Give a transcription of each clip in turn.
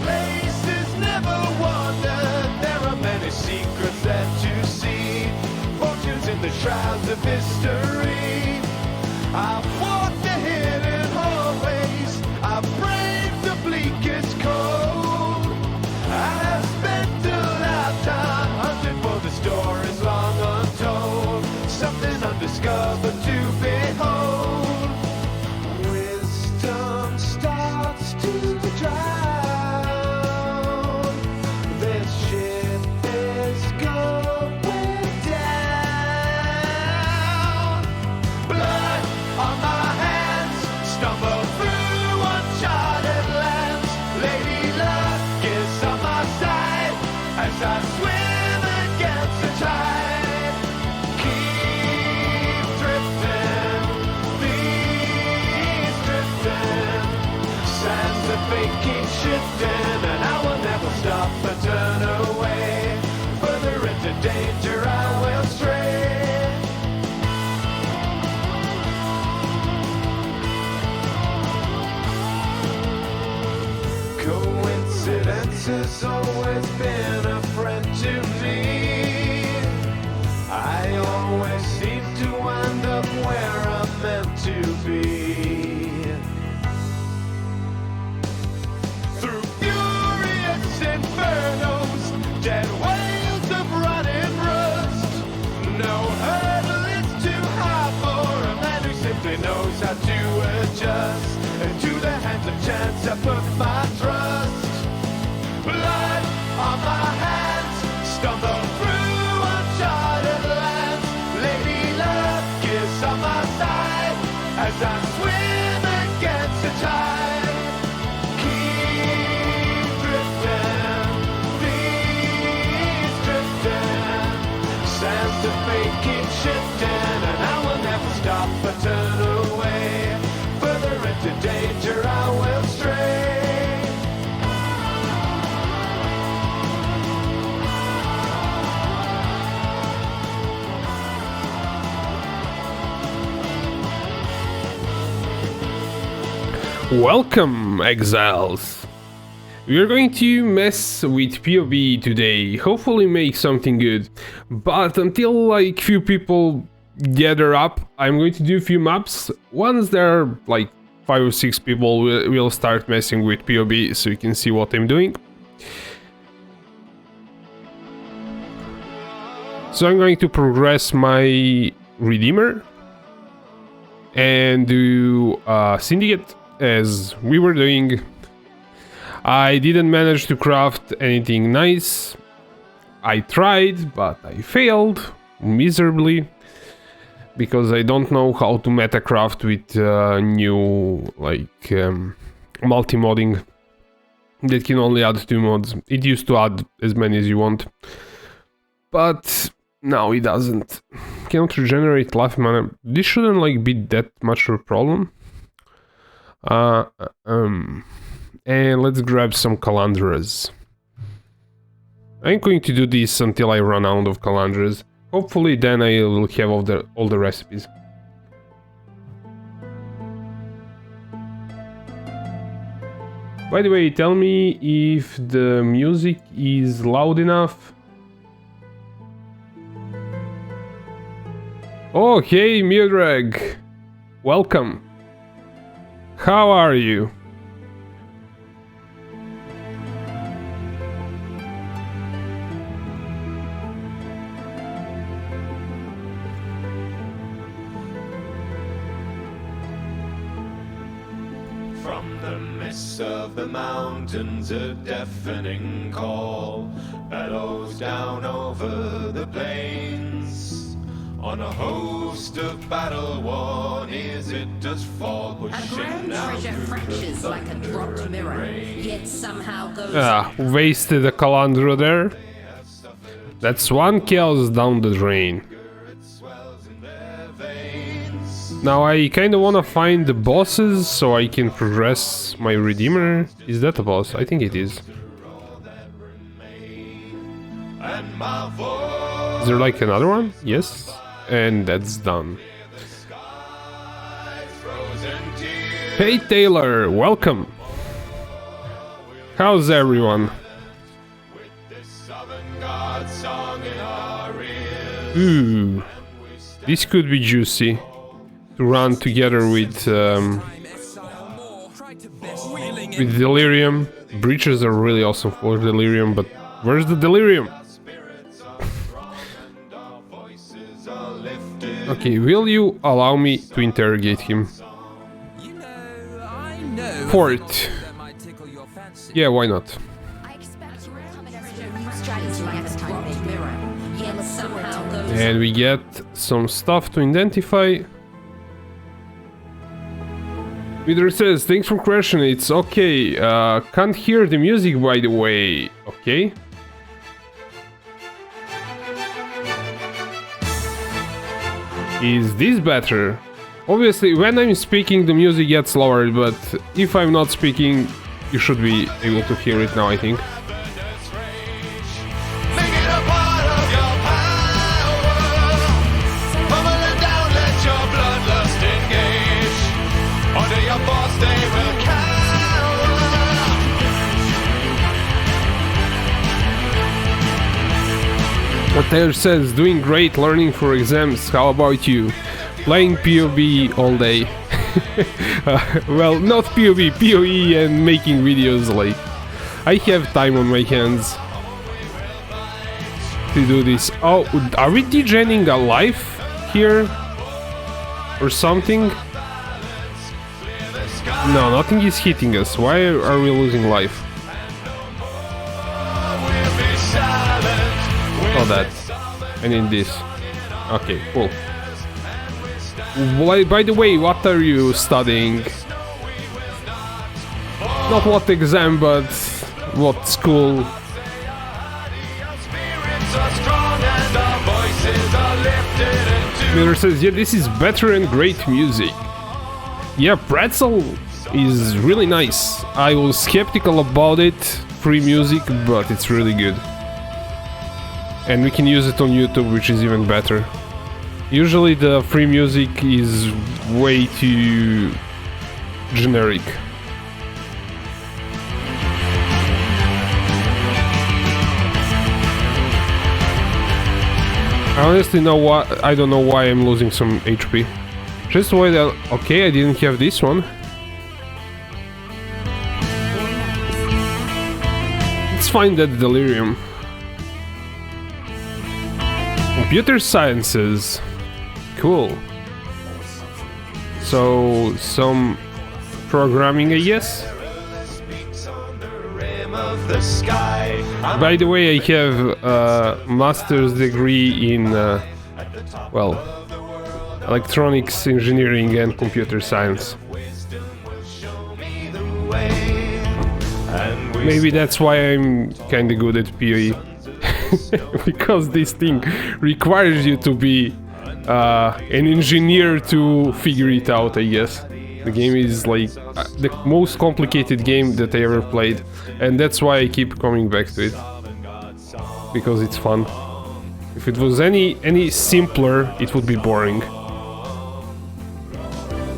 places never wandered. There are many secrets that you see, fortunes in the shrouds of mystery. I've walked the hidden hallways, I've braved the bleakest cold. I have spent a lifetime hunting for the stories long untold, something undiscovered to behold. Wisdom starts to drown. This ship is going down. Blood on my hands, stumble through uncharted lands. Lady luck is on my side as I swim against the tide. Keep drifting, please drifting. Sands of fate keep shifting, and I will never stop or turn away. Further into danger I will stray. Coincidence has always been a friend to me. I always seem to wind up where I'm meant to be. Through furious infernos, dead whales of running rust. No hurdle is too high for a man who simply knows how to adjust. Into the hands of chance I put my trust. Blood on my hands, stumble through uncharted lands. Lady luck is on my side as I swim against the tide. Keep drifting, please drifting. Sands of fate keep shifting, and I will never stop or turn away. Further into danger I will stray. Welcome, exiles! We are going to mess with POE today, hopefully make something good. But until like few people gather up, I'm going to do a few maps. Once there are like 5 or 6 people, we'll start messing with POE so you can see what I'm doing. So I'm going to progress my Redeemer and do Syndicate as we were doing. I didn't manage to craft anything nice. I tried, but I failed miserably because I don't know how to meta craft with new like multi-modding that can only add 2 mods. It used to add as many as you want, but now it doesn't. Cannot regenerate life mana. This shouldn't like be that much of a problem. And let's grab some calandras. I'm going to do this until I run out of calandras. Hopefully then I will have all the recipes. By the way, tell me if the music is loud enough. Oh, hey Miodrag! Welcome! How are you? From the midst of the mountains, a deafening call bellows down over the plains. On a host of battle-worn ears it does fall, pushing down treasure through fractures the like a thunder dropped and mirror, rain. yet somehow goes Wasted a calandra there. That's 1 chaos down the drain. It swells in their veins. Now I kinda wanna find the bosses so I can progress my Redeemer. Is that a boss? I think it is. And my voice Is there like another one? Yes. And that's done. frozen tears. Hey Taylor, welcome! How's everyone? Ooh, this could be juicy to run together with Delirium. Breaches are really awesome for Delirium, but where's the Delirium? Okay, will you allow me to interrogate him? Fort. Yeah, why not? And we get some stuff to identify. Reader says, thanks for crashing, it's okay. Can't hear the music by the way. Okay. Is this better? Obviously, when I'm speaking the music gets lowered, but if I'm not speaking, you should be able to hear it now, I think. But Taylor says, doing great, learning for exams, how about you? Playing POE all day. Well, not POE, POE and making videos, like... I have time on my hands to do this. Oh, are we degening a life here? Or something? No, nothing is hitting us. Why are we losing life? Oh, that. I need this. Okay, cool. Why, by the way, what are you studying? Not what exam, but what school? Miller says, yeah, this is better and great music. Yeah, Pretzel is really nice. I was skeptical about it, free music, but it's really good. And we can use it on YouTube, which is even better. Usually the free music is way too generic. I honestly I don't know why I'm losing some HP. Just wait, okay, I didn't have this one. Let's find that Delirium. Computer sciences. Cool. So, some programming, I guess? By the way, I have a master's degree in, well, electronics engineering and computer science. Maybe that's why I'm kinda good at POE. Because this thing requires you to be an engineer to figure it out, I guess. The game is like the most complicated game that I ever played, and that's why I keep coming back to it. Because it's fun. If it was any simpler, it would be boring.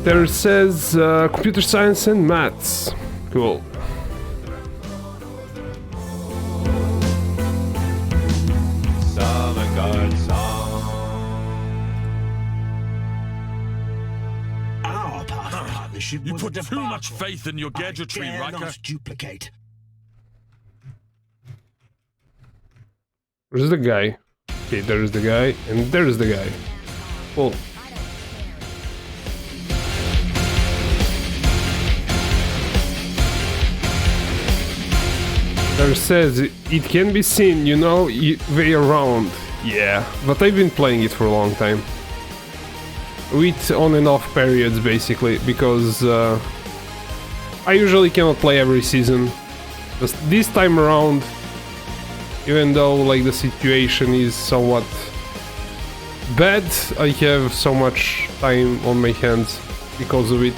There says computer science and maths. Cool. You put too much faith in your gadgetry, Riker. Duplicate. Where's the guy? Okay, there's the guy, and there's the guy. Cool. There says it can be seen, you know, way around. Yeah, but I've been playing it for a long time. With on and off periods, basically, because I usually cannot play every season. Just this time around, even though like the situation is somewhat bad, I have so much time on my hands because of it.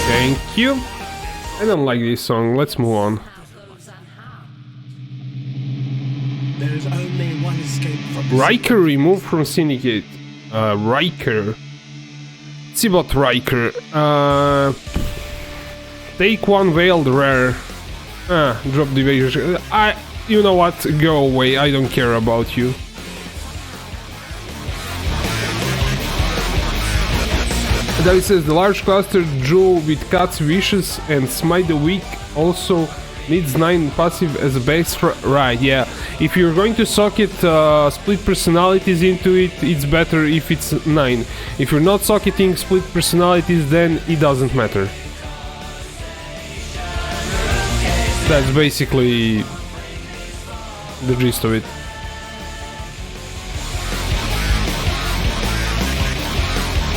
Thank you. I don't like this song, let's move on. There's only one escape from Riker removed from Syndicate. Riker. see about Riker. Take one veiled rare. Drop the evasion. You know what? Go away. I don't care about you. That says the large cluster jewel with Cat's Wishes and Smite the Weak also needs 9 passive as a base for... Right, yeah. If you're going to socket split personalities into it, it's better if it's 9. If you're not socketing split personalities, then it doesn't matter. That's basically the gist of it.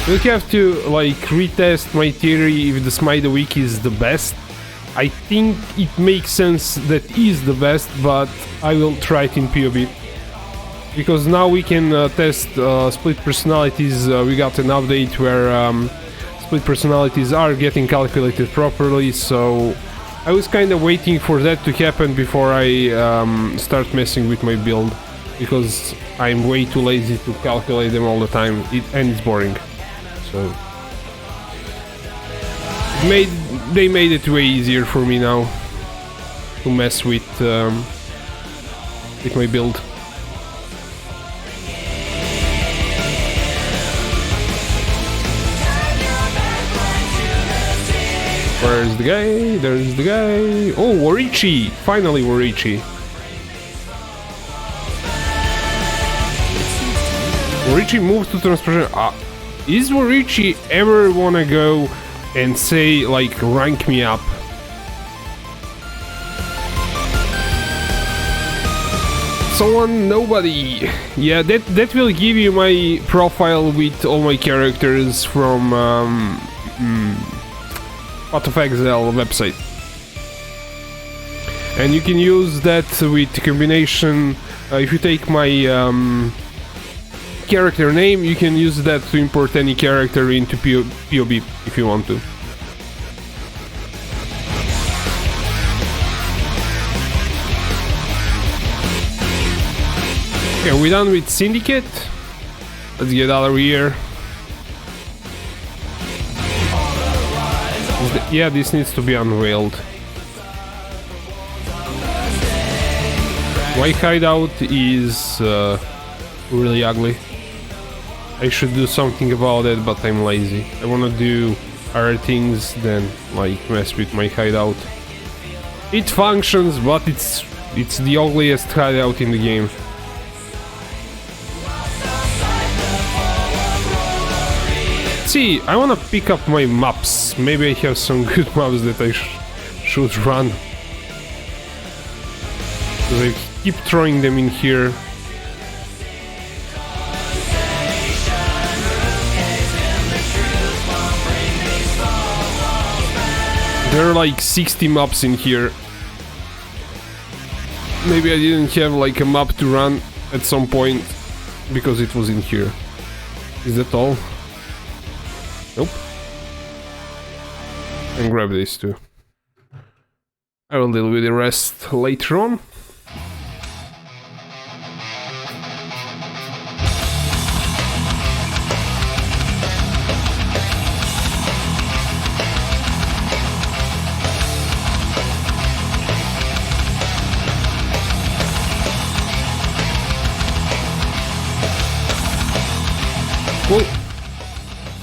We'll have to like retest my theory if the Smite the Weak is the best. I think it makes sense that is the best, but I will try it in POE. Because now we can test split personalities. We got an update where split personalities are getting calculated properly, so I was kind of waiting for that to happen before I start messing with my build. Because I'm way too lazy to calculate them all the time, and it's boring. So they made it way easier for me now to mess with my build. Where's the guy? There's the guy. Oh, Warichi! Finally, Warichi. Warichi moves to transportation. Is Warichi ever wanna go and say, like, rank me up? Someone, nobody. Yeah, that will give you my profile with all my characters from Path of Exile website. And you can use that with combination. If you take my character name, you can use that to import any character into POE if you want to. Okay, we're done with Syndicate. Let's get out of here. Yeah, this needs to be unveiled. My hideout is really ugly. I should do something about it, but I'm lazy. I wanna do other things than like mess with my hideout. It functions, but it's the ugliest hideout in the game. See, I wanna pick up my maps. Maybe I have some good maps that I should run. Because I keep throwing them in here. There are like 60 maps in here. Maybe I didn't have like a map to run at some point because it was in here. Is that all? Nope. And grab these two. I will deal with the rest later on. Cool.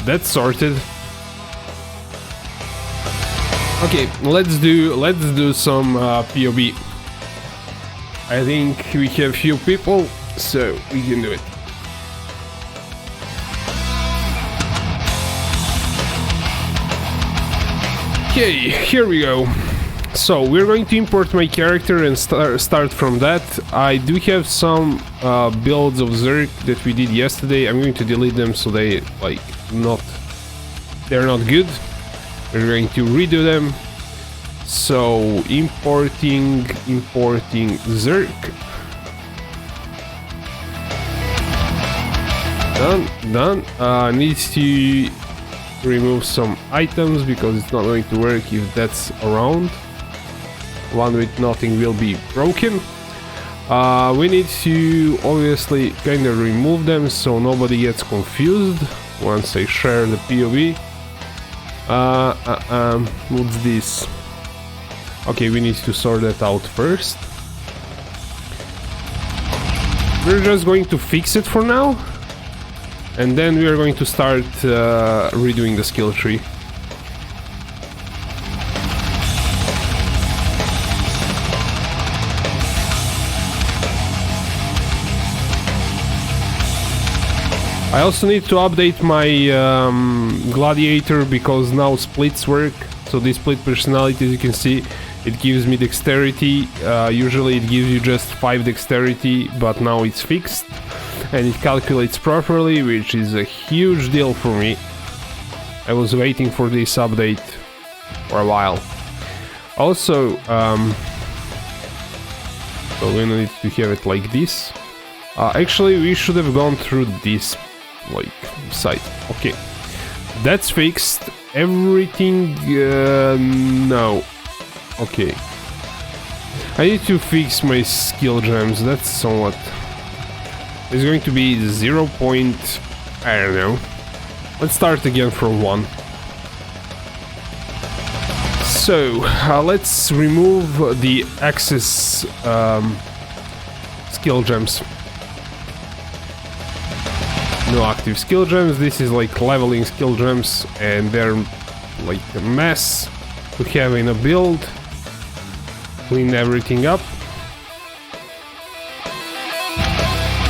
That's sorted. Okay, let's do some POE. I think we have few people, so we can do it. Okay, here we go. So we're going to import my character and start from that. I do have some builds of Zerk that we did yesterday. I'm going to delete them so they're not good. We're going to redo them. So importing Zerk. Done. Needs to remove some items because it's not going to work if that's around. One with nothing will be broken. We need to obviously kind of remove them so nobody gets confused. once I share the POE. What's this? Okay, we need to sort that out first. We're just going to fix it for now, and then we are going to start redoing the skill tree. I also need to update my gladiator because now splits work. So this split personality, as you can see, it gives me dexterity. Usually it gives you just 5 dexterity, but now it's fixed and it calculates properly, which is a huge deal for me. I was waiting for this update for a while. Also, so we need to have it like this. Actually, we should have gone through this like side. Okay, that's fixed. Everything no. Okay, I need to fix my skill gems. That's somewhat, it's going to be 0. I don't know. Let's start again from 1. So let's remove the access skill gems. No active skill gems. This is like leveling skill gems, and they're like a mess to have in a build. Clean everything up.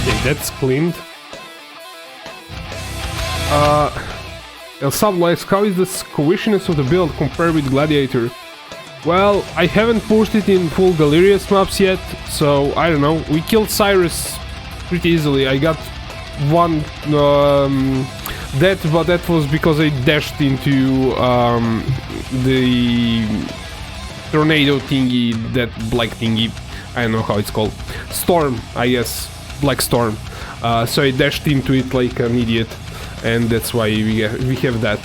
Okay, that's cleaned. El Sablo asks, how is the squishiness of the build compared with Gladiator? Well, I haven't pushed it in full Galerius maps yet, so I don't know. We killed Cyrus pretty easily. I got one death, but that was because I dashed into the tornado thingy, that black thingy. I don't know how it's called. Storm, I guess. Black storm. So I dashed into it like an idiot, and that's why we have that.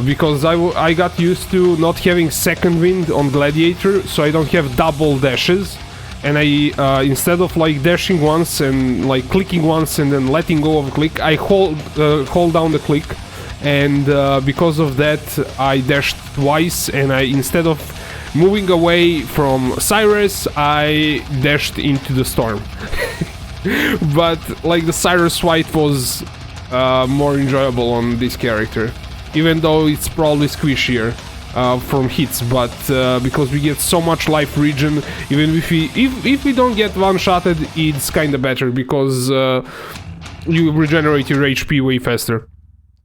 Because I got used to not having second wind on Gladiator, so I don't have double dashes. And I, instead of like dashing once and like clicking once and then letting go of a click, I hold down the click, and because of that I dashed twice, and I, instead of moving away from Cyrus, I dashed into the storm. But like the Cyrus fight was more enjoyable on this character, even though it's probably squishier from hits, but because we get so much life regen, even if we don't get one-shotted, it's kinda better, because you regenerate your HP way faster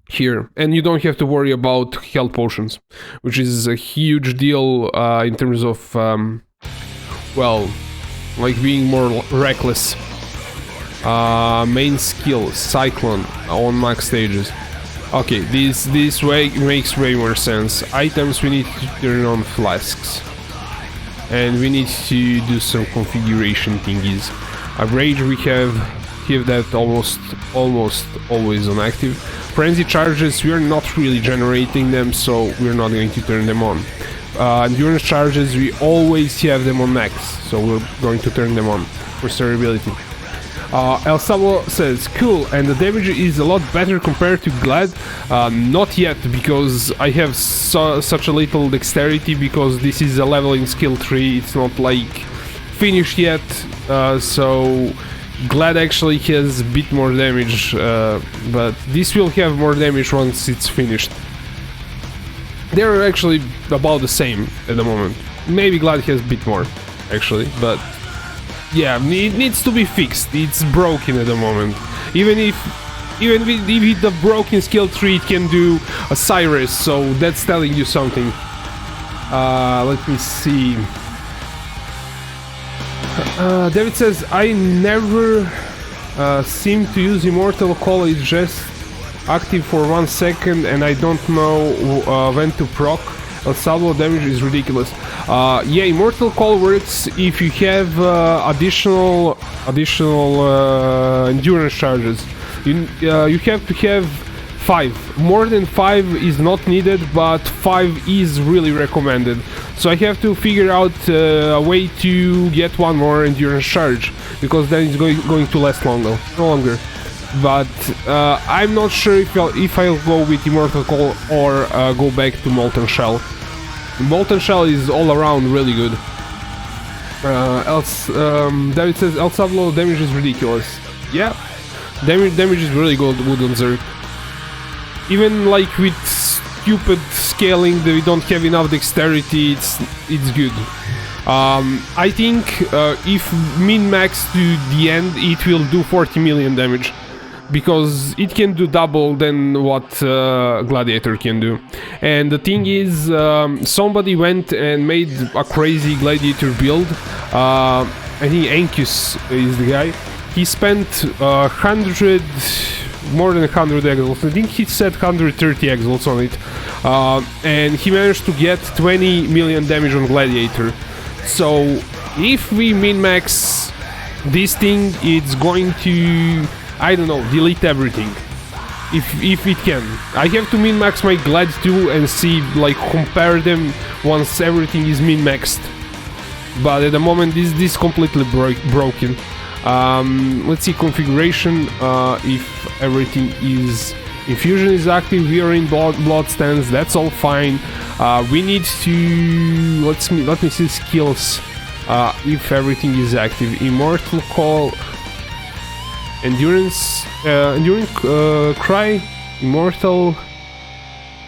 here, and you don't have to worry about health potions, which is a huge deal in terms of well, like being more reckless. Main skill, Cyclone on max stages. Okay, this way makes way more sense. Items, we need to turn on flasks, and we need to do some configuration thingies. A rage, we have that almost always on active. Frenzy charges, we are not really generating them, so we're not going to turn them on. Endurance charges, we always have them on max, so we're going to turn them on for durability. El Sabo says, cool, and the damage is a lot better compared to Glad. Not yet, because I have such a little dexterity, because this is a leveling skill tree, it's not like finished yet, so Glad actually has a bit more damage, but this will have more damage once it's finished. They're actually about the same at the moment. Maybe Glad has a bit more, actually, but yeah, it needs to be fixed. It's broken at the moment. Even if with the broken skill tree, it can do a Cyrus, so that's telling you something. Let me see. David says, I never seem to use Immortal Call. It's just active for 1 second, and I don't know when to proc. El Salvo damage is ridiculous. Yeah, Immortal Call works if you have additional endurance charges. You have to have 5. More than 5 is not needed, but 5 is really recommended. So I have to figure out a way to get one more endurance charge, because then it's going to last longer. but I'm not sure if I'll go with Immortal Call or go back to Molten Shell. Molten Shell is all around really good. David says El Sablo damage is ridiculous. Yeah, damage is really good on Zerg. Even like with stupid scaling that we don't have enough dexterity, it's good. I think if min-max to the end, it will do 40 million damage, because it can do double than what Gladiator can do. And the thing is, somebody went and made a crazy Gladiator build. I think Ankus is the guy. He spent more than 100 exalts. I think he said 130 exalts on it. And he managed to get 20 million damage on Gladiator. So if we min-max this thing, it's going to, I don't know, delete everything. If it can. I have to min-max my Glad too and see, like, compare them once everything is min-maxed. But at the moment this is completely broken. Let's see configuration. If everything is, infusion is active, we are in blood stance, that's all fine. We need to, let me see skills. If everything is active, Immortal Call, Endurance, Enduring Cry, Immortal.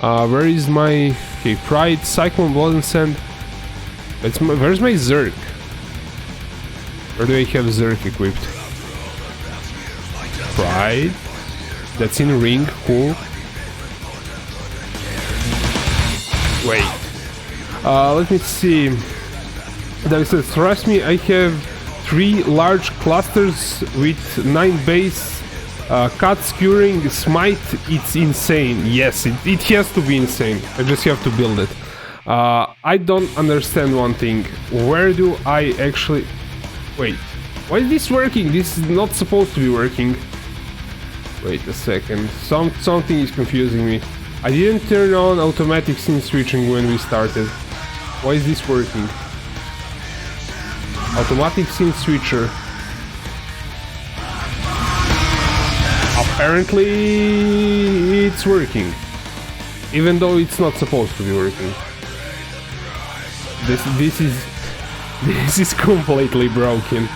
Where is my, okay, Pride, Cyclone, Blood and Sand. Where's my Zerg? Where do I have Zerg equipped? Pride. That's in ring, cool. Wait. Let me see. That says, trust me, I have 3 large clusters with 9 base. Cut, Skewering, Smite, it's insane. Yes, it has to be insane. I just have to build it. I don't understand one thing. Where do I actually... Wait, why is this working? This is not supposed to be working. Wait a second, something is confusing me. I didn't turn on automatic scene switching when we started. Why is this working? Automatic scene switcher. Apparently it's working, even though it's not supposed to be working. This is completely broken.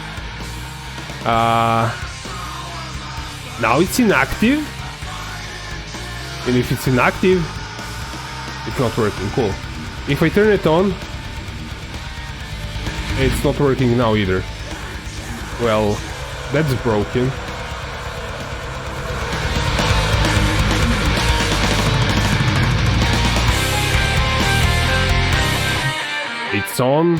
Now it's inactive, and if it's inactive, it's not working. Cool. If I turn it on, it's not working now either. Well, that's broken. It's on.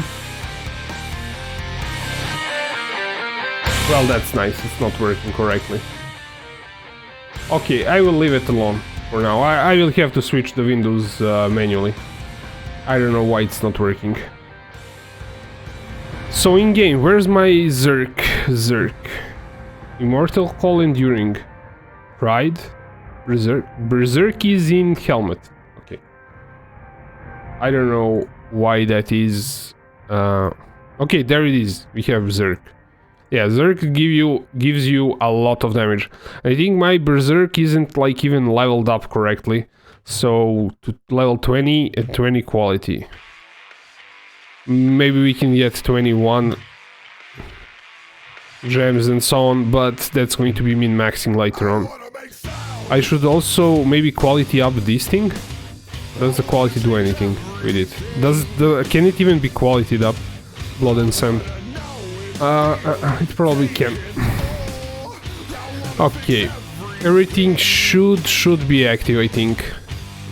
Well, that's nice, it's not working correctly. Okay, I will leave it alone for now. I will have to switch the windows manually. I don't know why it's not working. So in game, where's my Zerk? Immortal Call, Enduring. Pride? Berserk is in helmet. Okay. I don't know why that is. Okay, there it is. We have Zerk. Yeah, Zerk gives you a lot of damage. I think my Berserk isn't like even leveled up correctly. So to level 20 and 20 quality. Maybe we can get 21 gems and so on, but that's going to be min-maxing later on. I should also maybe quality up this thing. Does the quality do anything with it? Can it even be qualityed up? Blood and Sand. It probably can. Okay, everything should be active, I think.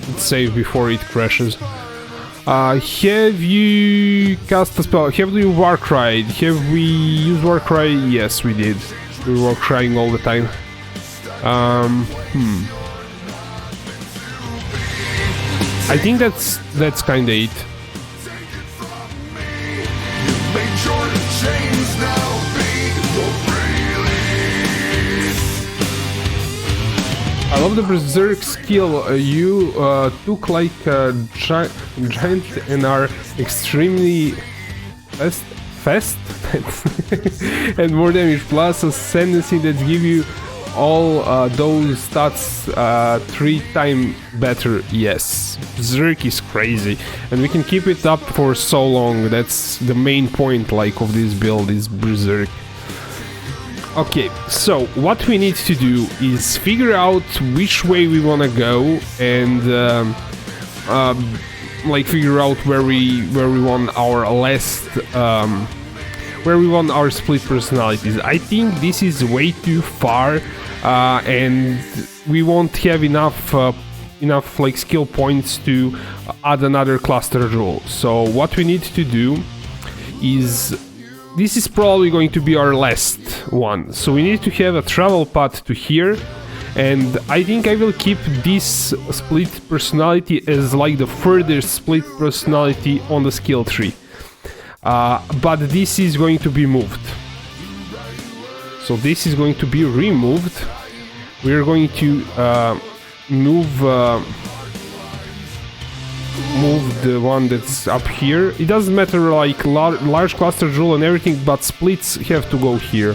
It's safe before it crashes. Have you cast a spell? Have you Warcried? Have we used Warcry? Yes, we did. We were crying all the time. I think that's kinda it. I love the Berserk skill. You took like a giant and are extremely fast and more damage, plus ascendancy that give you those stats 3 times better? Yes. Berserk is crazy, and we can keep it up for so long. That's the main point, like, of this build is Berserk. Okay, so what we need to do is figure out which way we want to go, and like figure out where we want our last where we want our split personalities. I think this is way too far, and we won't have enough like skill points to add another cluster rule. So what we need to do is, this is probably going to be our last one. So we need to have a travel path to here, and I think I will keep this split personality as like the furthest split personality on the skill tree. But this is going to be moved. So this is going to be removed. We're going to move the one that's up here. It doesn't matter, like large cluster rule and everything, but splits have to go here.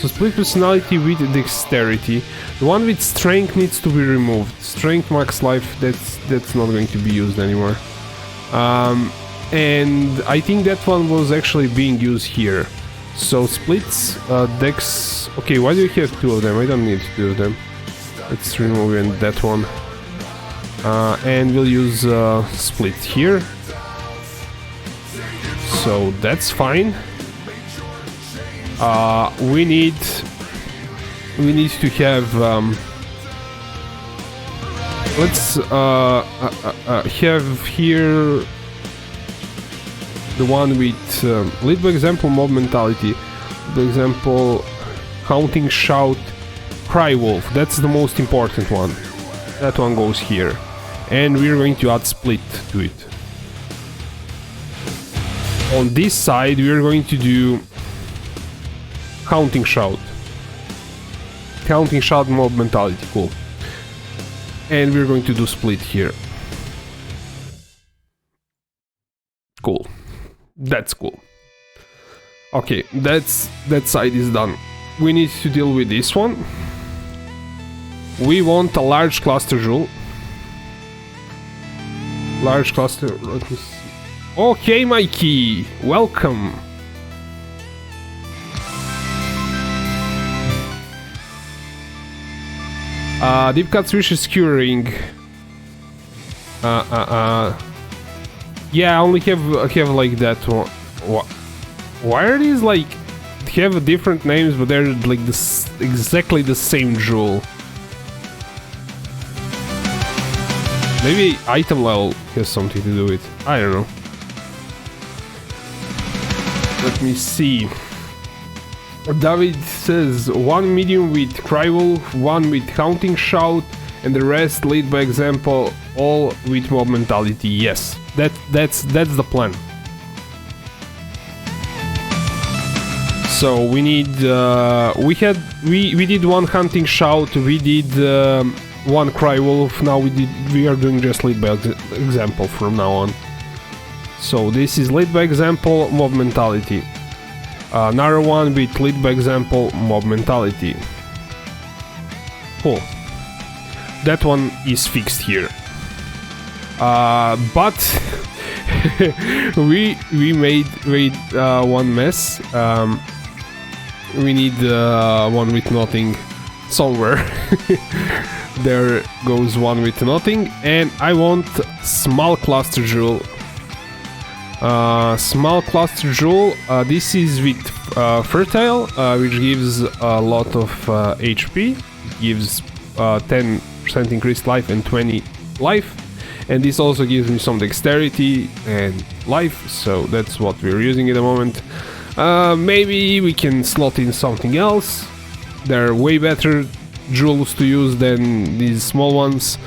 So split personality with dexterity. The one with strength needs to be removed. Strength max life, that's not going to be used anymore. And I think that one was actually being used here. So splits, dex. Okay, why do you have 2 of them? I don't need 2 of them. Let's remove that one. And we'll use split here. So that's fine. We need to have let's have here the one with lead by example, mob mentality, by example, counting shout, cry wolf. That's the most important one. That one goes here, and we're going to add split to it. On this side we're going to do counting shout mob mentality. Cool. And we're going to do split here. Cool. That's cool. Okay, that side is done. We need to deal with this one. We want a large cluster rule. Large cluster, let me see. Okay, Mikey, welcome. Deep cuts wishes curing. Yeah, I only have like that one. Why are these like have different names, but they're like this exactly the same jewel? Maybe item level has something to do with it. I don't know. Let me see. David says 1 medium with cry wolf, 1 with counting shout, and the rest lead by example, all with mob mentality. Yes, that's the plan. So we need we did 1 hunting shout, we did 1 cry wolf. Now we are doing just lead by example from now on. So this is lead by example, mob mentality. Another one with lead by example, mob mentality. Cool. That one is fixed here. But we made one mess. We need one with nothing somewhere. There goes one with nothing, and I want small cluster jewel. Small cluster jewel. This is with fertile, which gives a lot of HP. It gives 10% increased life and 20 life, and this also gives me some dexterity and life. So that's what we're using at the moment. Maybe we can slot in something else. There are way better jewels to use than these small ones,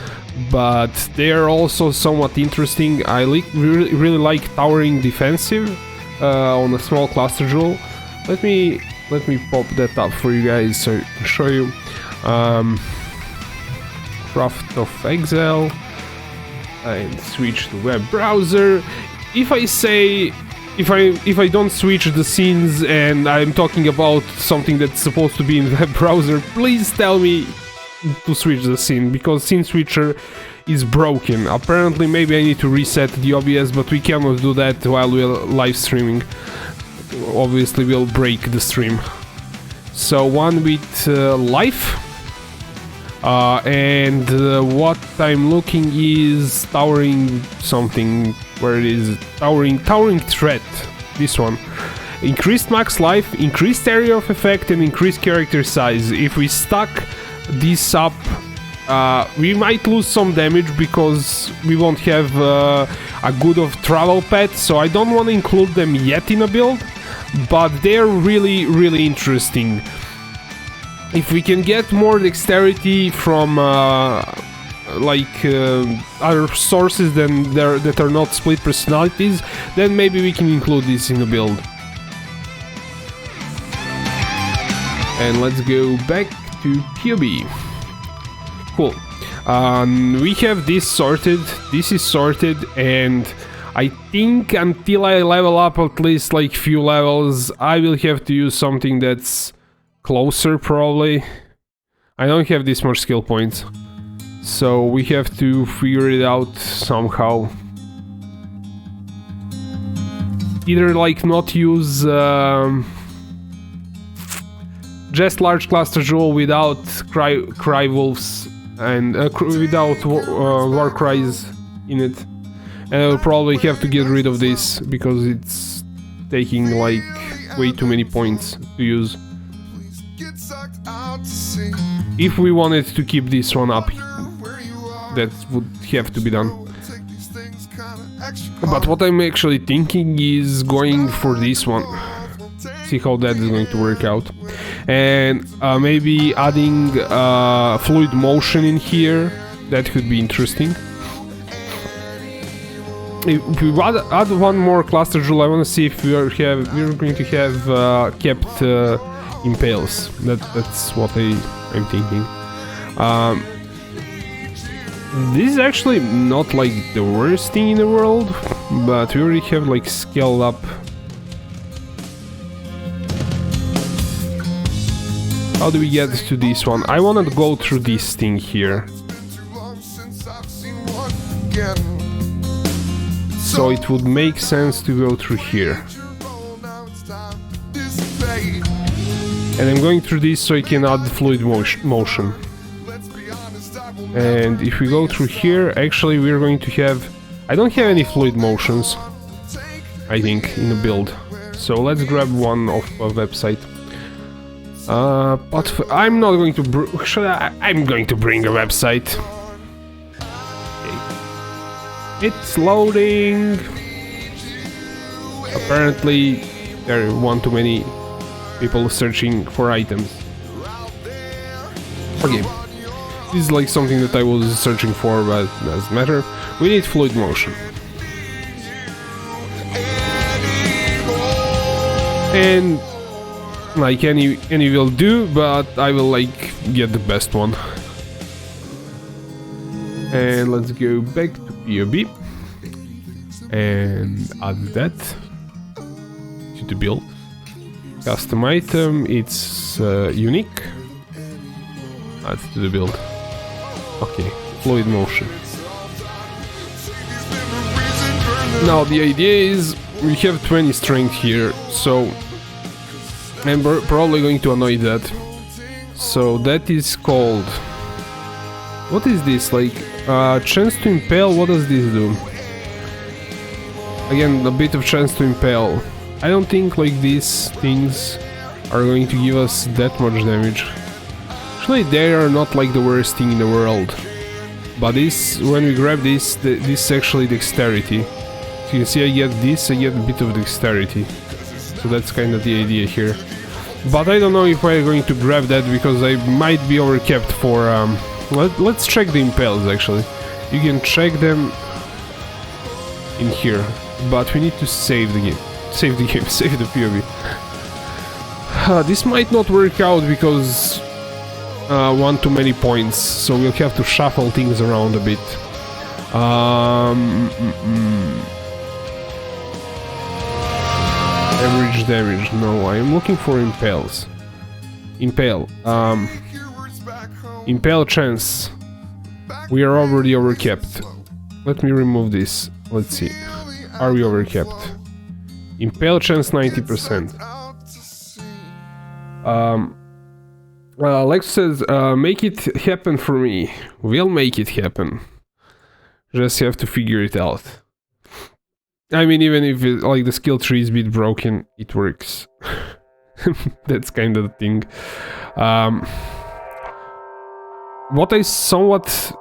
but they are also somewhat interesting. I really like towering defensive on a small cluster jewel. Let me pop that up for you guys so I can show you. Craft of Exile and switch to web browser. If I say if I don't switch the scenes and I'm talking about something that's supposed to be in the web browser, please tell me to switch the scene, because scene switcher is broken. Apparently, maybe I need to reset the OBS, but we cannot do that while we're live streaming. Obviously, we'll break the stream. So one with life. And what I'm looking is towering something. Where it is towering threat. This one. Increased max life, increased area of effect, and increased character size. If we stack this up, we might lose some damage because we won't have a good of travel pet. So I don't want to include them yet in a build, but they're really interesting. If we can get more dexterity from other sources than that are not split personalities, then maybe we can include this in the build. And let's go back to POE. Cool. We have this sorted, this is sorted, and I think until I level up at least like few levels, I will have to use something that's closer probably. I don't have this much skill points, so we have to figure it out somehow. Either like not use just large cluster jewel without cry wolves and without war cries in it, and I'll probably have to get rid of this because it's taking like way too many points to use. If we wanted to keep this one up, that would have to be done. But what I'm actually thinking is going for this one. See how that is going to work out. And maybe adding fluid motion in here. That could be interesting. If we add one more cluster jewel, I want to see if we're going to have kept impales. That's what I'm thinking. This is actually not like the worst thing in the world, but we already have like scaled up. How do we get to this one? I want to go through this thing here. So it would make sense to go through here. And I'm going through this so I can add fluid motion. And if we go through here, actually we're going to have... I don't have any fluid motions, I think, in the build. So let's grab one off a website. But I'm not going to... I'm going to bring a website. Okay. It's loading. Apparently there are one too many people searching for items. Okay. This is like something that I was searching for, but it doesn't matter. We need fluid motion. And like any will do, but I will like get the best one. And let's go back to POE and add that to the build. Custom item, it's unique. Add to the build. Okay, fluid motion. Now the idea is we have 20 strength here, so I'm probably going to annoy that. So that is called... What is this? Like, chance to impale, what does this do? Again, a bit of chance to impale. I don't think like these things are going to give us that much damage. Actually, they are not like the worst thing in the world. But this, when we grab this, this is actually dexterity. So you can see I get this, I get a bit of dexterity. So that's kind of the idea here. But I don't know if we're going to grab that because I might be overkept for... let's check the impales actually. You can check them in here. But we need to save the game. Save the game, save the POE. This might not work out because... one too many points, so we'll have to shuffle things around a bit. Average damage. No, I am looking for impales. Impale. Impale chance. We are already overcapped. Let me remove this. Let's see. Are we overcapped? Impale chance 90%. Lex says, make it happen for me. We'll make it happen. Just have to figure it out. I mean, even if it, like the skill tree is a bit broken, it works. That's kind of the thing. What I somewhat...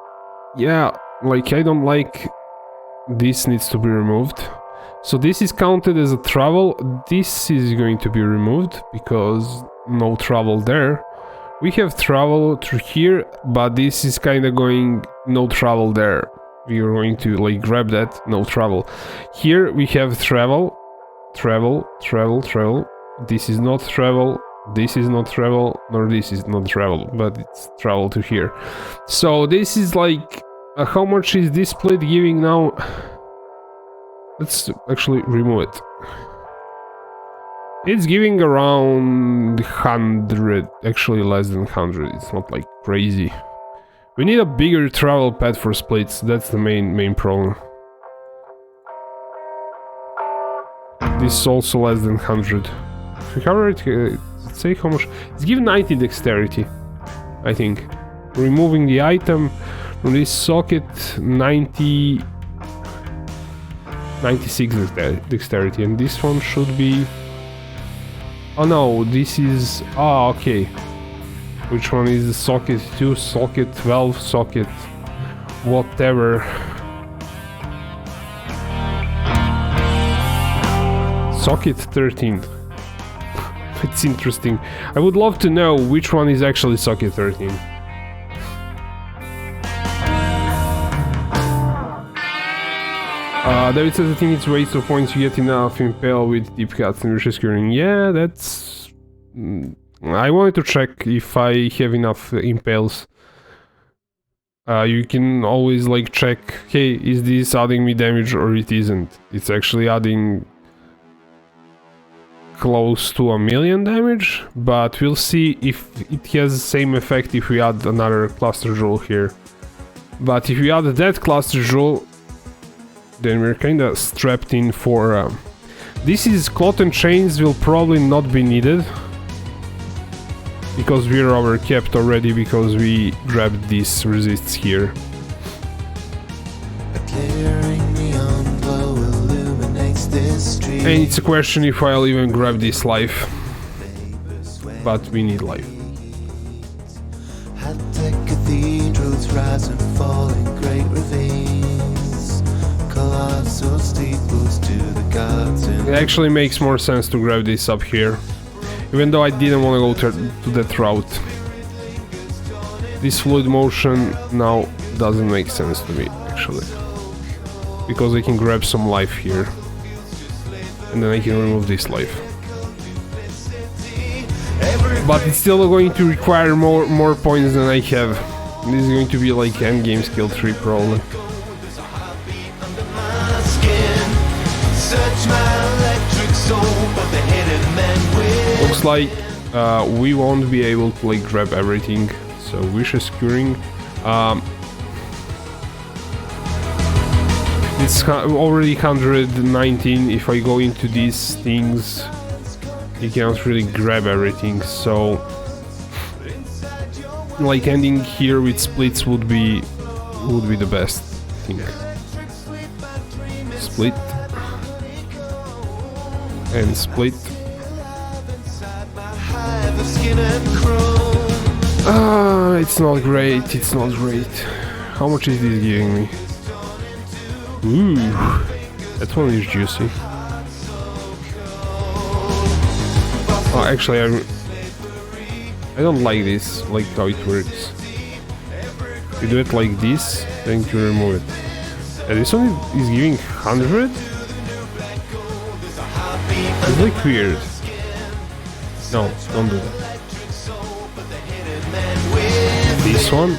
Yeah, like I don't like... This needs to be removed. So this is counted as a travel. This is going to be removed because no travel there. We have travel through here, but this is kind of going no travel there. We are going to like grab that, no travel. Here we have travel, travel, travel, travel. This is not travel, this is not travel, nor this is not travel, but it's travel to here. So this is like, how much is this plate giving now? Let's actually remove it. It's giving around 100, actually less than 100, it's not like crazy. We need a bigger travel pad for splits, that's the main problem. This is also less than 100. Recover it, let's say how much... It's giving 90 dexterity, I think. Removing the item from this socket, 96 dexterity, and this one should be... Oh no, this is... Ah, okay. Which one is the socket 2, socket 12, socket... whatever. Socket 13. It's interesting. I would love to know which one is actually socket 13. David says, I think it's waste of points to get enough impale with deep cuts and vicious curing. Yeah, that's... I wanted to check if I have enough impales. You can always like check, hey, is this adding me damage or it isn't. It's actually adding close to 1,000,000 damage, but we'll see if it has the same effect if we add another cluster jewel here. But if we add that cluster jewel, then we're kinda strapped in for... This is cotton chains will probably not be needed, because we're overcapped already because we grabbed these resists here. And it's a question if I'll even grab this life. But we need life. Cathedrals rise and fall in great ravines. Colossal steeples to the gods. It actually makes more sense to grab this up here. Even though I didn't want to go to that route. This fluid motion now doesn't make sense to me, actually. Because I can grab some life here. And then I can remove this life. But it's still going to require more points than I have. This is going to be like endgame skill 3 probably. Looks like we won't be able to like grab everything. So vicious curing. It's already 119. If I go into these things, you cannot really grab everything. So like ending here with splits would be the best thing. Split and split. It's not great, it's not great. How much is this giving me? Ooh, that one is juicy. Oh, actually, I don't like this, like how it works. You do it like this, then you remove it. And this one is giving 100? It's like weird. No, don't do that. This one?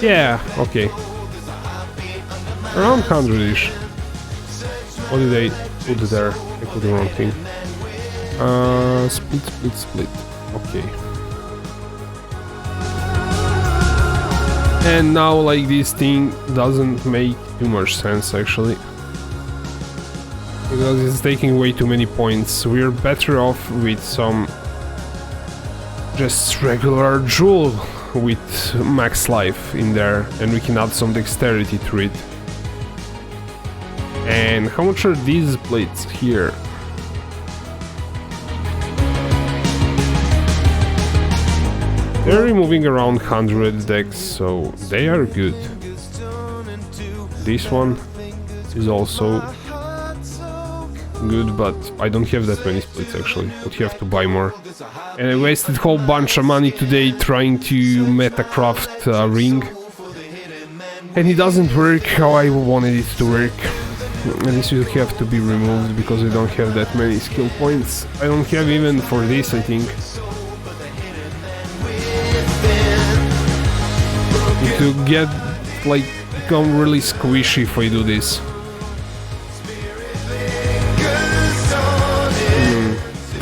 Yeah, okay. Around 100-ish. What did I... put there. I put the wrong thing. Split. Okay. And now, like, this thing doesn't make too much sense, actually. Because it's taking way too many points. We're better off with some just regular jewel with max life in there, and we can add some dexterity to it. And how much are these plates here? They're removing around 100 dex, so they are good. This one is also good, but I don't have that many splits actually. Would have to buy more. And I wasted a whole bunch of money today trying to metacraft a ring. And it doesn't work how I wanted it to work. And this will have to be removed because I don't have that many skill points. I don't have even for this, I think. To get, like, become really squishy if I do this.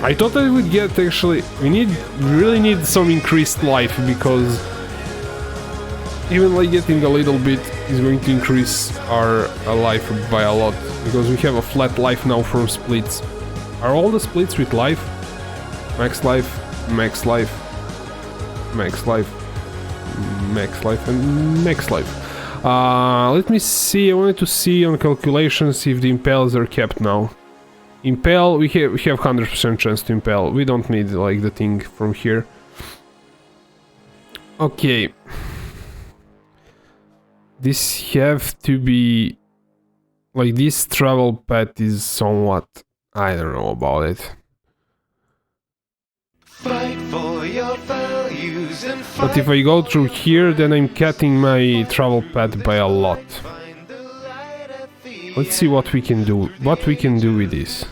I thought I would get, actually, we really need some increased life, because even like getting a little bit is going to increase our life by a lot, because we have a flat life now from splits. Are all the splits with life? Max life, max life, max life, max life, and max life. Let me see, I wanted to see on calculations if the impales are kept now. Impale, we have 100% chance to impale. We don't need like the thing from here. Okay. This have to be like, this travel path is somewhat, I don't know about it. Fight for your values and But if I go through here, then I'm cutting my travel path by a lot. Let's see what we can do. What we can do with this.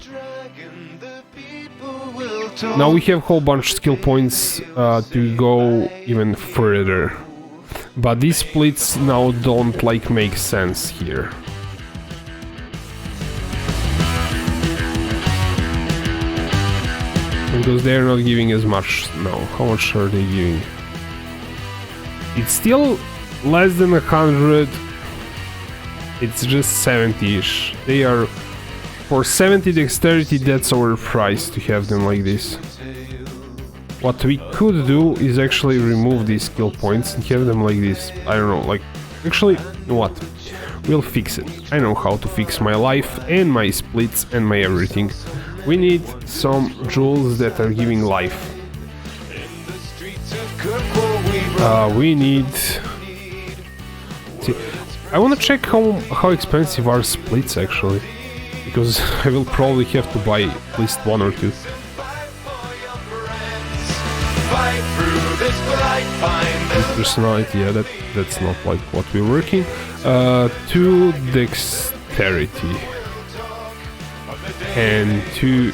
Now we have a whole bunch of skill points to go even further. But these splits now don't like make sense here. Because they're not giving as much now. How much are they giving? It's still less than 100. It's just 70-ish. They are... For 70 dexterity, that's our price to have them like this. What we could do is actually remove these skill points and have them like this. I don't know, like... Actually, what? We'll fix it. I know how to fix my life and my splits and my everything. We need some jewels that are giving life. We need... See, I wanna check how expensive are splits actually. Because I will probably have to buy at least one or two. Personality, yeah, that's not like what we're working. 2 dexterity. And 2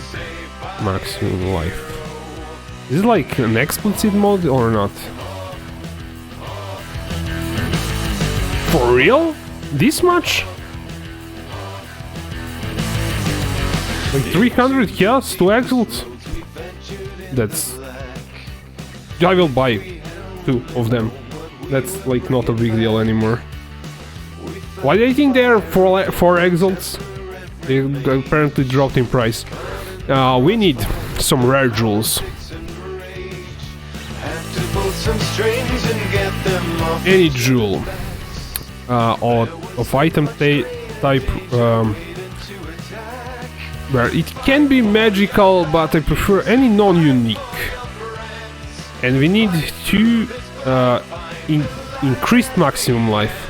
maximum life. Is it like an explicit mode or not? For real? This much? Like 300 chaos, 2 exalts? That's... I will buy 2 of them. That's like not a big deal anymore. Why do you think they are 4 exalts? They apparently dropped in price. We need some rare jewels. Any jewel of item type, where it can be magical, but I prefer any non-unique. And we need 2 increased maximum life.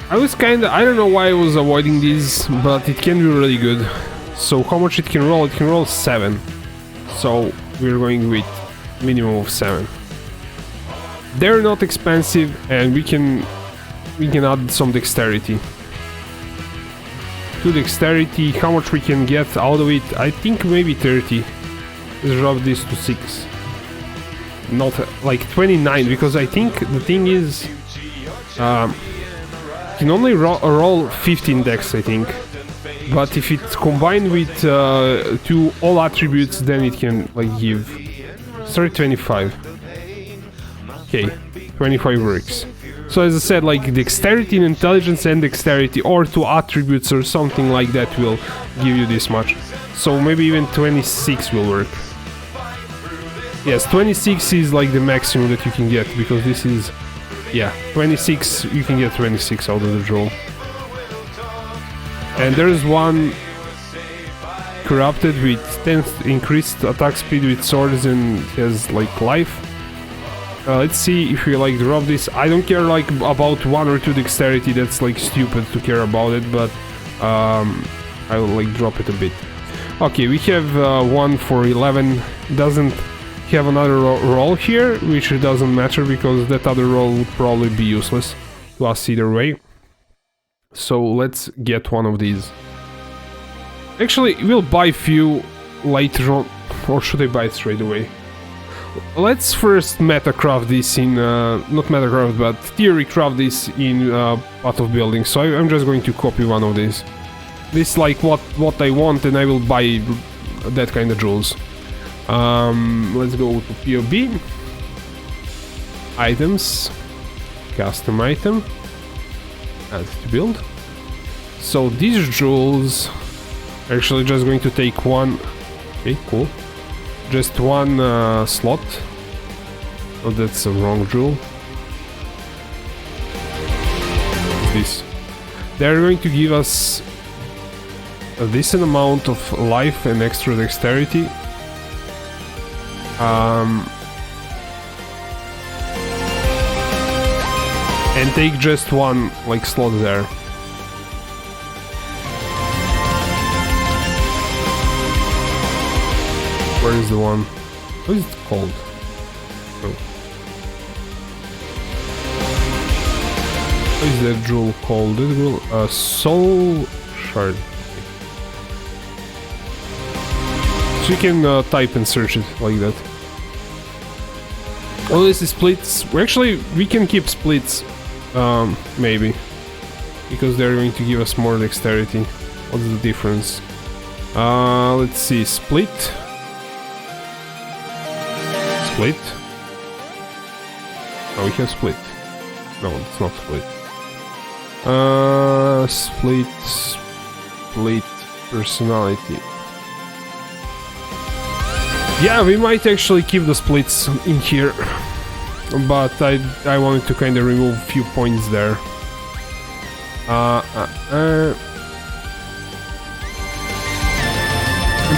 I don't know why I was avoiding these, but it can be really good. So how much it can roll? It can roll 7. So we're going with minimum of 7. They're not expensive, and we can add some dexterity. 2 dexterity, how much we can get out of it? I think maybe 30. Let's drop this to 6. Not like 29, because I think the thing is... can only roll 15 dex, I think. But if it's combined with two all attributes, then it can like give. Sorry, 25. Okay, 25 works. So as I said, like dexterity and intelligence and dexterity, or two attributes or something like that, will give you this much. So maybe even 26 will work. Yes, 26 is like the maximum that you can get, because this is, yeah, 26, you can get 26 out of the draw. And there's one corrupted with 10 increased attack speed with swords and has like life. Let's see if we like drop this. I don't care like about 1 or 2 dexterity, that's like stupid to care about it, but I will like drop it a bit. Okay, we have one for 11. Doesn't have another roll here, which doesn't matter because that other roll would probably be useless to us either way. So let's get one of these. Actually, we'll buy few later on, or should I buy it straight away? Let's first metacraft this in, not metacraft, but theorycraft this in Path of Building. So I'm just going to copy one of these. This is like what I want, and I will buy that kind of jewels. Let's go to POE. Items. Custom item. Add to build. So these jewels are actually just going to take one. Okay, cool. Just one slot. Oh, that's a wrong jewel. This. They're going to give us a decent amount of life and extra dexterity. And take just one like slot there. Where is the one? What is it called? Oh. What is that jewel called? That jewel, soul shard. So you can type and search it like that. Oh, this is splits. We can keep splits, maybe, because they're going to give us more dexterity. What's the difference? Let's see, split. Split. Oh, we have split. No, it's not split. Split personality. Yeah, we might actually keep the splits in here, but I wanted to kind of remove a few points there.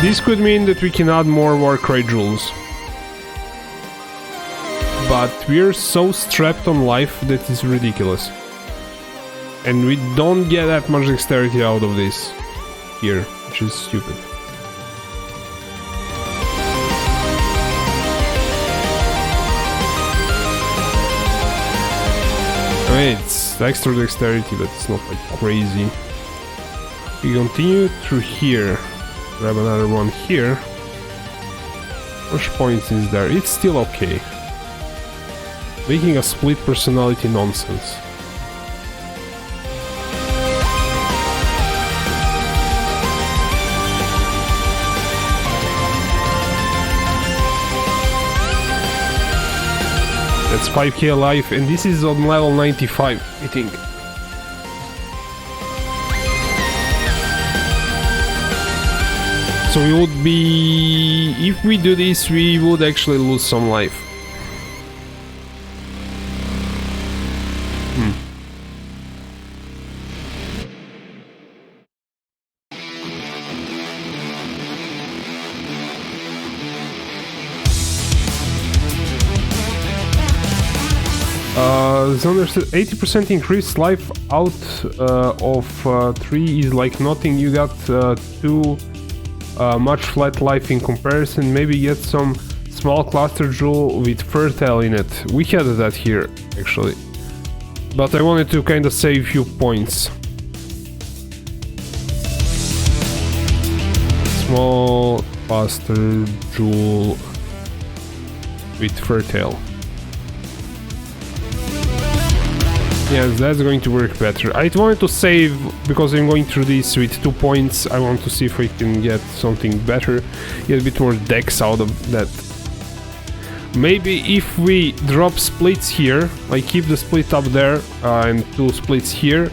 This could mean that we can add more Warcry jewels, but we're so strapped on life that is ridiculous, and we don't get that much dexterity out of this here, which is stupid. I mean, it's extra dexterity, but it's not like crazy. We continue through here. Grab another one here. How much points is there? It's still okay. Making a split personality nonsense. That's 5k life, and this is on level 95, I think. So we would be... if we do this, we would actually lose some life. It's understood. 80% increased life out of 3 is like nothing. You got too much flat life in comparison. Maybe get some small cluster jewel with fertile in it. We had that here actually, but I wanted to kind of save few points. Small cluster jewel with fertile. Yes, that's going to work better. I wanted to save, because I'm going through this with 2 points. I want to see if I can get something better, get a bit more dex out of that. Maybe if we drop splits here, like keep the split up there, and 2 splits here,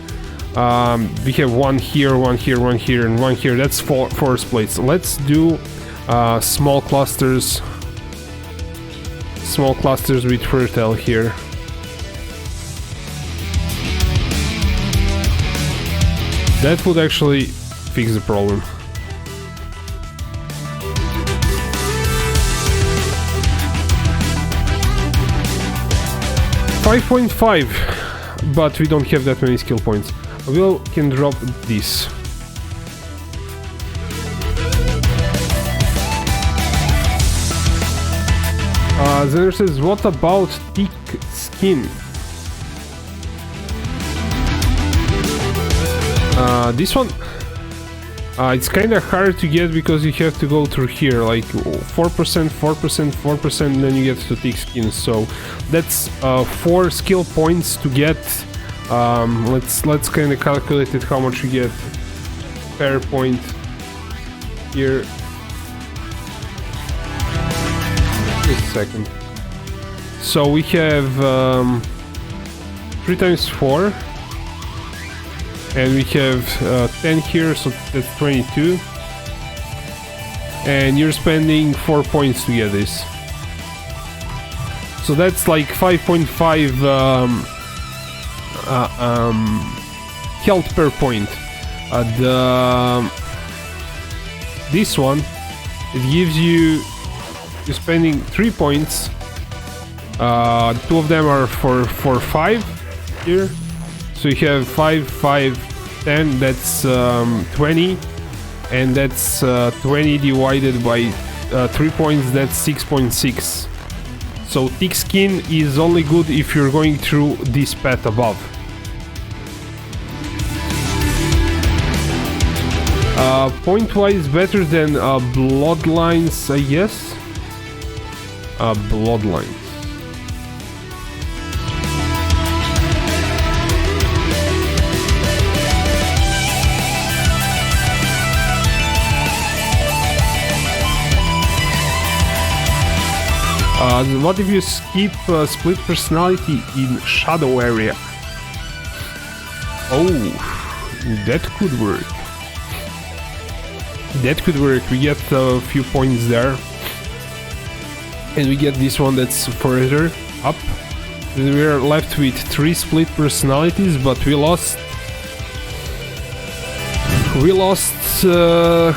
we have 1 here, 1 here, 1 here, and 1 here. That's 4 splits. Let's do small clusters with fertile here. That would actually fix the problem. $5.5, but we don't have that many skill points. We can drop this. Zener says, what about thick skin? This one, it's kind of hard to get because you have to go through here, like 4%, 4%, 4%, and then you get to thick skin. So that's 4 skill points to get. Let's kind of calculate it, how much you get per point here. Just a second. So we have 3 times 4. And we have 10 here, so that's 22. And you're spending 4 points to get this. So that's like 5.5 health per point. This one, it gives you, you're spending 3 points. 2 of them are for 5 here. So you have 5, 5, 10, that's 20, and that's 20 divided by 3 points, that's 6.6. So thick skin is only good if you're going through this path above. Point-wise better than bloodlines, I guess. Bloodlines. What if you skip split personality in shadow area? Oh, that could work. That could work. We get a few points there. And we get this one that's further up. Then we are left with 3 split personalities, but we lost...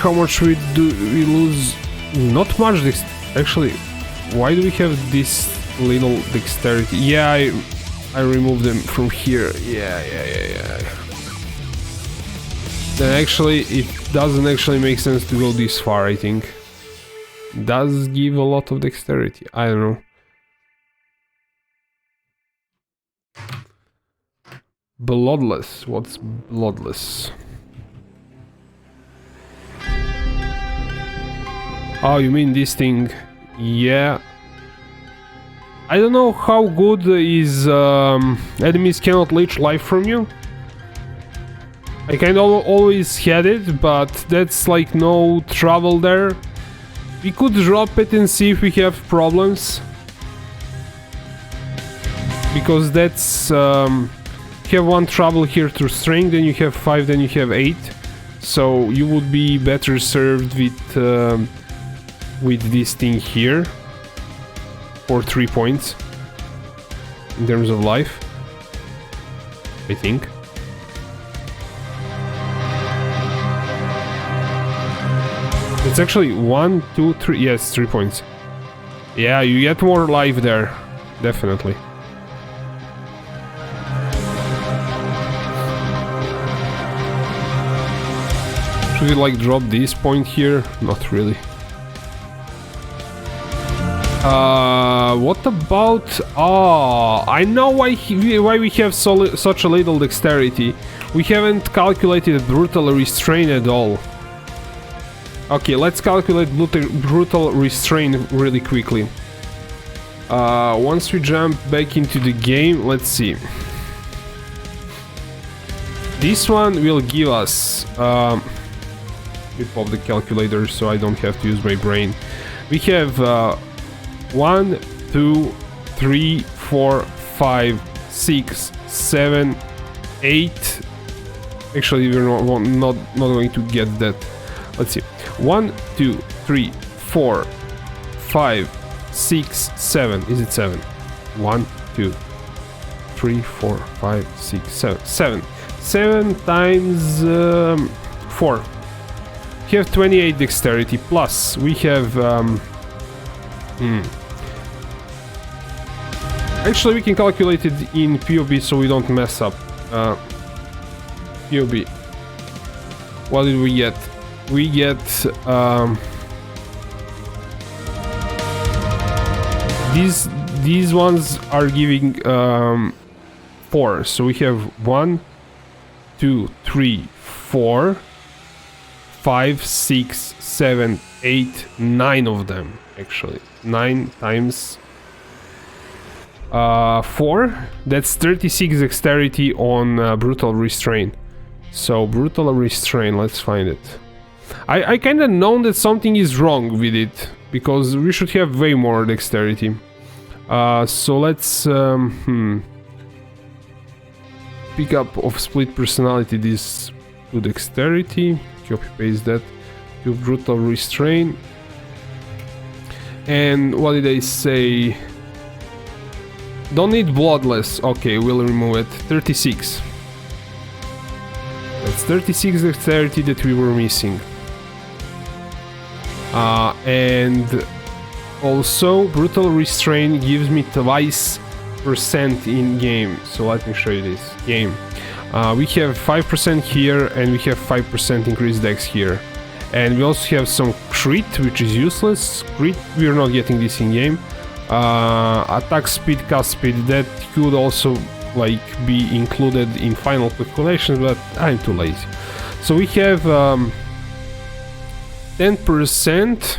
how much we lose? Not much, actually. Why do we have this little dexterity? Yeah, I removed them from here. Yeah. Then actually, it doesn't actually make sense to go this far, I think. Does give a lot of dexterity. I don't know. Bloodless. What's bloodless? Oh, you mean this thing? Yeah. I don't know how good is enemies cannot leech life from you. I kind of always had it, but that's like no trouble there. We could drop it and see if we have problems. Because that's... you have 1 trouble here through strength, then you have 5, then you have 8. So you would be better served with this thing here. For 3 points. In terms of life. I think. It's actually 1, 2, 3. Yes, 3 points. Yeah, you get more life there. Definitely. Should we like drop this point here? Not really. What about... Oh, I know why we have such a little dexterity. We haven't calculated brutal restraint at all. Okay, let's calculate brutal restraint really quickly. Once we jump back into the game, let's see. This one will give us... we pop the calculator so I don't have to use my brain. We have 1, 2, 3, 4, 5, 6, 7, 8. Actually, we're not going to get that. Let's see. 1, 2, 3, 4, 5, 6, 7. Is it 7? 1, 2, 3, 4, 5, 6, 7. 7. 7 times 4. We have 28 dexterity plus we have actually we can calculate it in POB so we don't mess up. POB, what did we get? We get these ones are giving 4, so we have 1, 2, 3, 4, 5, 6, 7, 8, 9 of them, actually. 9 times 4. That's 36 dexterity on brutal restraint. So, brutal restraint, let's find it. I kinda know that something is wrong with it, because we should have way more dexterity. So let's... pick up of split personality, this to dexterity. Copy paste that to brutal restraint. And what did I say? Don't need bloodless. Okay, we'll remove it. 36. That's 36 dexterity that we were missing. And also brutal restraint gives me twice % in game. So let me show you this game. We have 5% here and we have 5% increased dex here, and we also have some crit, which is useless. Crit, we are not getting this in game. Attack speed, cast speed, that could also like be included in final calculations, but I'm too lazy. So we have 10%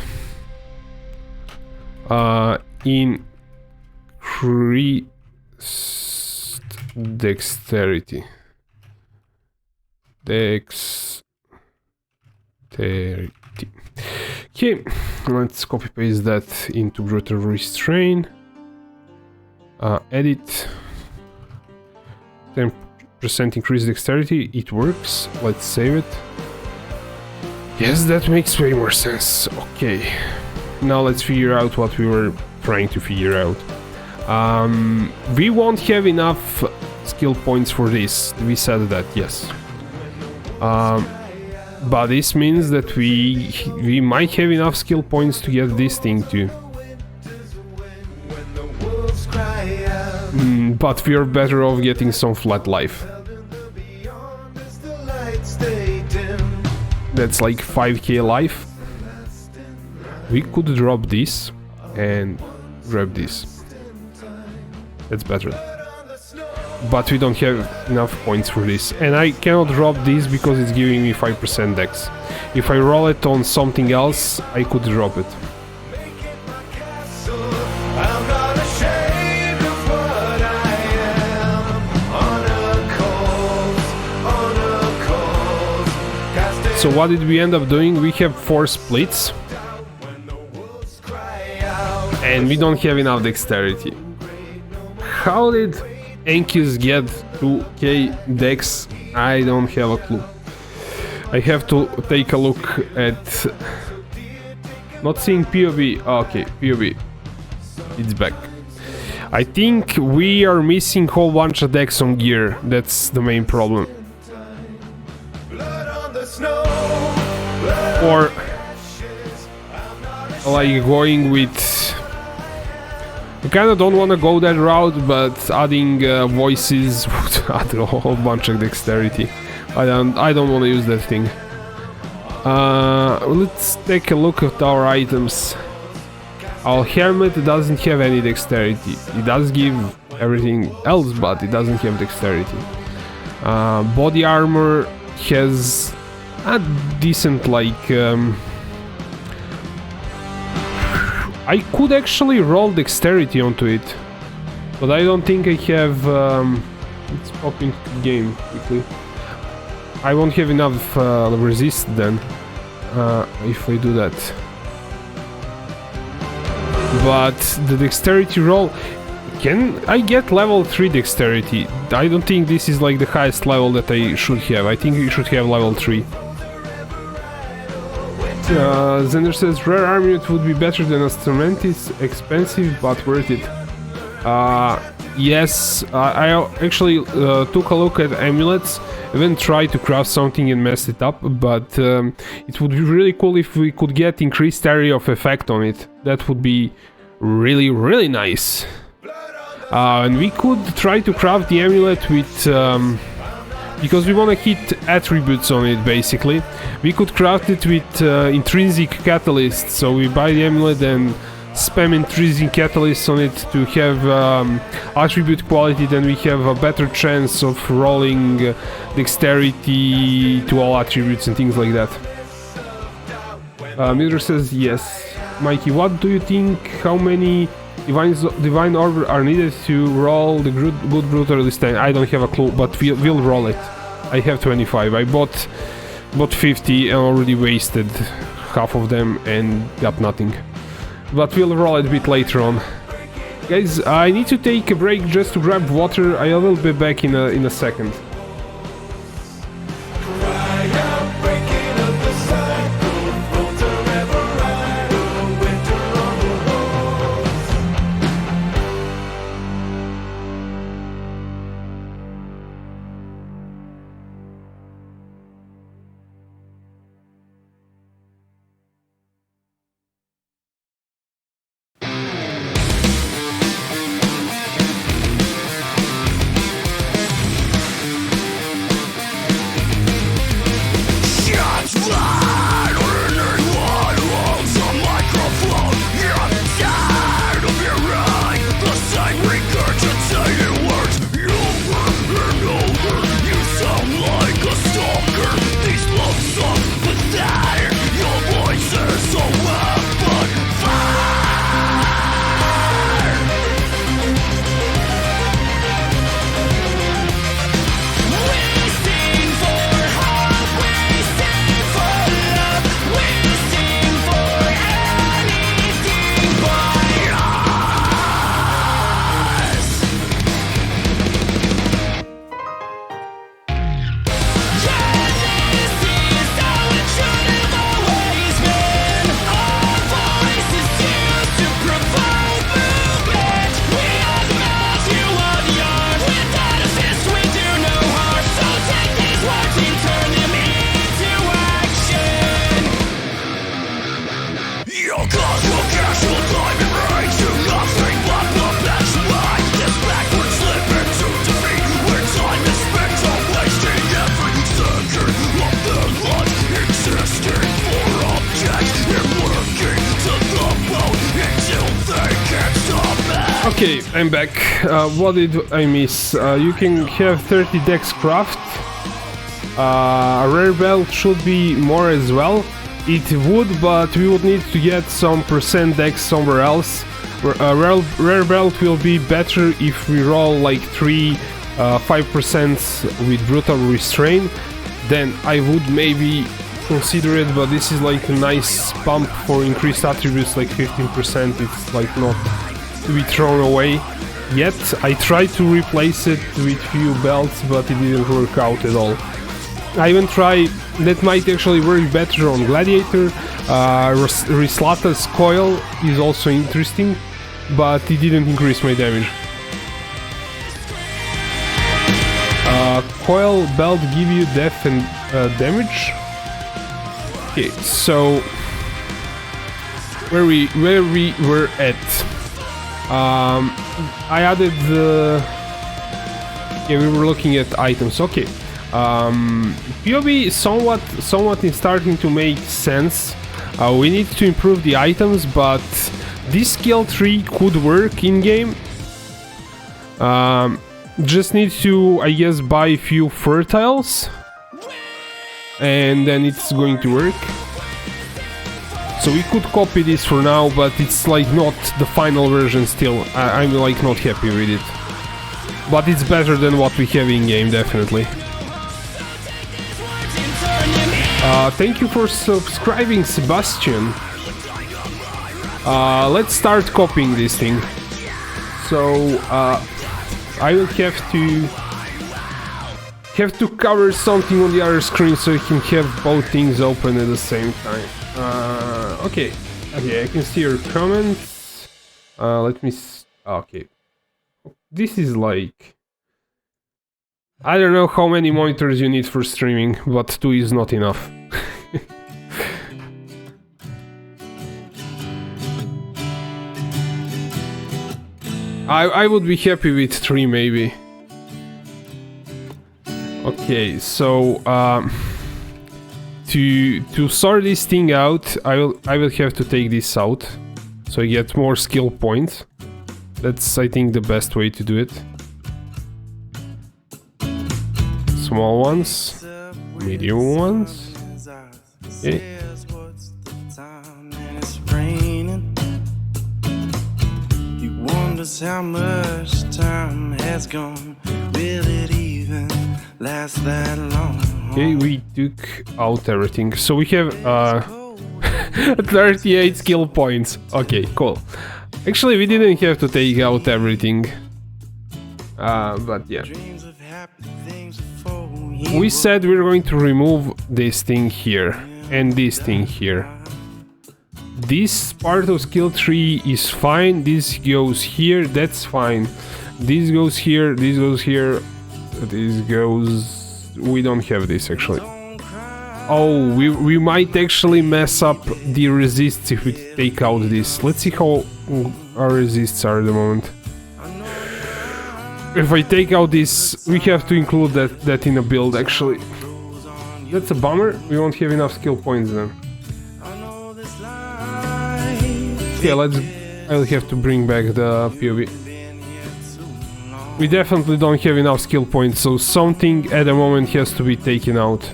increased dexterity. Okay, let's copy paste that into brutal restraint. Edit. 10% increased dexterity. It works. Let's save it. Yes, that makes way more sense. Okay, now let's figure out what we were trying to figure out. We won't have enough skill points for this. We said that, yes. But this means that we might have enough skill points to get this thing too. But we are better off getting some flat life. That's like 5k life. We could drop this and grab this. That's better. But we don't have enough points for this. And I cannot drop this because it's giving me 5% dex. If I roll it on something else, I could drop it. So what did we end up doing? We have 4 splits. And we don't have enough dexterity. How did Enkius get 2k dex? I don't have a clue. I have to take a look at... Not seeing POB. Okay, POB. It's back. I think we are missing a whole bunch of dex on gear. That's the main problem. Or like going with... I kinda don't wanna go that route, but adding voices would add a whole bunch of dexterity. I don't wanna use that thing. Let's take a look at our items. Our helmet doesn't have any dexterity. It does give everything else, but it doesn't have dexterity. Body armor has a decent like... I could actually roll dexterity onto it, but I don't think I have... let's pop into the game quickly. I won't have enough resist then if I do that. But the dexterity roll, can I get level 3 dexterity? I don't think this is like the highest level that I should have. I think you should have level 3. Zender says rare amulet would be better than instrumentis, expensive but worth it. Yes, I actually took a look at amulets, even tried to craft something and messed it up, but it would be really cool if we could get increased area of effect on it. That would be really nice. And we could try to craft the amulet with because we want to hit attributes on it, basically. We could craft it with intrinsic catalyst, so we buy the amulet and spam intrinsic catalyst on it to have attribute quality, then we have a better chance of rolling dexterity to all attributes and things like that. Miller says yes. Mikey, what do you think, how many divine orb are needed to roll the good brutal this time? I don't have a clue, but we'll roll it. I have 25. I bought 50 and already wasted half of them and got nothing. But we'll roll it a bit later on. Guys, I need to take a break just to grab water. I will be back in a second. Okay, I'm back. What did I miss? You can have 30 dex craft. A rare belt should be more as well. It would, but we would need to get some percent dex somewhere else. A rare belt will be better if we roll like 5% with brutal restraint. Then I would maybe consider it, but this is like a nice bump for increased attributes, like 15%. It's like not to be thrown away yet. I tried to replace it with few belts, but it didn't work out at all. I even tried, that might actually work better on Gladiator. Rislata's coil is also interesting, but it didn't increase my damage. Coil belt give you death and damage. Okay, so where we were at. I added the... Yeah, we were looking at items. Okay. POE somewhat is starting to make sense. We need to improve the items, but this skill tree could work in game. Just need to, I guess, buy a few fertiles, and then it's going to work. So we could copy this for now, but it's like not the final version still. I'm like not happy with it. But it's better than what we have in game, definitely. Thank you for subscribing, Sebastian. Let's start copying this thing. So I will have to cover something on the other screen so I can have both things open at the same time. Okay, I can see your comments. Let me. Okay, this is like. I don't know how many monitors you need for streaming, but 2 is not enough. I would be happy with 3 maybe. Okay, so to sort this thing out, I will have to take this out, so I get more skill points. That's, I think, the best way to do it. Small ones, medium ones. Okay. How much time has gone? Will it even last that long? Okay, we took out everything. So we have 38 skill points. Okay, cool. Actually, we didn't have to take out everything. But yeah. We said we're going to remove this thing here and this thing here. This part of skill tree is fine, this goes here, that's fine. This goes here, this goes here, this goes... We don't have this actually. Oh, we might actually mess up the resists if we take out this. Let's see how our resists are at the moment. If I take out this, we have to include that in a build actually. That's a bummer, we won't have enough skill points then. Yeah, I'll have to bring back the POE. We definitely don't have enough skill points, so something at the moment has to be taken out.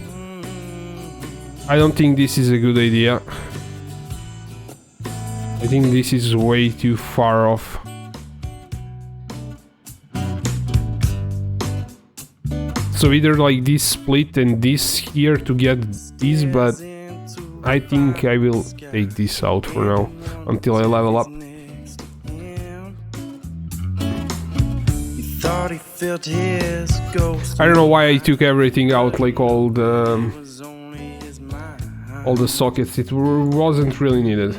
I don't think this is a good idea. I think this is way too far off. So either like this split and this here to get this, but I think I will take this out for now, until I level up. I don't know why I took everything out, like all the sockets, it wasn't really needed.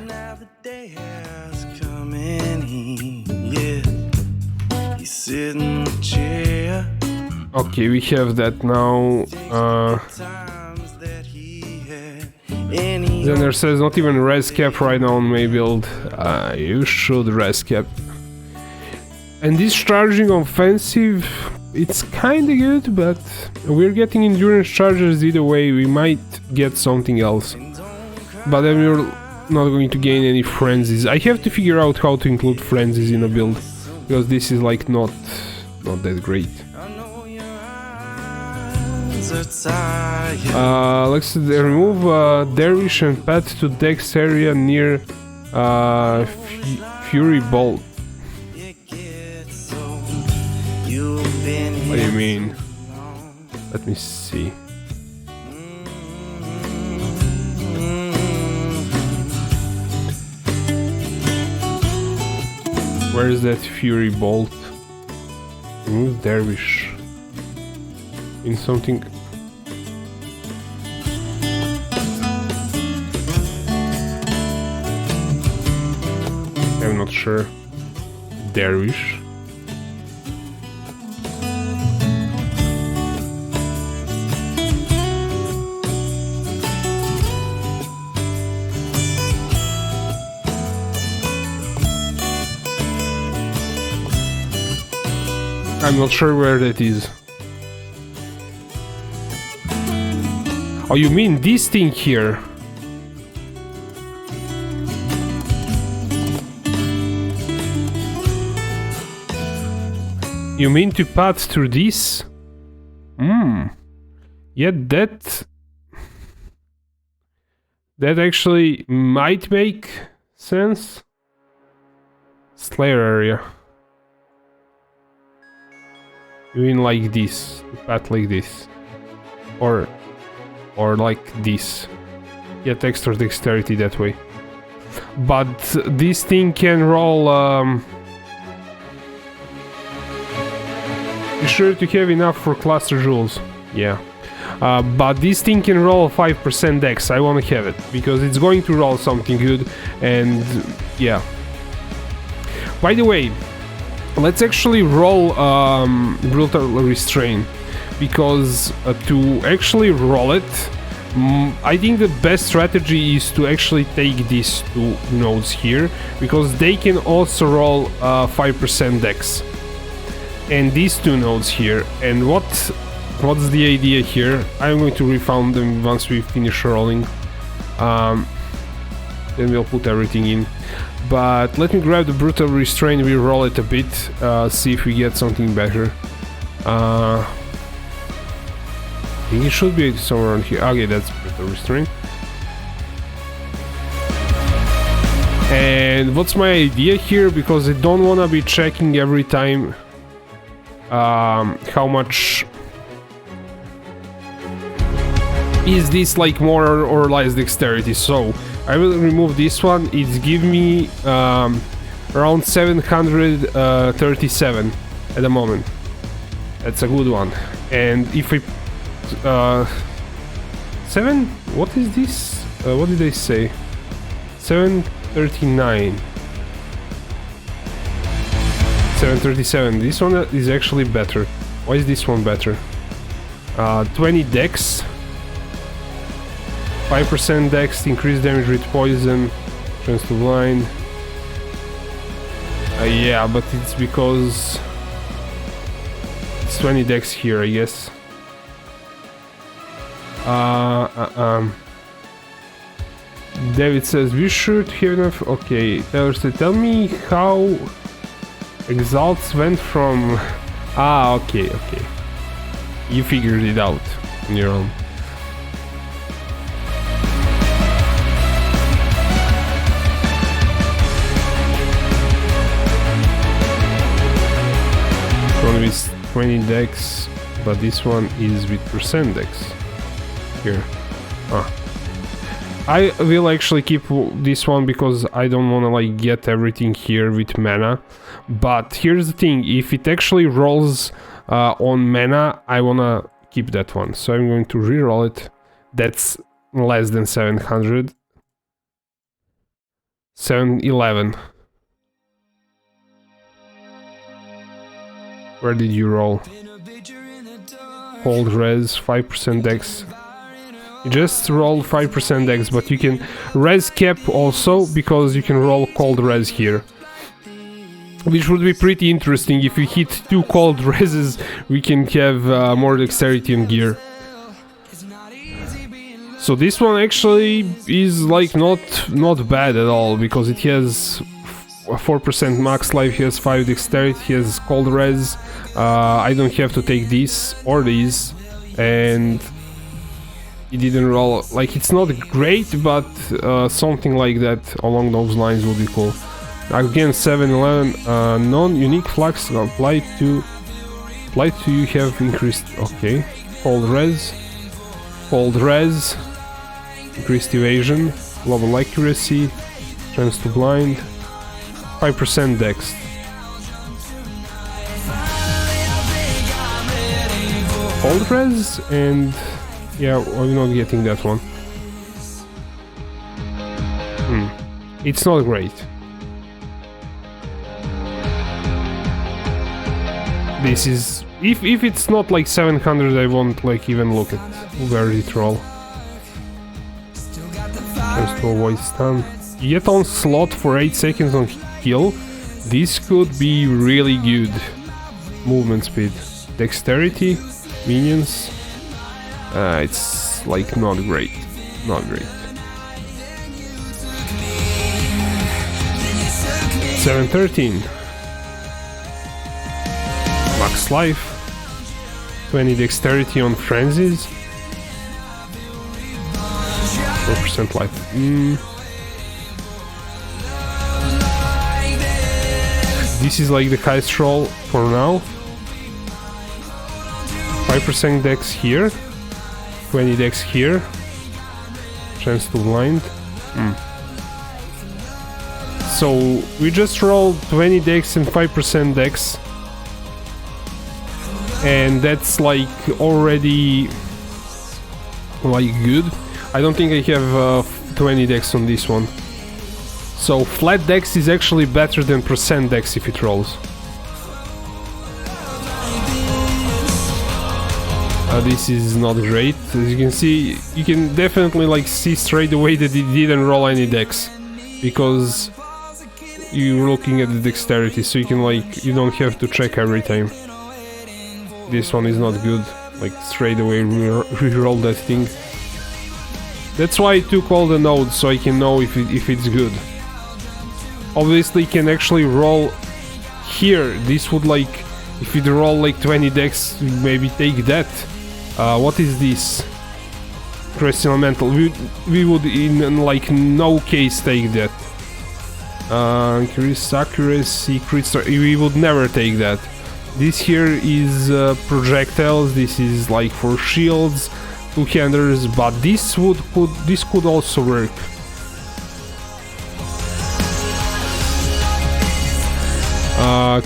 Okay, we have that now. Xander says not even res cap right now on my build. You should res cap. And this charging offensive, it's kinda good, but we're getting endurance charges either way, we might get something else. But then we're not going to gain any frenzies. I have to figure out how to include frenzies in a build, because this is like not that great. Let's remove Dervish and path to Dex area near Fury Bolt. What do you mean? Let me see. Where is that Fury Bolt? Remove Dervish. In something. I'm not sure. Dervish. I'm not sure where that is. Oh, you mean this thing here? You mean to path through this? Yeah, that actually might make sense. Slayer area. You mean like this, path like this, or or like this. Get extra dexterity that way. But this thing can roll... be sure to have enough for cluster jewels. Yeah. But this thing can roll 5% dex. I want to have it because it's going to roll something good. And yeah. By the way, let's actually roll brutal restraint, because to actually roll it, I think the best strategy is to actually take these two nodes here, because they can also roll 5% dex. And these two nodes here. And what's the idea here? I'm going to refound them once we finish rolling. Then we'll put everything in. But let me grab the brutal restraint, we roll it a bit, see if we get something better. I think it should be somewhere around here. Okay, that's brutal restraint. And what's my idea here? Because I don't want to be checking every time how much is this, like, more or less dexterity. So I will remove this one. It's give me around 737 at the moment. That's a good one. And if we 7, what is this? What did I say? 739. 737. This one is actually better. Why is this one better? 20 dex. 5% dex, increased damage with poison, chance to blind. Yeah, but it's because it's 20 dex here, I guess. David says we should have enough. Okay, Taylor said, tell me how exalts went from. Okay. You figured it out on your own. One is 20 dex, but this one is with percent dex. Here. I will actually keep this one because I don't want to, like, get everything here with mana. But here's the thing, if it actually rolls on mana, I want to keep that one. So I'm going to reroll it. That's less than 700. 711. Where did you roll? Hold res, 5% dex. You just roll 5% dex, but you can res cap also, because you can roll cold res here. Which would be pretty interesting. If we hit 2 cold reses, we can have more dexterity and gear. So this one actually is, like, not bad at all, because it has 4% max life, he has 5 dexterity, he has cold res. I don't have to take these or these, and it didn't roll. Like, it's not great, but something like that along those lines would be cool. Again, 711, non-unique flux applied to you have increased. Okay, cold res, increased evasion, global accuracy, chance to blind, 5% dex. Cold res, and yeah, I'm not getting that one. It's not great. This is, if it's not like 700, I won't, like, even look at where it roll. Just to avoid stun. You get on slot for 8 seconds on kill. This could be really good. Movement speed, dexterity, minions. It's, like, not great. 713. Max life. 20 dexterity on frenzies. 4% life. This is like the highest roll for now. 5% dex here. 20 dex here. Chance to blind. So we just rolled 20 dex and 5% dex. And that's like already like good. I don't think I have 20 dex on this one. So flat dex is actually better than percent dex if it rolls. This is not great. As you can see, you can definitely like see straight away that it didn't roll any dex, because you're looking at the dexterity, so you can like, you don't have to check every time. This one is not good, like straight away re-roll that thing. That's why I took all the nodes, so I can know if it's good. Obviously you can actually roll here. This would like, if you roll like 20 dex, maybe take that. What is this? Crest elemental. We would in like no case take that. Increase accuracy, crit star. We would never take that. This here is projectiles. This is like for shields, two-handers, but this could also work.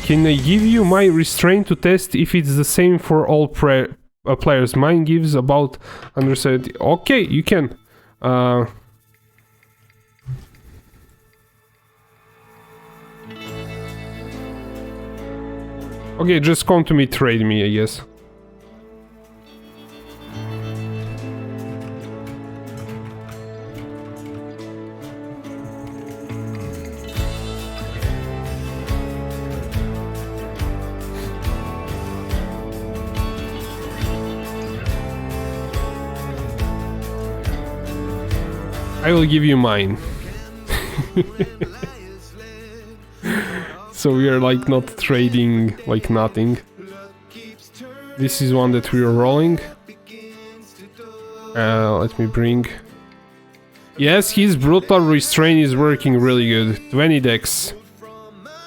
Can I give you my restraint to test if it's the same for all players? Mine gives about 170. Okay, you can. Okay, just come to me, trade me, I guess. I will give you mine. So we are like not trading like nothing. This is one that we are rolling. Let me bring... Yes, his brutal restraint is working really good. 20 dex.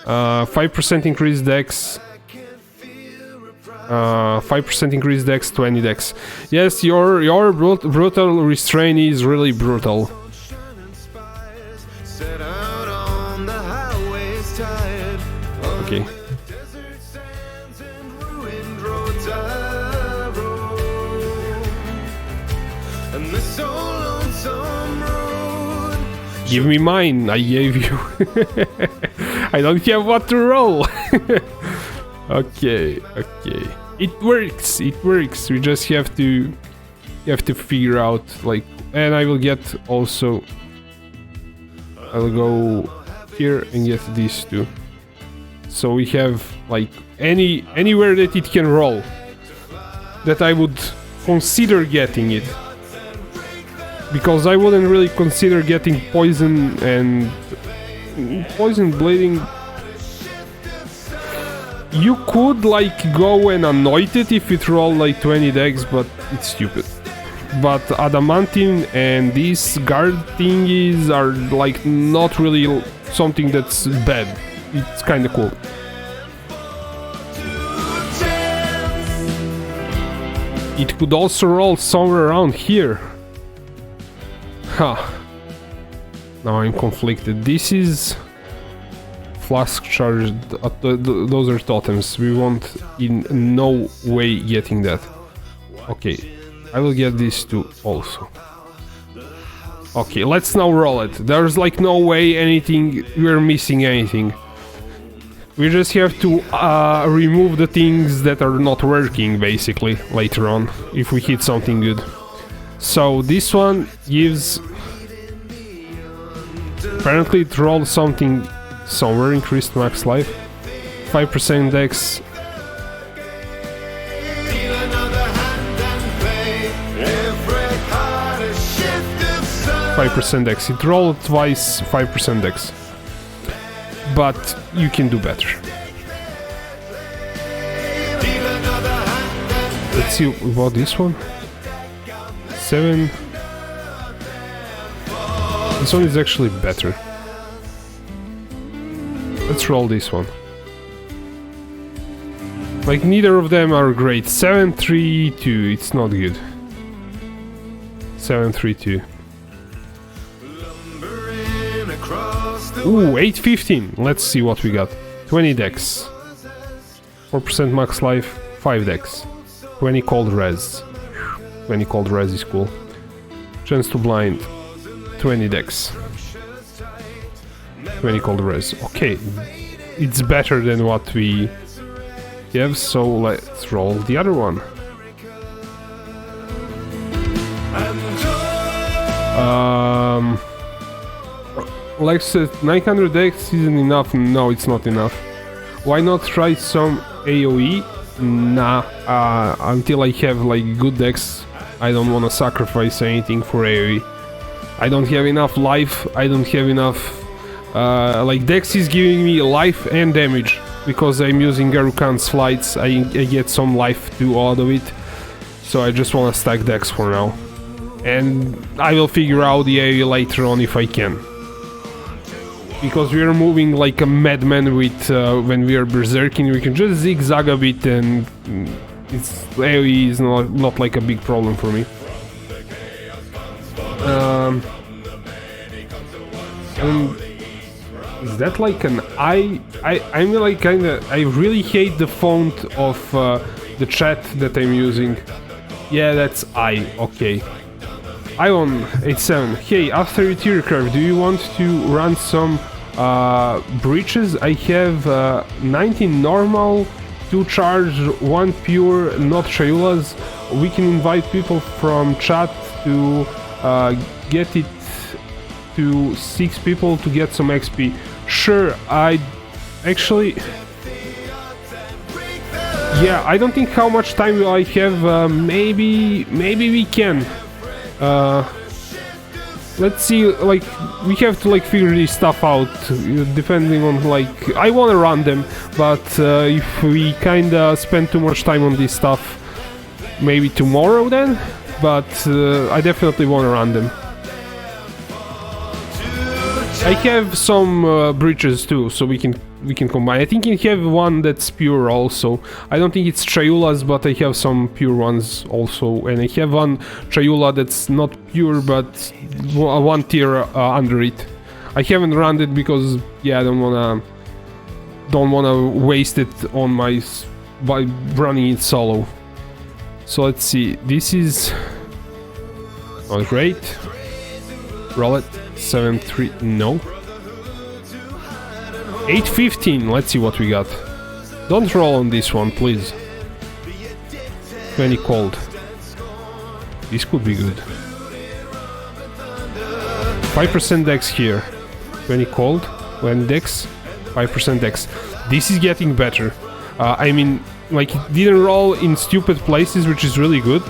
5% increased dex. 5% increased dex, 20 dex. Yes, your brutal restraint is really brutal. Okay. Give me mine, I gave you. I don't have what to roll. Okay. It works. We just have to figure out like, and I will get also, I'll go here and get these two. So we have like anywhere that it can roll, that I would consider getting it. Because I wouldn't really consider getting poison and poison bleeding. You could like go and anoint it if it rolled like 20 dex, but it's stupid. But adamantine and these guard thingies are like not really something that's bad. It's kinda cool. It could also roll somewhere around here. Huh. Now I'm conflicted. This is flask charged. Those are totems. We won't in no way getting that. Okay, I will get these two also. Okay, let's now roll it. There's like no way we're missing anything. We just have to remove the things that are not working, basically, later on, if we hit something good. So this one gives... Apparently it rolled something somewhere, increased max life. 5% dex. 5% dex. It rolled twice 5% dex. But you can do better. Let's see about this one. 7. This one is actually better. Let's roll this one. Like neither of them are great. 7, 3, 2. It's not good. 732. lumbering across the Ooh, 815. Let's see what we got. 20 decks. 4% max life, 5 decks. 20 cold res. 20 cold res is cool. Chance to blind, 20 decks. 20 cold res. Okay, it's better than what we have, so let's roll the other one. Like I said, 900 decks isn't enough. No, it's not enough. Why not try some AoE? Nah, until I have like good decks, I don't want to sacrifice anything for AoE. I don't have enough life, I don't have enough... like Dex is giving me life and damage, because I'm using Garukan's flights, I get some life too out of it. So I just want to stack Dex for now. And I will figure out the AoE later on if I can. Because we are moving like a madman with when we are berserking, we can just zigzag a bit and AoE is not like a big problem for me. Is that like an I? I'm like kinda... I really hate the font of the chat that I'm using. Yeah, that's I. Okay. Ion87. Hey, after your Theorycraft, do you want to run some breaches? I have 19 normal, 2 charged, 1 pure, not Shayula's. We can invite people from chat to get it to 6 people to get some XP. Sure, I actually... Yeah, I don't think how much time will I have. Maybe we can. Let's see, like, we have to like figure this stuff out, depending on like... I want to run them, but if we kinda spend too much time on this stuff, maybe tomorrow then, but I definitely want to run them. I have some breaches too, so we can combine. I think I have one that's pure also. I don't think it's Chayula's, but I have some pure ones also, and I have one Chayula that's not pure, but one tier under it. I haven't run it because, yeah, I don't wanna waste it on by running it solo. So let's see. This is not great. Roll it. 7-3. No. 8-15. Let's see what we got. Don't roll on this one, please. 20 cold. This could be good. 5% dex here. 20 cold. 20 dex. 5% dex. This is getting better. I mean, like, it didn't roll in stupid places, which is really good.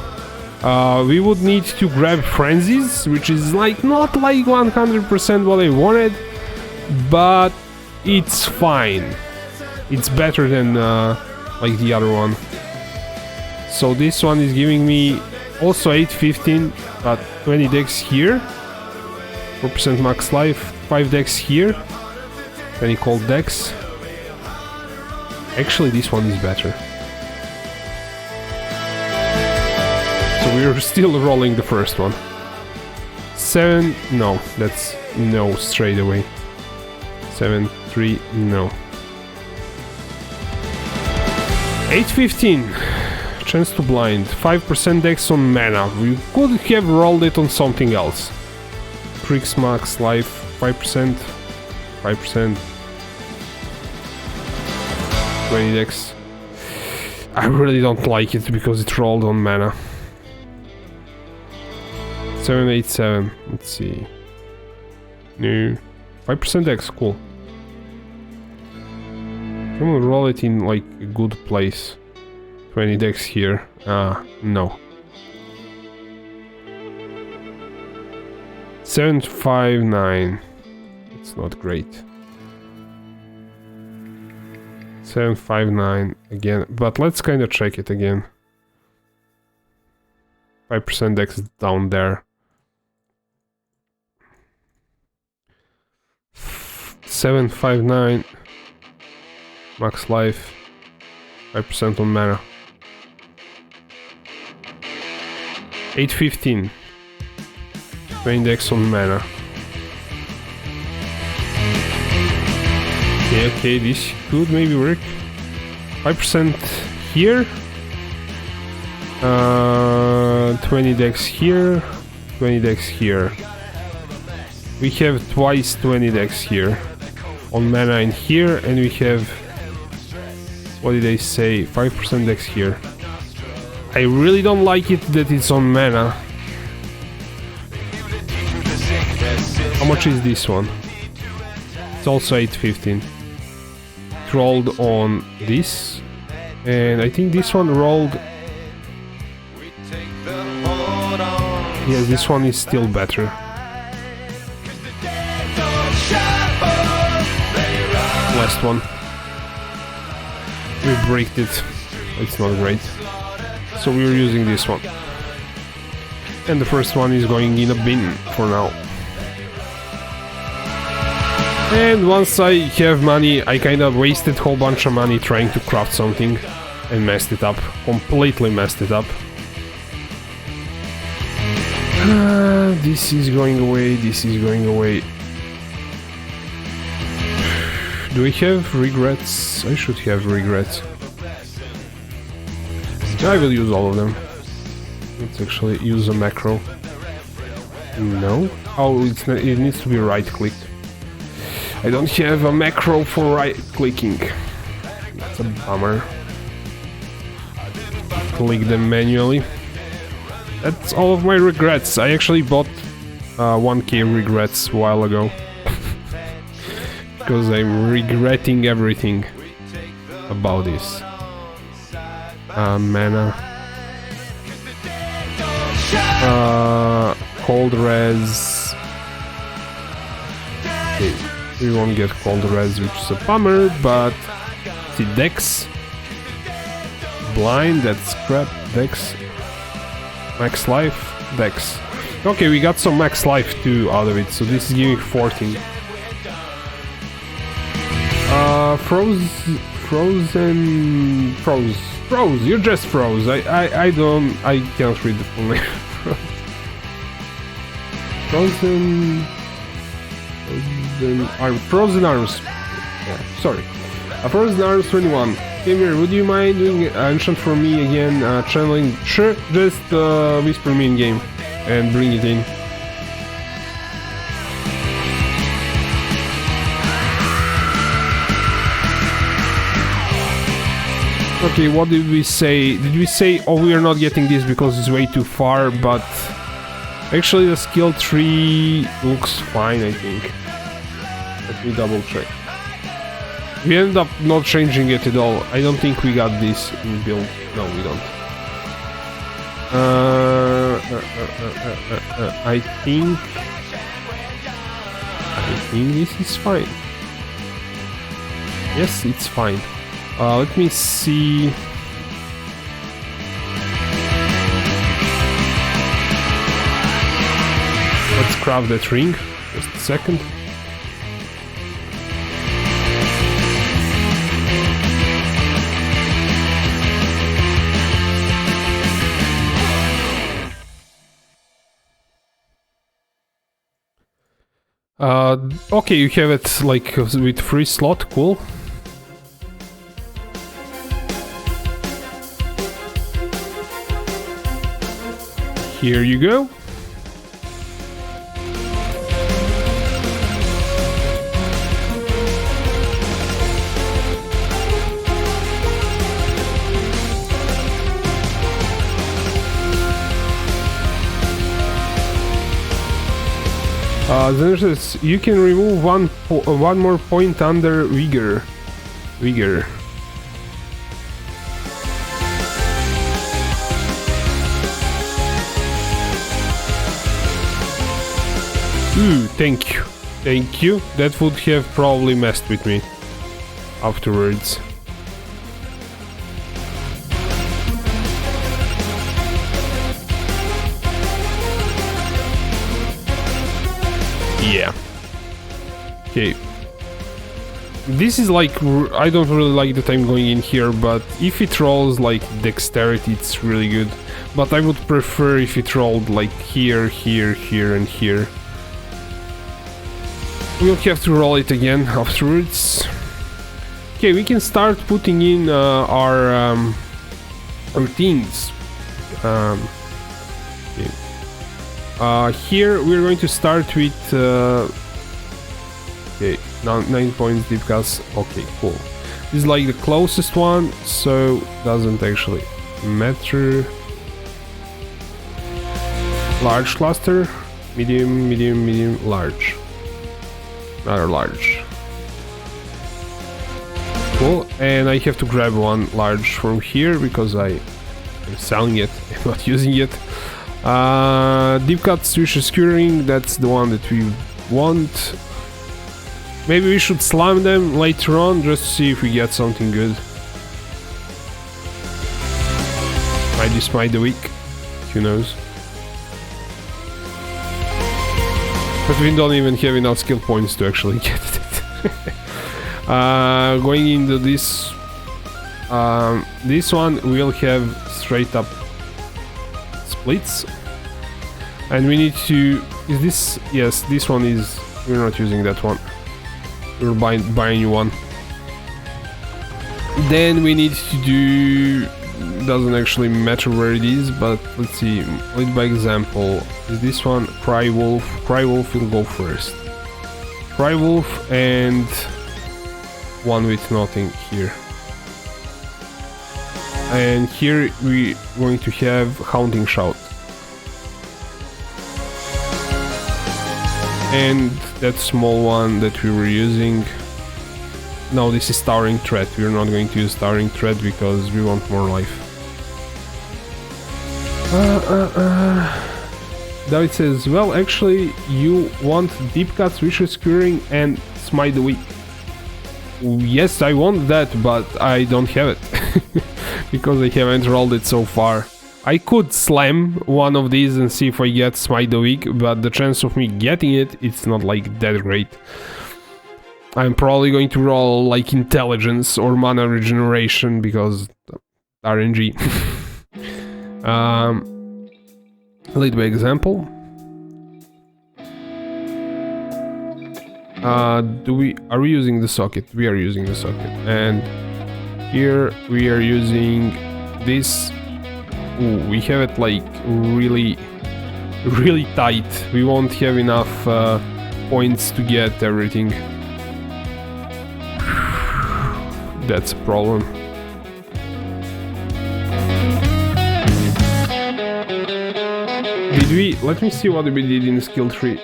We would need to grab frenzies, which is like not like 100% what I wanted, but it's fine. It's better than like the other one. So this one is giving me also 8-15, but 20 dex here, 4% max life, 5 dex here, 20 cold dex. Actually, this one is better. So we're still rolling the first one. 7, no, that's no straight away. 7-3, no. 8-15, chance to blind, 5% dex on mana. We could have rolled it on something else. Kriegs max life, 5%, 5%. 20 dex. I really don't like it because it rolled on mana. 7-8-7. Let's see. No. 5% dex, cool. I'm gonna roll it in like a good place. 20 dex here. No. 7-5-9. It's not great. 7-5-9 again, but let's kind of check it again. 5% dex down there. 7-5-9 max life, 5% on mana. 8-15. 20 decks on mana. Okay, this could maybe work. 5% here. 20 decks here. 20 decks here. We have twice 20 decks here. On mana in here, and we have... What did I say? 5% decks here. I really don't like it that it's on mana. How much is this one? It's also 815. It rolled on this. And I think this one rolled... Yeah, this one is still better. Last one. We bricked it. It's not great. So we're using this one. And the first one is going in a bin for now. And once I have money, I kinda wasted a whole bunch of money trying to craft something. And messed it up. Completely messed it up. This is going away, this is going away. Do we have regrets? I should have regrets. I will use all of them. Let's actually use a macro. No? Oh, it needs to be right-clicked. I don't have a macro for right-clicking. That's a bummer. Click them manually. That's all of my regrets. I actually bought 1k regrets a while ago. Because I'm regretting everything about this. Mana. Cold res. Okay, we won't get cold res, which is a bummer, but see Dex. Blind, that's crap. Dex. Max life, Dex. Okay, we got some max life too out of it, so this is giving 14. Froze, you're just froze. I can't read the full name. Frozen arms. Yeah, sorry. Frozen arms 21. Gamer, would you mind doing ancient for me again? Channeling? Sure, just whisper me in game and bring it in. Okay, what did we say? Did we say, oh, we are not getting this because it's way too far, but actually the skill tree looks fine, I think. Let me double check. We ended up not changing it at all. I don't think we got this in build. No, we don't. I think this is fine. Yes, it's fine. Let me see. Let's craft that ring. Just a second. Okay, you have it like with free slot, cool. Here you go. Then says you can remove one more point under vigor. Ooh, thank you. That would have probably messed with me afterwards. Yeah. Okay. this is like, I don't really like that I'm going in here, but if it rolls like dexterity, it's really good. But I would prefer if it rolled like here, here, here, and here. We'll have to roll it again afterwards. Okay, we can start putting in our things. Okay. Here we're going to start with okay, 9 points deep gas. Okay, cool. This is like the closest one, so doesn't actually matter. Large cluster, medium, medium, medium, large. Rather large. Cool, and I have to grab one large from here because I am selling it and not using it. Deep cut switch skewering, that's the one that we want. Maybe we should slam them later on just to see if we get something good. Might be smite the week, who knows. But we don't even have enough skill points to actually get it. Going into this one, we'll have straight up splits, and we need to. Is this? Yes, this one is. We're not using that one. We're buying one. Then we need to do. Doesn't actually matter where it is, but let's see. Lead by example. Is this one Cry Wolf? Cry Wolf will go first. Cry Wolf and one with nothing here. And here we're going to have Haunting Shout. And that small one that we were using. No, this is Towering Threat. We're not going to use Towering Threat because we want more life. David says, well, actually, you want Deep Cut, Switcher Skewering, and Smite the Weak. Yes, I want that, but I don't have it. Because I haven't rolled it so far. I could slam one of these and see if I get Smite the Weak, but the chance of me getting it, it's not like that great. I'm probably going to roll like Intelligence or Mana Regeneration because RNG. Lead by example. Are we using the socket? We are using the socket. And here we are using this. Ooh, we have it like really tight. We won't have enough points to get everything. That's a problem. Did we... Let me see what we did in skill tree.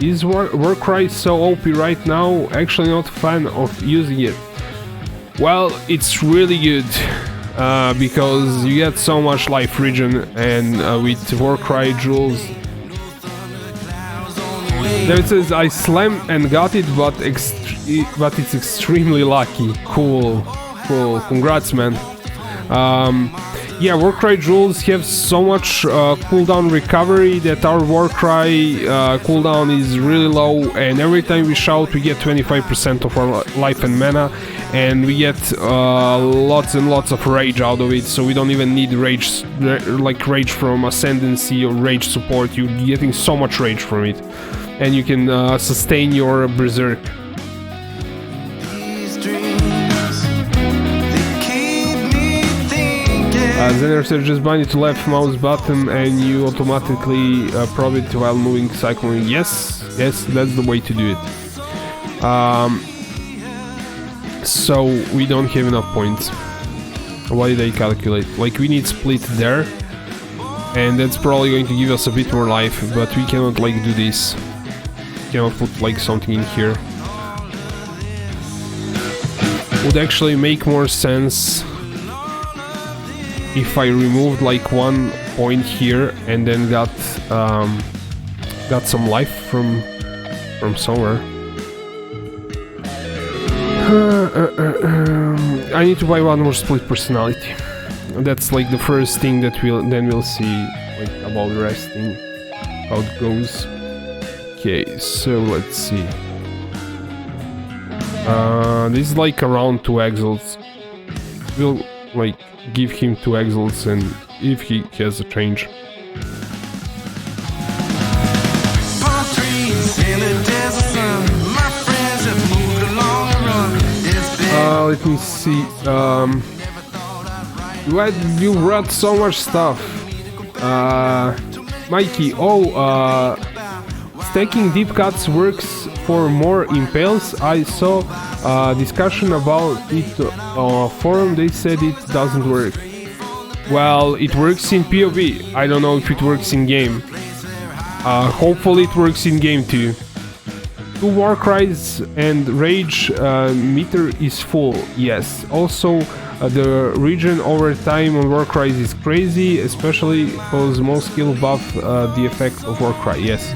Is Warcry so OP right now? Actually not a fan of using it. Well, it's really good. Because you get so much life regen, and with Warcry jewels. There it says I slammed and got it, but it's extremely lucky. Cool, congrats, man. Yeah, Warcry jewels have so much cooldown recovery that our Warcry cooldown is really low, and every time we shout we get 25% of our life and mana, and we get lots and lots of rage out of it, so we don't even need rage, like rage from Ascendancy or rage support. You're getting so much rage from it, and you can sustain your Berserk. Zener says just bind it to left mouse button and you automatically probe it while moving Cyclone. Yes, that's the way to do it. So we don't have enough points. What did I calculate? Like we need split there, and that's probably going to give us a bit more life, but we cannot like do this. We cannot put like something in here. Would actually make more sense if I removed like 1 point here and then got some life from somewhere. I need to buy one more split personality. That's like the first thing that we'll see like about resting, how it goes. Okay, so let's see. This is like around 2 exalts. We'll like give him 2 exalts, and if he has a change. Let me see. You read so much stuff. Mikey, stacking deep cuts works for more impales. I saw discussion about it on a forum. They said it doesn't work. Well, it works in POE. I don't know if it works in game. Hopefully it works in game too. 2 war cries and rage meter is full. Yes. Also, the regen over time on war cries is crazy, especially because most skill buff the effect of war cry. Yes.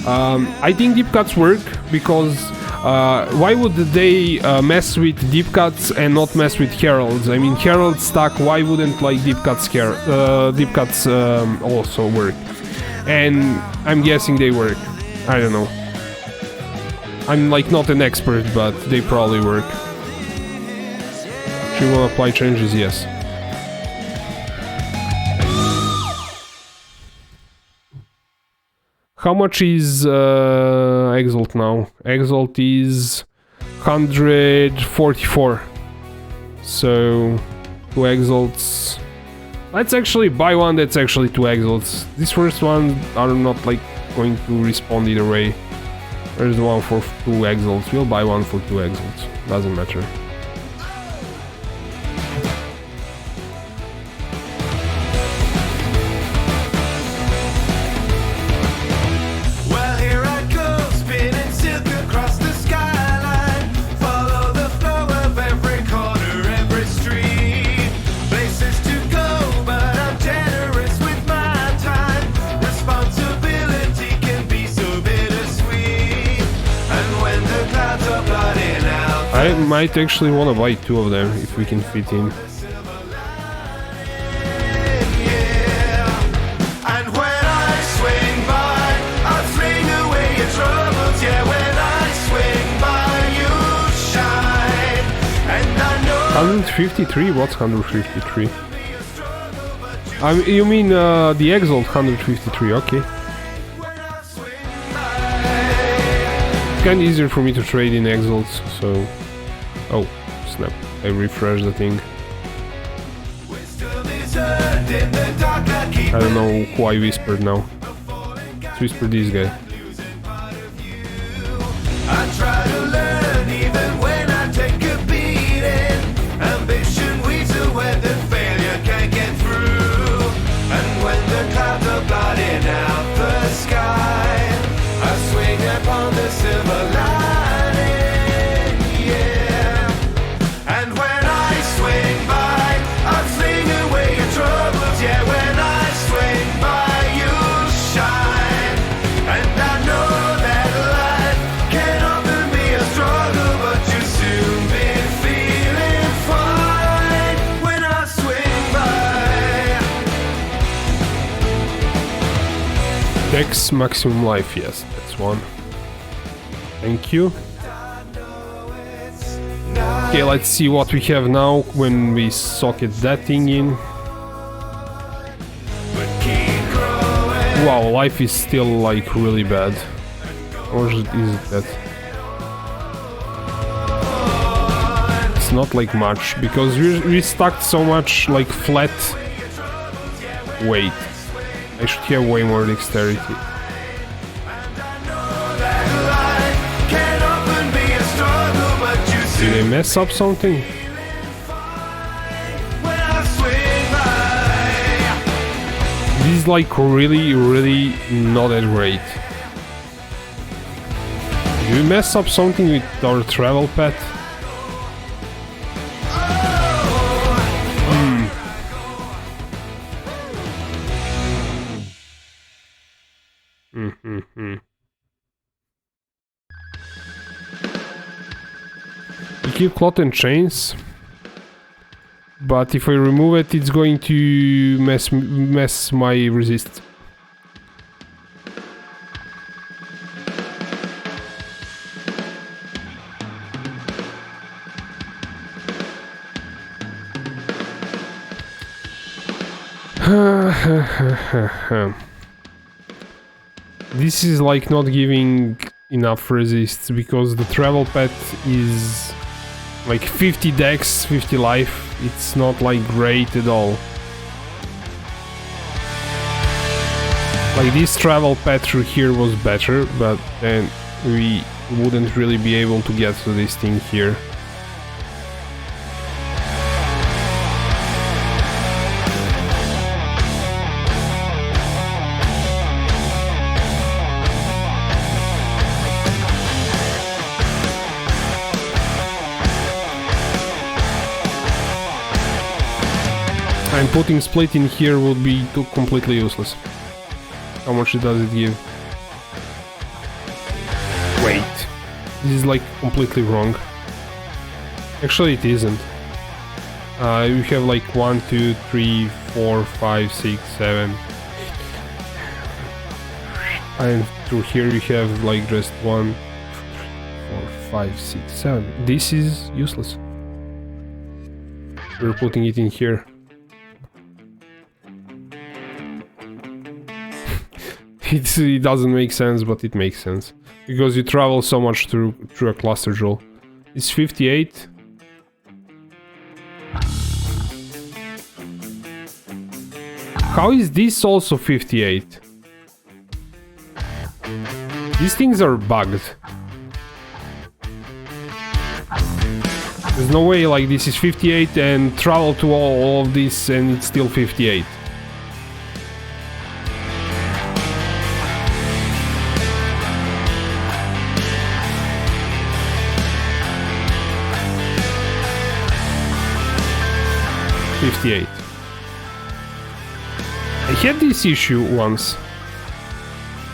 I think deep cuts work because why would they mess with deep cuts and not mess with heralds? I mean, heralds stack. Why wouldn't like deep cuts also work? And I'm guessing they work. I don't know. I'm like not an expert, but they probably work. If you want to apply changes, yes. How much is Exalt now? Exalt is 144. So 2 Exalts. Let's actually buy one that's actually 2 Exalts. This first one are not like going to respond either way. There's the one for 2 Exalts. We'll buy one for 2 Exalts. Doesn't matter. Well, here I go, spinning silk across the skyline. Follow the flow of every corner, every street. Places to go, but I'm generous with my time. Responsibility can be so bittersweet. And when the clouds are blotting out, I might actually want to buy 2 of them if we can fit in. and when I swing by, I'll fling away your troubles. Yeah, when I swing by, you shine. And I know 153? What's 153? You mean the Exalt 153, okay. It's kinda easier for me to trade in Exalts, so... Oh, snap. I refreshed the thing. I don't know who I whispered now. Let's whisper this guy. I try to learn even when I take a beating. Ambition weeds away that failure can't get through. And when the clouds are blotting out the sky, I swing upon the silver lining, yeah. And when I swing by, I fling away your troubles. Yeah, when I swing by, you shine. And I know that life can often be a struggle, but you soon be feeling fine when I swing by. Dex maximum life, yes, that's one. Thank you. Okay, let's see what we have now when we socket that thing in. Wow, life is still like really bad. Or is it that? It's not like much, because we stacked so much like flat weight. I should have way more dexterity. Did I mess up something? This is like really not that great. Did we mess up something with our travel pet? We keep cloth and chains, but if I remove it, it's going to mess my resist. This is like not giving enough resists because the travel path is like 50 dex, 50 life. It's not like great at all. Like this travel path through here was better, but then we wouldn't really be able to get to this thing here. And putting split in here would be completely useless. How much does it give? Wait. This is like completely wrong. Actually it isn't. We have like 1, 2, 3, 4, 5, 6, 7. And through here we have like just 1, 4, 5, 6, 7. This is useless. We're putting it in here. It doesn't make sense, but it makes sense. Because you travel so much through a cluster jewel. It's 58. How is this also 58? These things are bugged. There's no way like this is 58 and travel to all of this and it's still 58. I had this issue once.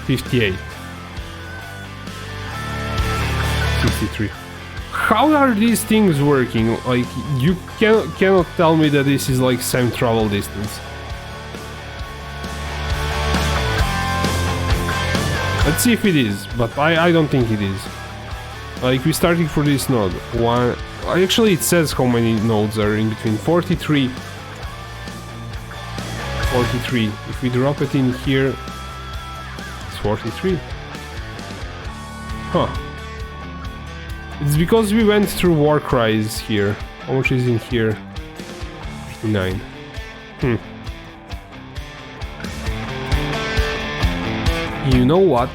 58. 63. How are these things working? Like, you cannot tell me that this is like same travel distance. Let's see if it is, but I don't think it is. Like, we're starting for this node. One. Actually, it says how many nodes are in between. 43. 43. If we drop it in here, it's 43. Huh. It's because we went through war cries here. How much is in here? 59. You know what?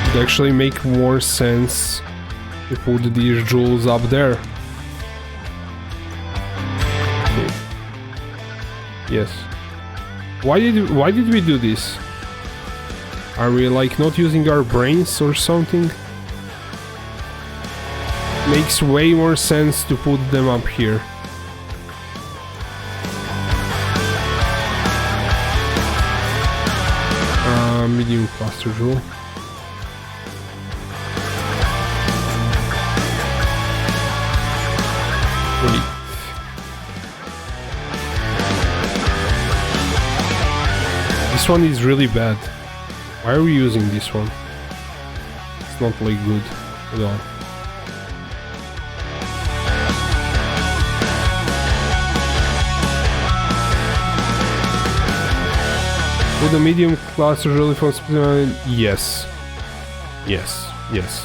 It would actually make more sense to put these jewels up there. Okay. Yes. Why did we do this? Are we like not using our brains or something? Makes way more sense to put them up here. Medium cluster jewel. Wait. This one is really bad. Why are we using this one? It's not like good at all. Would the medium cluster really for yes. Yes. Yes.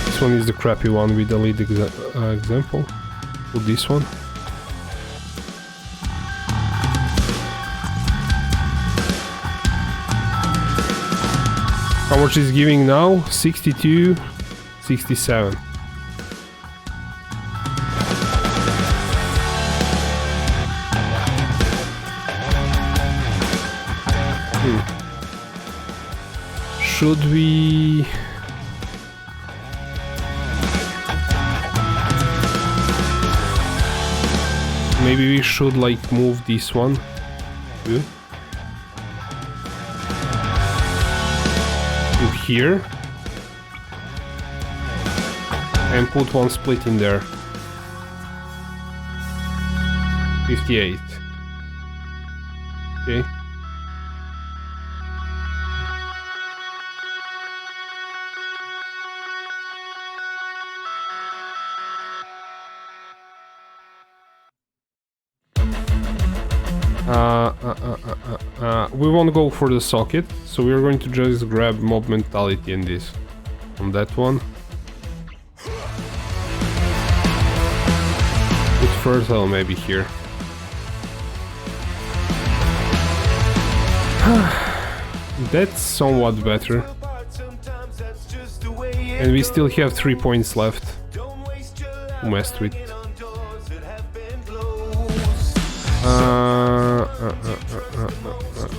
This one is the crappy one with the lead example. Put this one. How much is giving now? 62, 67. Should we... Maybe we should like move this one too. Here and put one split in there. 58. Okay. We won't go for the socket, so we're going to just grab mob mentality and this on that one. Put fertile maybe here. That's somewhat better. And we still have 3 points left to mess with.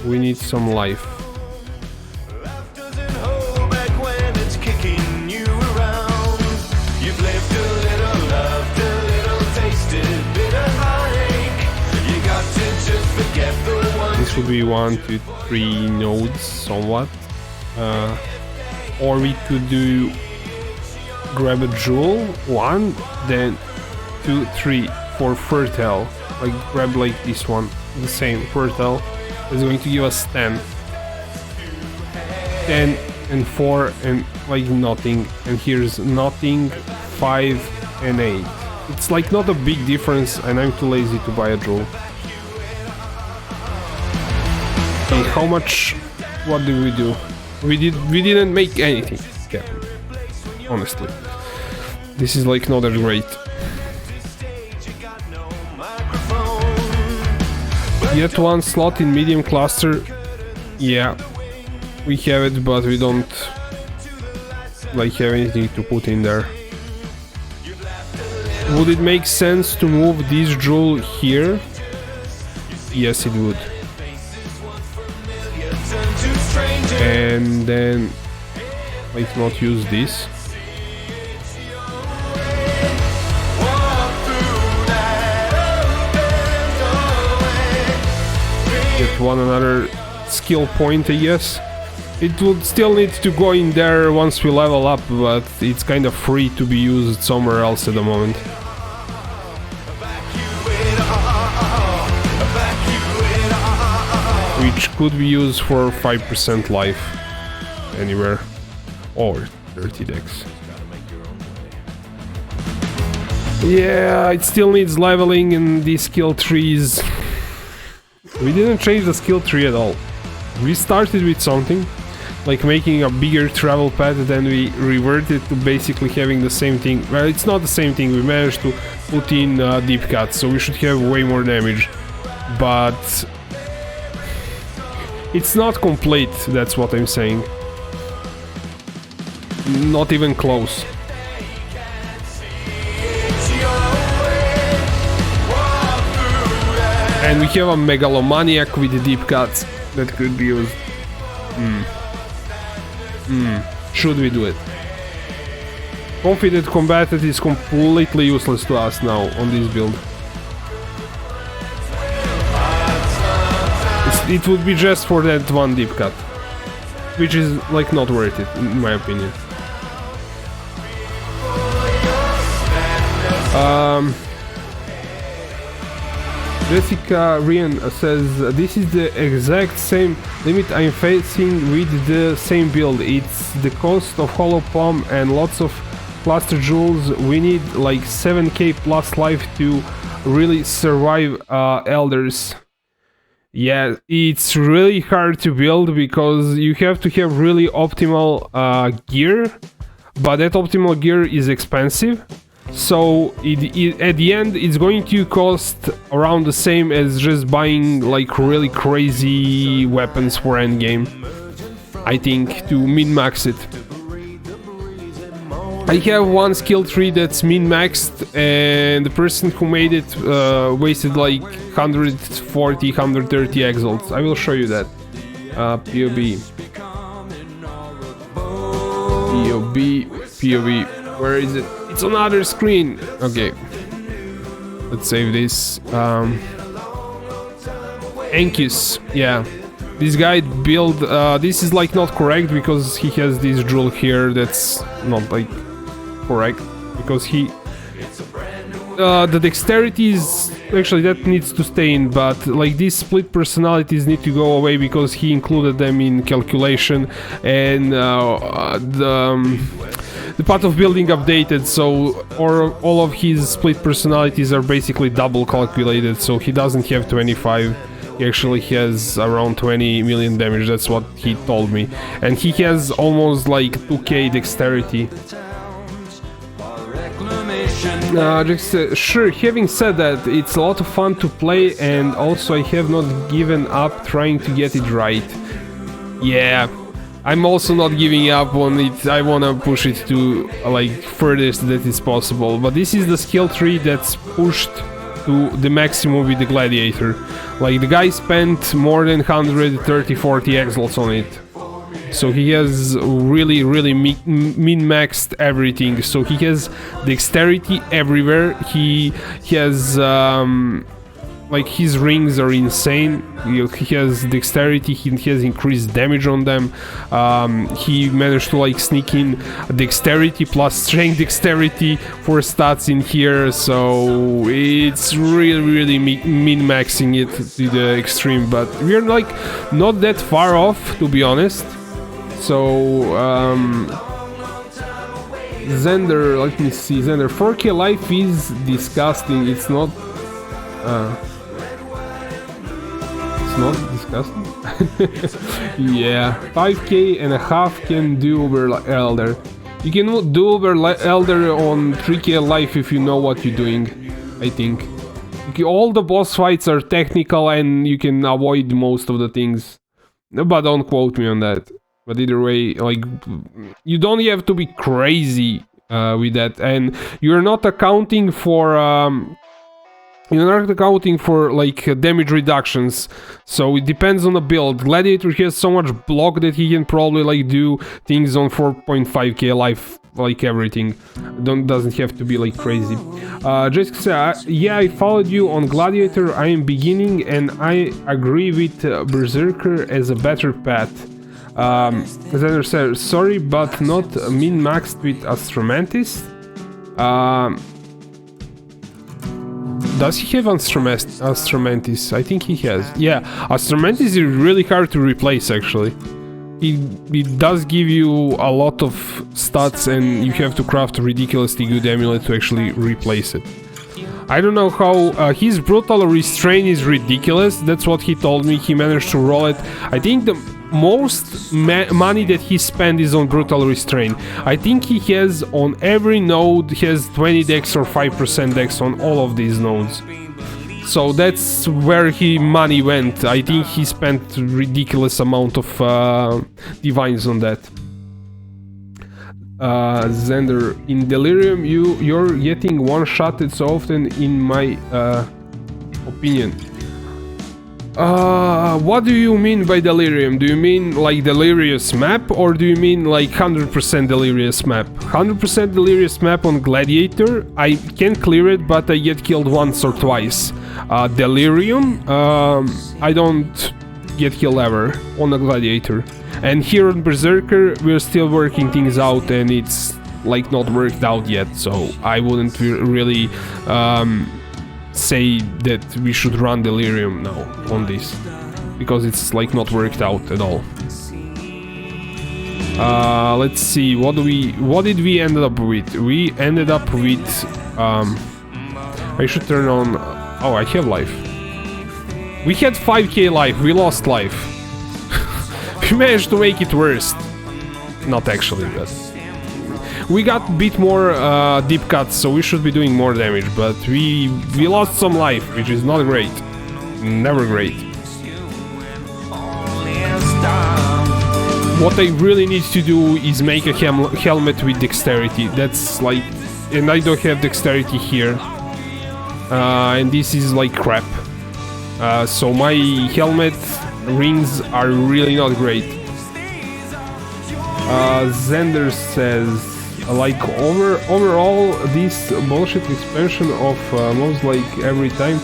We need some life. This would be 1, 2, 3 nodes, somewhat. Or we could do grab a jewel, 1, then 2, 3 for fertile. Like grab like this one, the same fertile. Is going to give us 10. 10 and 4 and like nothing. And here's nothing, 5 and 8. It's like not a big difference, and I'm too lazy to buy a jewel. Okay, how much? What did we do? We didn't make anything. Yeah, honestly, this is like not that great. Yet one slot in medium cluster. Yeah, we have it, but we don't like have anything to put in there. Would it make sense to move this jewel here? Yes, it would. And then might not use this. Get one another skill point, I guess. It would still need to go in there once we level up, but it's kind of free to be used somewhere else at the moment. Which could be used for 5% life anywhere, or 30 dex. Yeah, it still needs leveling, and these skill trees. We didn't change the skill tree at all. We started with something, like making a bigger travel path, then we reverted to basically having the same thing. Well, it's not the same thing, we managed to put in deep cuts, so we should have way more damage. But it's not complete, that's what I'm saying. Not even close. And we have a megalomaniac with deep cuts that could be used. Should we do it? Confident combatant is completely useless to us now on this build. It would be just for that one deep cut, which is like not worth it in my opinion. Jessica Rian says, this is the exact same limit I'm facing with the same build. It's the cost of hollow palm and lots of cluster jewels. We need like 7k plus life to really survive elders. Yeah, it's really hard to build because you have to have really optimal gear, but that optimal gear is expensive. So at the end it's going to cost around the same as just buying like really crazy weapons for endgame, I think, to min-max it. I have one skill tree that's min-maxed, and the person who made it wasted like 140, 130 exalts. I will show you that. POB. POB. Where is it? It's on other screen. Okay. Let's save this. Ankius. Yeah. This guy build. This is like not correct because he has this jewel here that's not like correct, because he the dexterity is actually that needs to stay in, but like these split personalities need to go away because he included them in calculation, and the path of building updated, so all of his split personalities are basically double calculated, so he doesn't have 25. He actually has around 20 million damage, that's what he told me. And he has almost like 2k dexterity. Sure, having said that, it's a lot of fun to play, and also I have not given up trying to get it right. Yeah, I'm also not giving up on it. I wanna push it to like furthest that is possible, but this is the skill tree that's pushed to the maximum with the gladiator. Like the guy spent more than 130-40 exalts on it, so he has really min-maxed everything. So he has dexterity everywhere. He has like his rings are insane. He has dexterity, he has increased damage on them. He managed to like sneak in dexterity plus strength dexterity for stats in here, so it's really min-maxing it to the extreme, but we're like not that far off, to be honest. So Xander, let me see, Xander, 4k life is disgusting. It's not not disgusting. Yeah, 5k and a half can do Uber Elder. You can do Uber Elder on 3k life if you know what you're doing, I think. All the boss fights are technical and you can avoid most of the things, but don't quote me on that. But either way, like, you don't have to be crazy with that, and you're not accounting for like damage reductions, so it depends on the build. Gladiator has so much block that he can probably like do things on 4.5k life, like everything. Doesn't have to be like crazy. Jessica said, yeah, I followed you on Gladiator. I am beginning and I agree with Berserker as a better path. Xander said, sorry, but not min-maxed with Astromantis. Does he have Astromantis? I think he has. Yeah, Astromantis is really hard to replace, actually. It does give you a lot of stats, and you have to craft a ridiculously good amulet to actually replace it. I don't know how... his brutal restraint is ridiculous, that's what he told me. He managed to roll it. I think the most money that he spent is on brutal restraint. I think he has on every node, he has 20 dex or 5% dex on all of these nodes. So that's where money went. I think he spent ridiculous amount of divines on that. Xander, in Delirium you're getting one-shotted so often, in my opinion. What do you mean by Delirium? Do you mean like Delirious map, or do you mean like 100% Delirious map? 100% Delirious map on Gladiator, I can clear it, but I get killed once or twice. Delirium, I don't get killed ever on a Gladiator. And here on Berserker, we're still working things out, and it's like not worked out yet, so I wouldn't really say that we should run Delirium now on this, because it's like not worked out at all. Let's see, what did we end up with? We ended up with I should turn on... oh, I have life. We had 5k life, we lost life. We managed to make it worse. Not actually, but we got a bit more deep cuts, so we should be doing more damage, but we lost some life, which is not great. Never great. What I really need to do is make a helmet with dexterity. That's like... and I don't have dexterity here. And this is like crap. So my helmet rings are really not great. Xander says, like overall this bullshit expansion of most like every time,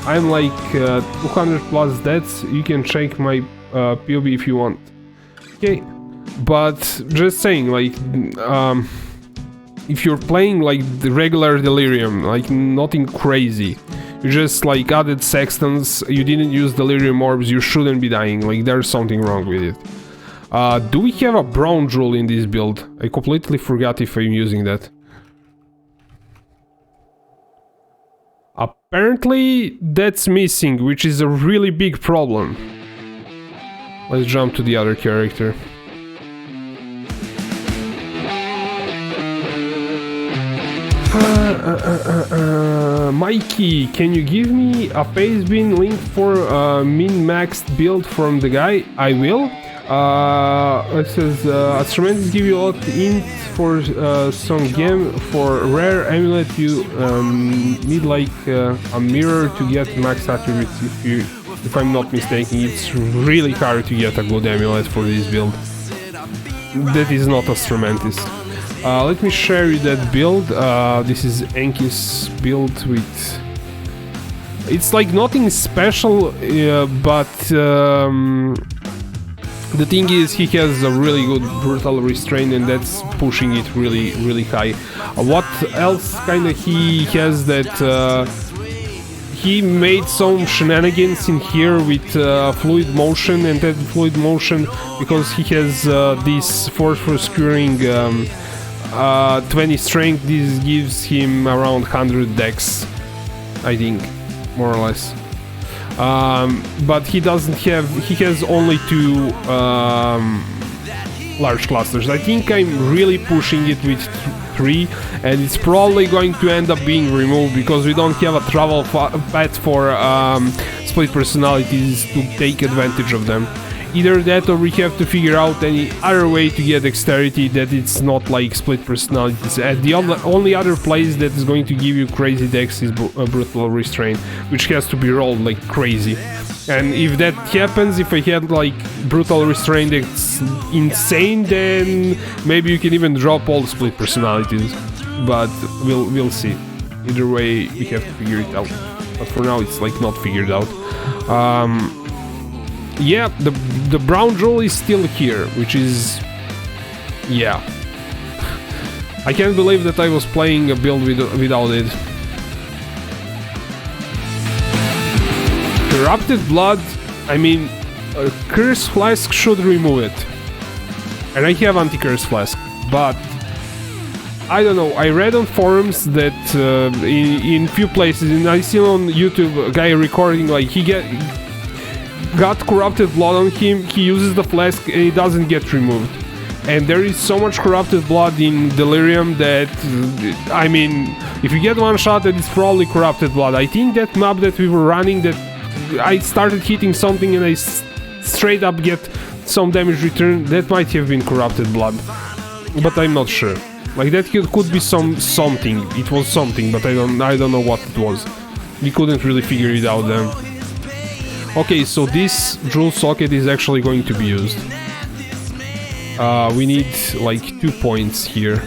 I'm like 200 plus deaths. You can check my POE if you want. Okay, but just saying, like if you're playing like the regular Delirium, like nothing crazy, You just like added sextants, you didn't use delirium orbs, you shouldn't be dying, like there's something wrong with it. Do we have a brown jewel in this build? I completely forgot if I'm using that. Apparently that's missing, which is a really big problem. Let's jump to the other character. Mikey, can you give me a pastebin link for a min-maxed build from the guy? I will. It says, Instruments give you a lot int for some game. For rare amulet you need like a mirror to get max attributes if I'm not mistaken. It's really hard to get a good amulet for this build. That is not a Instrumentist. Let me share you that build. This is Enki's build with... It's like nothing special, but the thing is he has a really good brutal restraint and that's pushing it really, really high. What else kinda he has that... he made some shenanigans in here with fluid motion, and that fluid motion, because he has this force for skewering 20 strength, this gives him around 100 dex, I think, more or less. But he doesn't have, he has only 2 large clusters. I think I'm really pushing it with 3, and it's probably going to end up being removed because we don't have a travel path for split personalities to take advantage of them. Either that or we have to figure out any other way to get dexterity that it's not like split personalities. And the only other place that is going to give you crazy dex is brutal restraint, which has to be rolled like crazy. And if that happens, if I had like brutal restraint that's insane, then maybe you can even drop all the split personalities. But we'll see. Either way, we have to figure it out. But for now, it's like not figured out. Yeah, the brown jewel is still here, which is... yeah. I can't believe that I was playing a build without it. Corrupted blood, I mean, a curse flask should remove it. And I have anti-curse flask, but... I don't know, I read on forums that in few places, and I see on YouTube a guy recording, like, he got corrupted blood on him, he uses the flask and it doesn't get removed. And there is so much corrupted blood in Delirium that, I mean, if you get one shot, that it's probably corrupted blood. I think that map that we were running, that I started hitting something and I straight up get some damage return, that might have been corrupted blood. But I'm not sure. Like, that could be something. It was something, but I don't know what it was. We couldn't really figure it out then. Okay, so this jewel socket is actually going to be used. We need like 2 points here.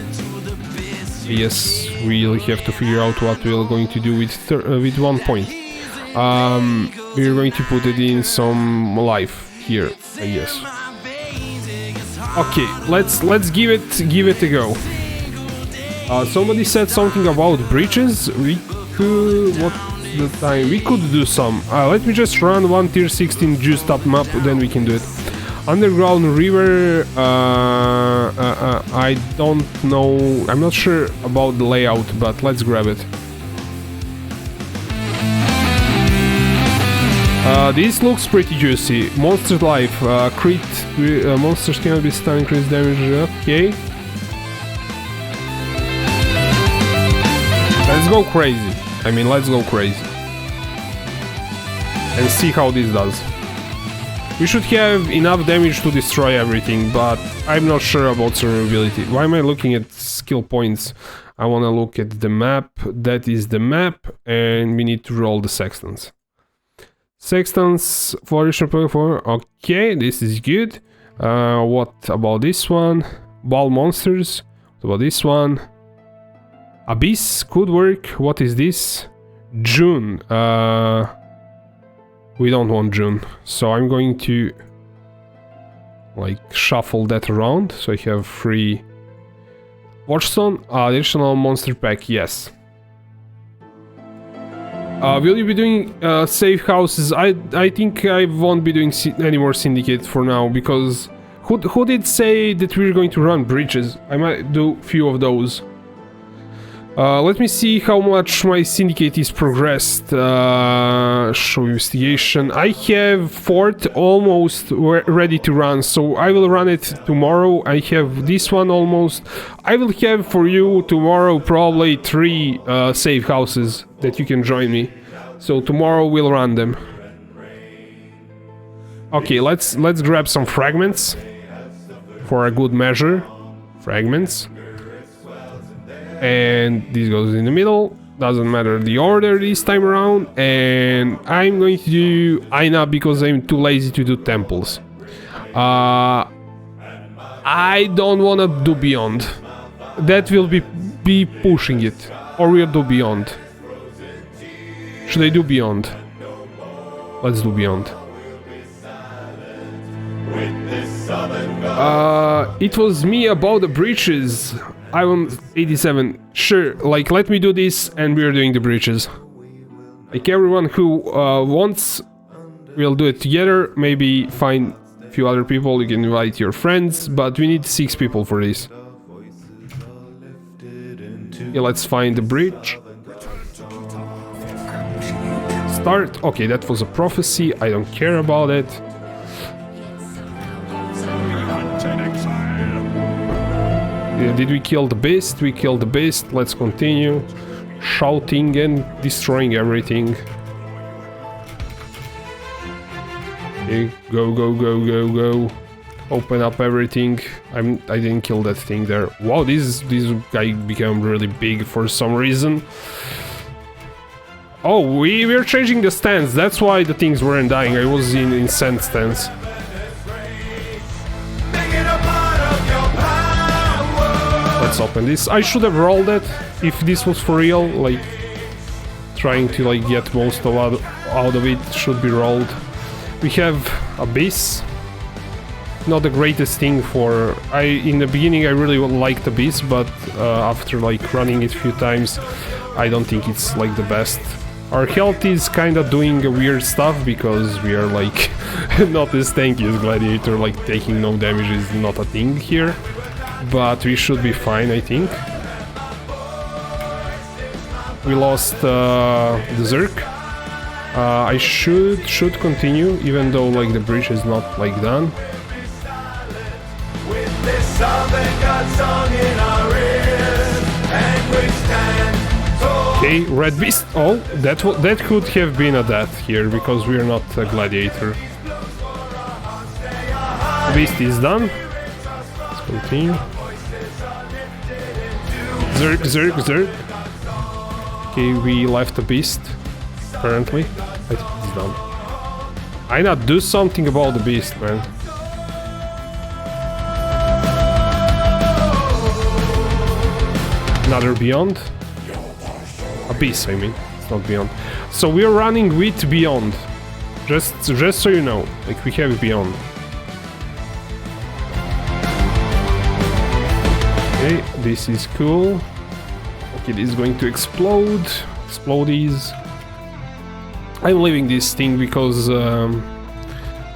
Yes, we'll have to figure out what we're going to do with 1 point. We're going to put it in some life here, I guess. Okay, let's give it a go. Somebody said something about breaches. We could... what the time? We could do some. Let me just run one tier 16 juiced up map, then we can do it. Underground river, I don't know, I'm not sure about the layout, but let's grab it. This looks pretty juicy. Monster life, crit, monsters cannot be stunned, increase damage, okay. Let's go crazy. I mean, let's go crazy. And see how this does. We should have enough damage to destroy everything, but I'm not sure about survivability. Why am I looking at skill points? I want to look at the map. That is the map, and we need to roll the sextants. Sextants, flourish for. Okay, this is good. What about this one? Ball monsters. What about this one? Abyss could work. What is this? June. We don't want June, so I'm going to like shuffle that around so I have free Watchstone. Additional monster pack, yes. Will you be doing safe houses? I think I won't be doing any more Syndicate for now, because who did say that we're going to run bridges? I might do few of those. Let me see how much my Syndicate is progressed. Show investigation. I have fort almost ready to run, so I will run it tomorrow. I have this one almost. I will have for you tomorrow probably 3 safe houses that you can join me. So tomorrow we'll run them. Okay, let's grab some fragments for a good measure. Fragments. And this goes in the middle, doesn't matter the order this time around, and I'm going to do Aina because I'm too lazy to do temples. I don't want to do beyond. That will be pushing it, or we'll do beyond. Should I do beyond? Let's do beyond. It was me about the breaches. I want 87. Sure, like let me do this and we're doing the breaches. Like everyone who wants, we'll do it together. Maybe find a few other people, you can invite your friends, but we need 6 people for this. Yeah, let's find the bridge. Start. Okay, that was a prophecy, I don't care about it. Did we kill the beast? We killed the beast. Let's continue shouting and destroying everything. Okay, go, go, go, go, go. Open up everything. I didn't kill that thing there. Wow, this guy became really big for some reason. Oh, we're changing the stance. That's why the things weren't dying. I was in sand stance. Let's open this. I should have rolled it if this was for real, like trying to like get most of out of it should be rolled. We have Abyss. Not the greatest thing for... in the beginning I really liked Abyss, but after like running it a few times I don't think it's like the best. Our health is kinda doing a weird stuff because we are like not as tanky as Gladiator, like taking no damage is not a thing here. But we should be fine, I think. We lost the Zerk. I should continue, even though like the bridge is not like done. Okay, Red Beast. Oh, that could have been a death here because we are not a Gladiator. Beast is done. Let's continue. Zerk, Zerk, Zerk. Okay, we left the beast, apparently. I think it's done. I not do something about the beast, man. Another beyond. Abyss, I mean. It's not beyond. So we are running with beyond. Just so you know, like we have beyond. Okay, this is cool. Okay, this is going to explode. Explodies. I'm leaving this thing because I'm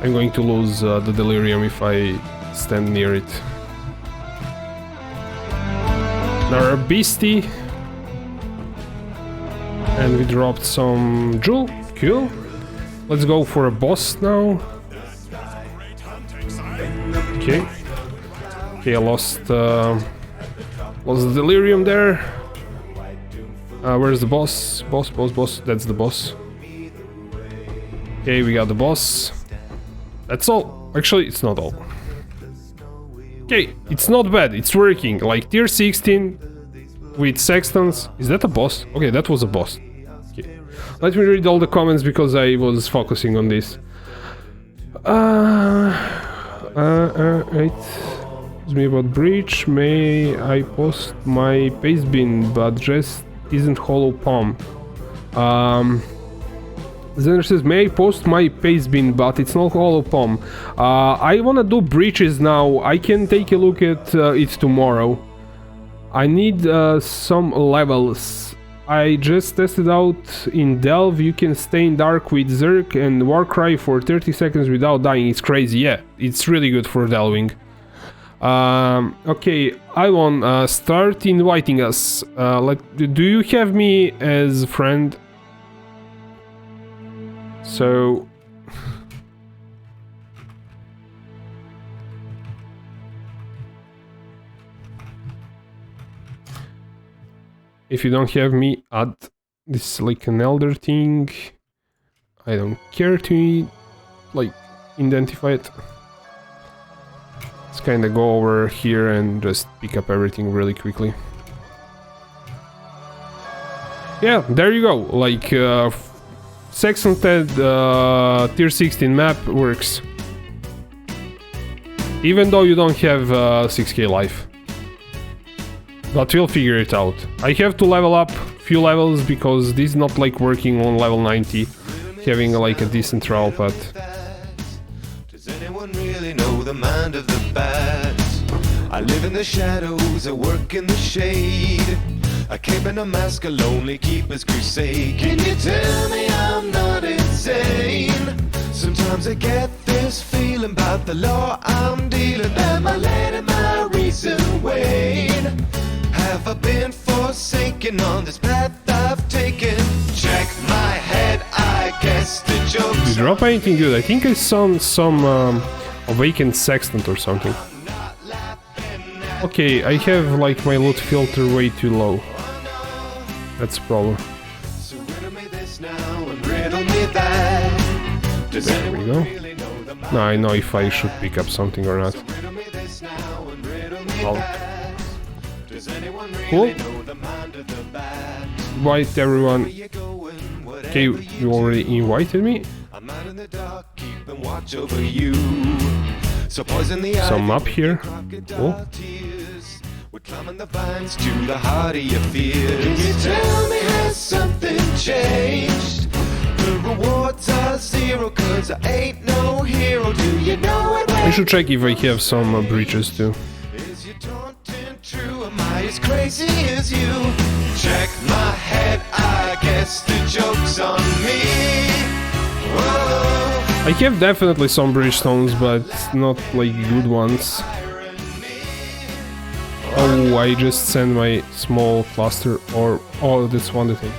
going to lose the delirium if I stand near it. Now a beastie. And we dropped some jewel. Cool. Let's go for a boss now. Okay. Okay, I lost the delirium there. Where's the boss? Boss. That's the boss. Okay, we got the boss. That's all. Actually, it's not all. Okay, it's not bad. It's working. Like tier 16 with sextons. Is that a boss? Okay, that was a boss. Okay. Let me read all the comments because I was focusing on this. It's me about breach. May I post my paste bin, but just isn't hollow palm. Zener says, may I post my paste bin, but it's not hollow palm. I wanna do breaches now. I can take a look at it tomorrow. I need some levels. I just tested out in Delve. You can stay in dark with Zerk and Warcry for 30 seconds without dying. It's crazy. Yeah, it's really good for delving. Okay, Ivan, start inviting us. Do you have me as friend? So... If you don't have me, add this like an elder thing. I don't care to like identify it. Let's kind of go over here and just pick up everything really quickly. Yeah, there you go. Like Sexanted tier 16 map works. Even though you don't have 6k life. But we'll figure it out. I have to level up few levels because this is not like working on level 90, having like a decent travel path. Does anyone really know the mind of the bat? I live in the shadows, I work in the shade. A cape and a mask, a lonely keeper's crusade. Can you tell me I'm not insane? Sometimes I get this feeling about the law I'm dealing. Am I letting my reason wane? Have I been forsaken on this path I've taken? Check my head, I guess the joke's Did you drop anything good? I think I saw some awakened sextant or something. Okay, I have like my loot filter way too low. That's a problem. So riddle me this now and riddle me that. Does There we go. Now I know if I should pick up something or not. riddle me this now and riddle me Oh. that. Does anyone Cool. really know the mind of the bat? Invite everyone. Where you going, whatever Okay, you already invited me. I'm out in the dark, keeping watch over you. So poison the Some ivy up here. crocodile Cool. tears. We're climbing the vines to the heart of your fears. Can you tell me has something changed? The rewards are zero, cause I ain't no hero. Do you know it? I should check if I have some breaches too. Is your taunting true? Am I as crazy as you? Check my head, I guess the joke's on me. Whoa. I have definitely some bridgestones, but not like good ones. Oh, I just sent my small cluster, or oh, that's one thing.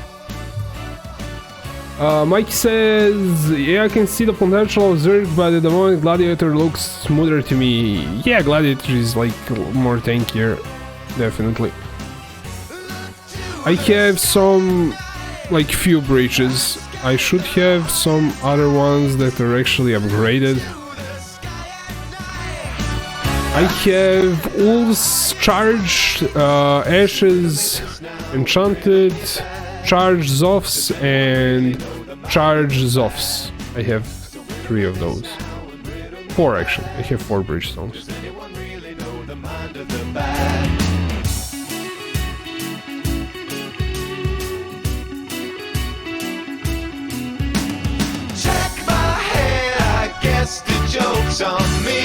Mike says, yeah, I can see the potential of Zerg, but at the moment Gladiator looks smoother to me. Yeah, Gladiator is like more tankier, definitely. I have some, like, few breaches. I should have some other ones that are actually upgraded. I have Wolves charged, Ashes enchanted, charged Zophs, and charged Zophs. I have 3 of those. 4 actually. I have 4 bridgestones. Anyone really know the mind of the bat? Check my head, I guess the joke's on me.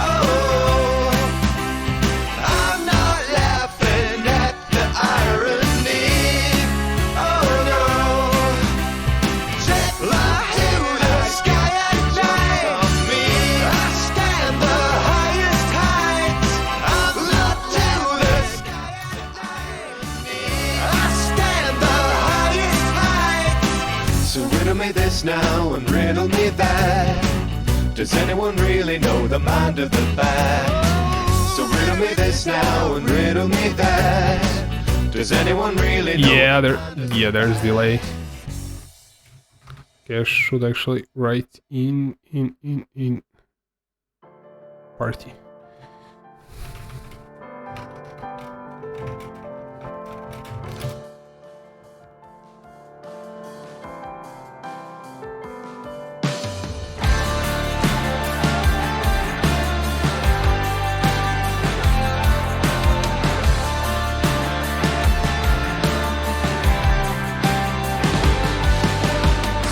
Oh, I'm not laughing at the irony. Oh no, check my head, the sky at night. On me, I stand the highest heights. I'm not to the sky at night. I stand the highest heights. So riddle me this now and riddle me that. Does anyone really know the mind of the bat? So riddle me this now and riddle me that. Does anyone really know? Yeah, there's delay. Okay, I should actually write in party.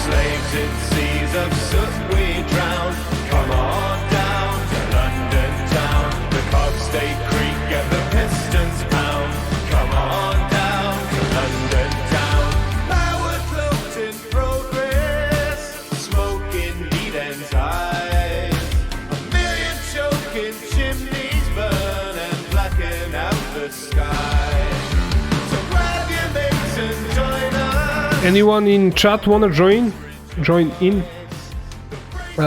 Slaves in seas of soot we drown. Come on down to London the sky. So grab your mates and join us. Anyone in chat wanna join? Join in?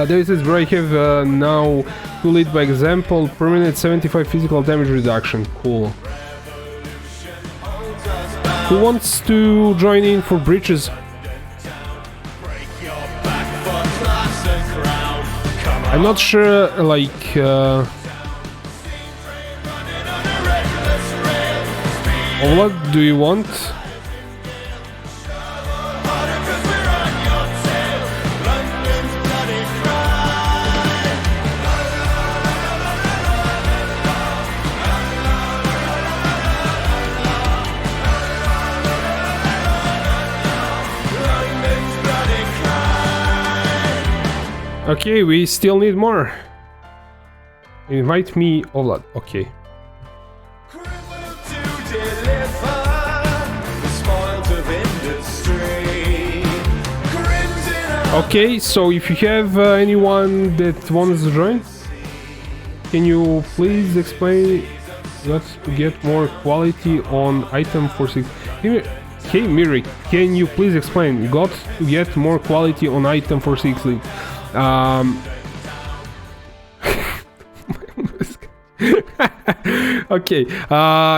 This is where I have now to lead by example, permanent 75 physical damage reduction. Cool. Who wants to join in for breaches? Break your back for class and crown. Come on. I'm not sure, like, Running on a reckless rail. what do you want? Harder 'cause we're on your tail. London's bloody cry. London's bloody cry. Okay, we still need more. Invite me, Ovlad. Okay. Criminal to deliver the spoils of industry. Crimson Okay, so if you have anyone that wants to join, can you please explain what to get more quality on item for 6? Hey Mirik, can you please explain got to get more quality on item for 6? Okay,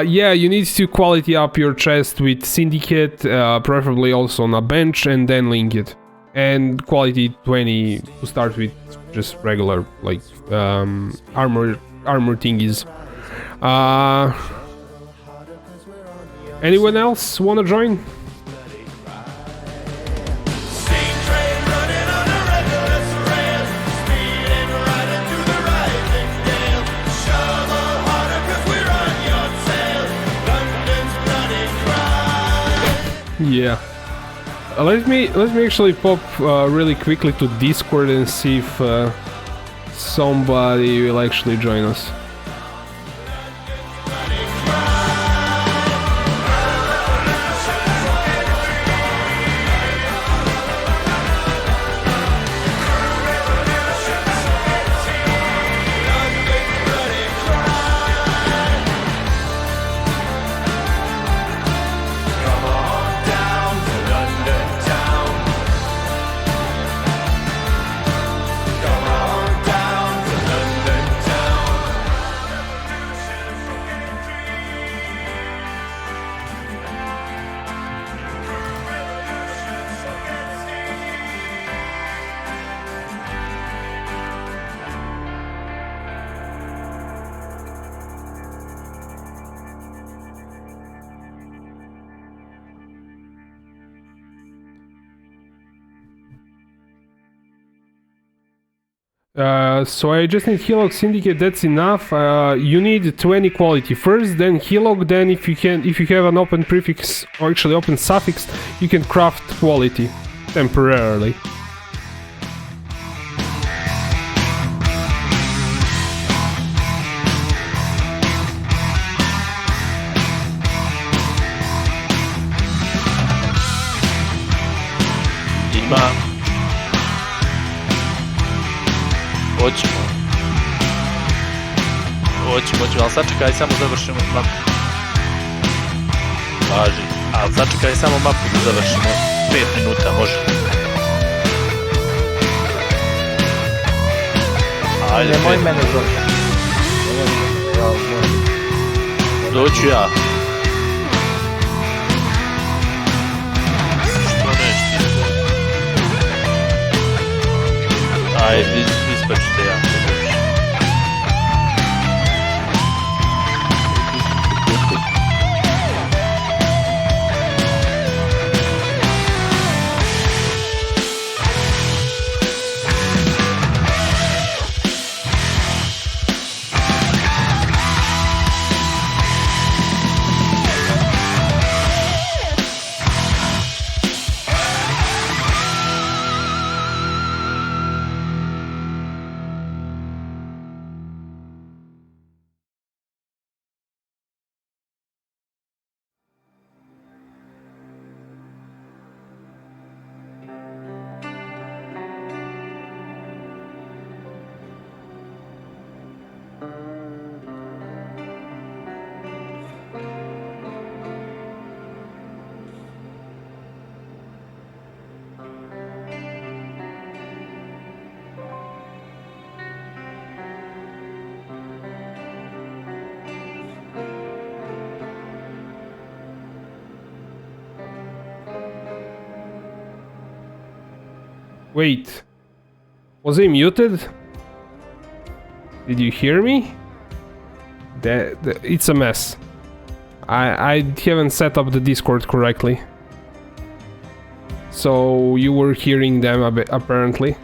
yeah, you need to quality up your chest with Syndicate, preferably also on a bench, and then link it. And quality 20 to start with, just regular, like, armor thingies. Anyone else wanna join? steam train running on a reckless rail. Speeding right into the rising gale. Shovel harder 'cause we're on your tail. London's bloody cry. Yeah. Let me actually pop really quickly to Discord and see if somebody will actually join us. So I just need Hillock Syndicate, that's enough. You need 20 quality first, then Hillock, then if you have an open prefix, or actually open suffix, you can craft quality temporarily. Ima. Hoćemo, ali sačekaj, samo završimo mapu. Važi, ali sačekaj samo mapu da završimo. 5 minuta, može. Ajde, Nemoj mene zove. doću ja. Što neš ti? Ajde, ispaću te ja. Wait. Was I muted? Did you hear me? It's a mess. I haven't set up the Discord correctly. So you were hearing them a bit, apparently.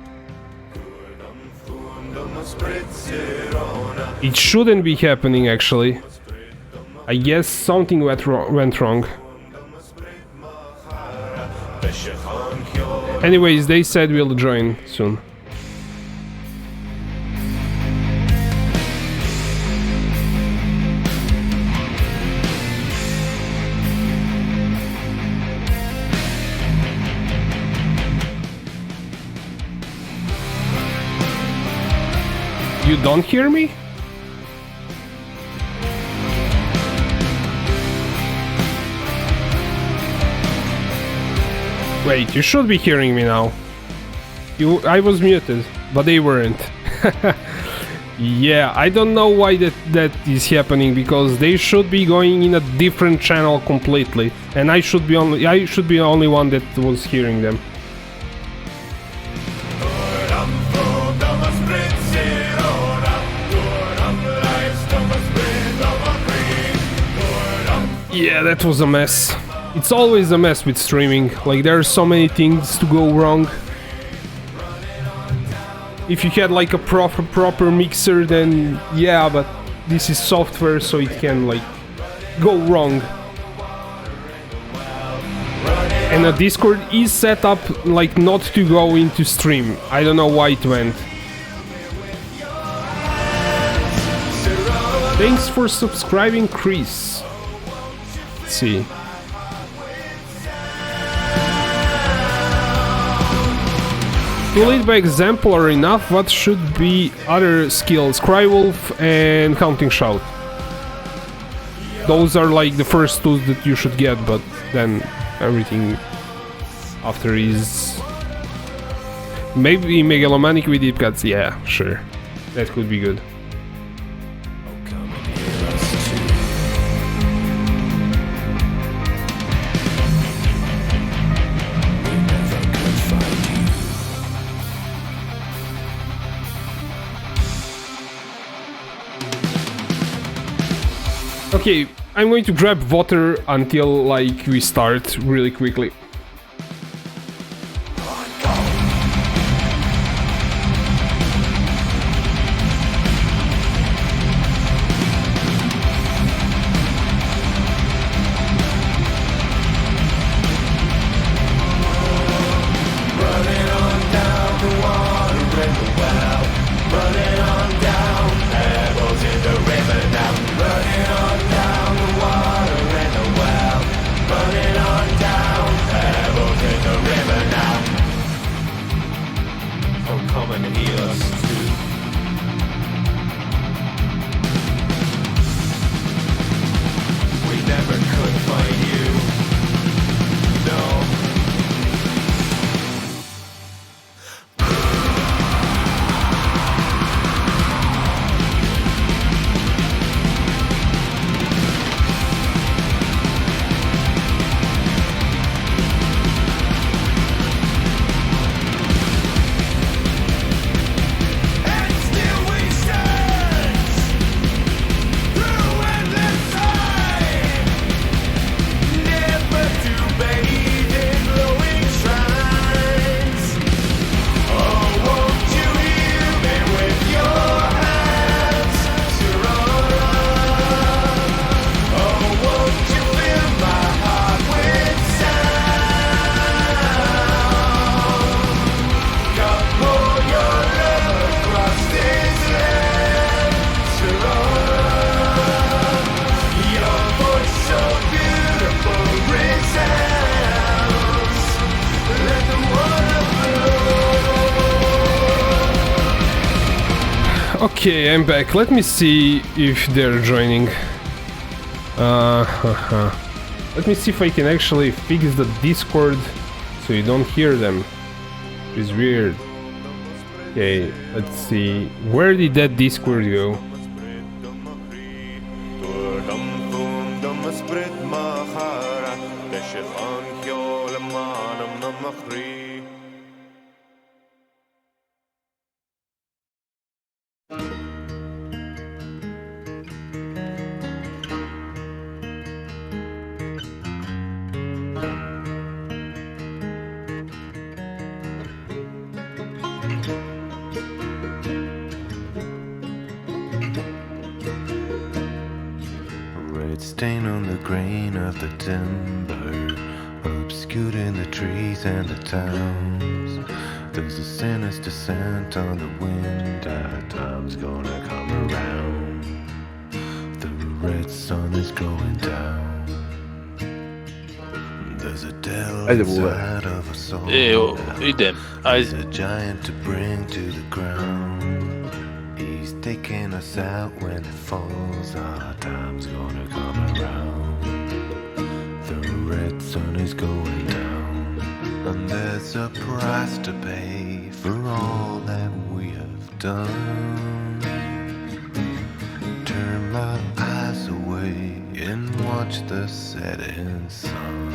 It shouldn't be happening, actually. I guess something went wrong. Anyways, they said we'll join soon. You don't hear me? Wait, you should be hearing me now. I was muted, but they weren't. Yeah, I don't know why that is happening, because they should be going in a different channel completely, and I should be the only one that was hearing them. Yeah, that was a mess. It's always a mess with streaming, like there are so many things to go wrong. If you had like a proper mixer, then yeah, but this is software, so it can like go wrong. And the Discord is set up like not to go into stream. I don't know why it went. Thanks for subscribing, Chris. Let's see. To lead by example are enough. What should be other skills? Crywolf and Counting Shout. Those are like the first tools that you should get, but then everything after is... Maybe Megalomanic with Deep Cuts, yeah, sure. That could be good. Okay, I'm going to grab water until like we start really quickly. Okay, I'm back. Let me see if they're joining. Let me see if I can actually fix the Discord so you don't hear them. It's weird. Okay, let's see. Where did that Discord go? red stain on the grain of the timber, obscuring the trees and the towns. There's a sinister scent on the wind, our time's gonna come around. The red sun is going down. There's a devil Ajde, Bube. inside of a soul. Evo, idem. He's Ajde. a giant to bring to the ground. He's taking us out when it falls. Our time's gonna come around. The red sun is going down, and there's a price to pay for all that we have done. Turn my eyes away and watch the setting sun.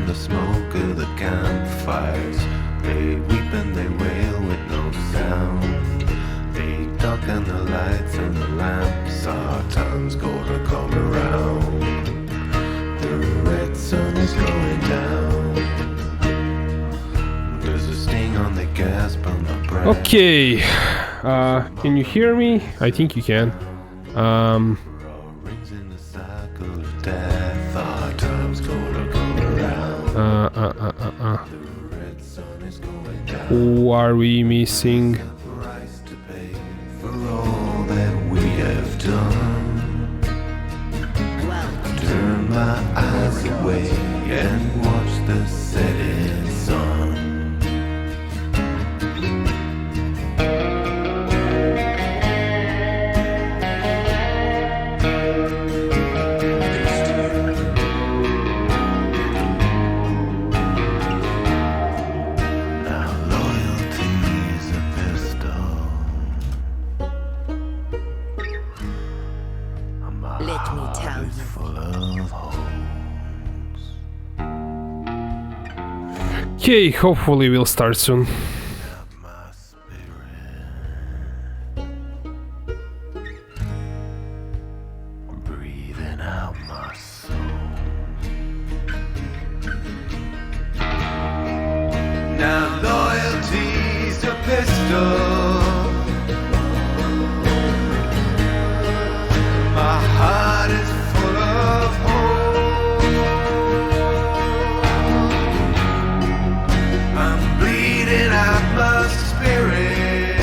The smoke of the campfires, they weep and they wail with no sound. They darken the lights and the lamps. Our time's gonna come around. The red sun is going down. There's a sting on the gasp on my breath. Okay, can you hear me? I think you can. Rings in the cycle of death. Our time's gonna come around. The red sun is going down. Who are we missing? Price to pay for all that we have done. Turn my eyes away and watch the setting sun. Now loyalty's a pistol. My Let me heart tell is you. full of holes. Okay, hopefully we'll start soon. My spirit, breathing out my soul. Now loyalty's a pistol. My heart is full of hope. I'm bleeding out my spirit,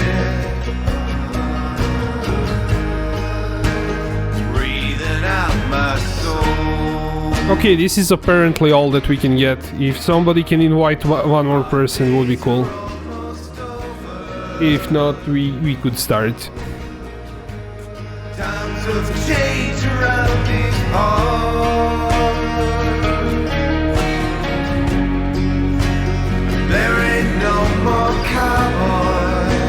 breathing out my soul. Okay, this is apparently all that we can get. If somebody can invite one more person, would be cool. If not, we could start. Times of change around these parts. There ain't no more cowboys,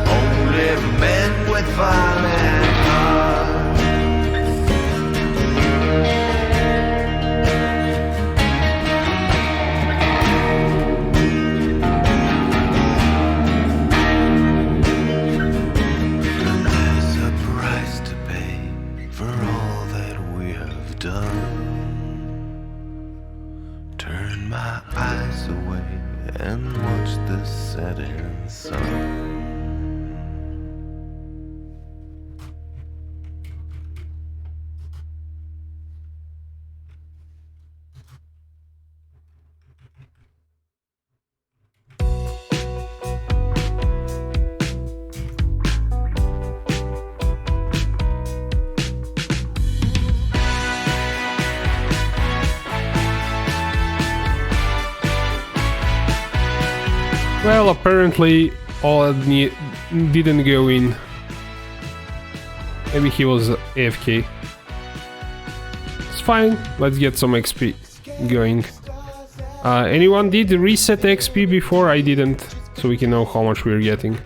only men with violent hearts. There's a price to pay for all that we have done. Turn my eyes away and watch the setting sun. Well, apparently all didn't go in. Maybe he was AFK. It's fine, let's get some XP going. Anyone did reset XP before? I didn't, so we can know how much we're getting.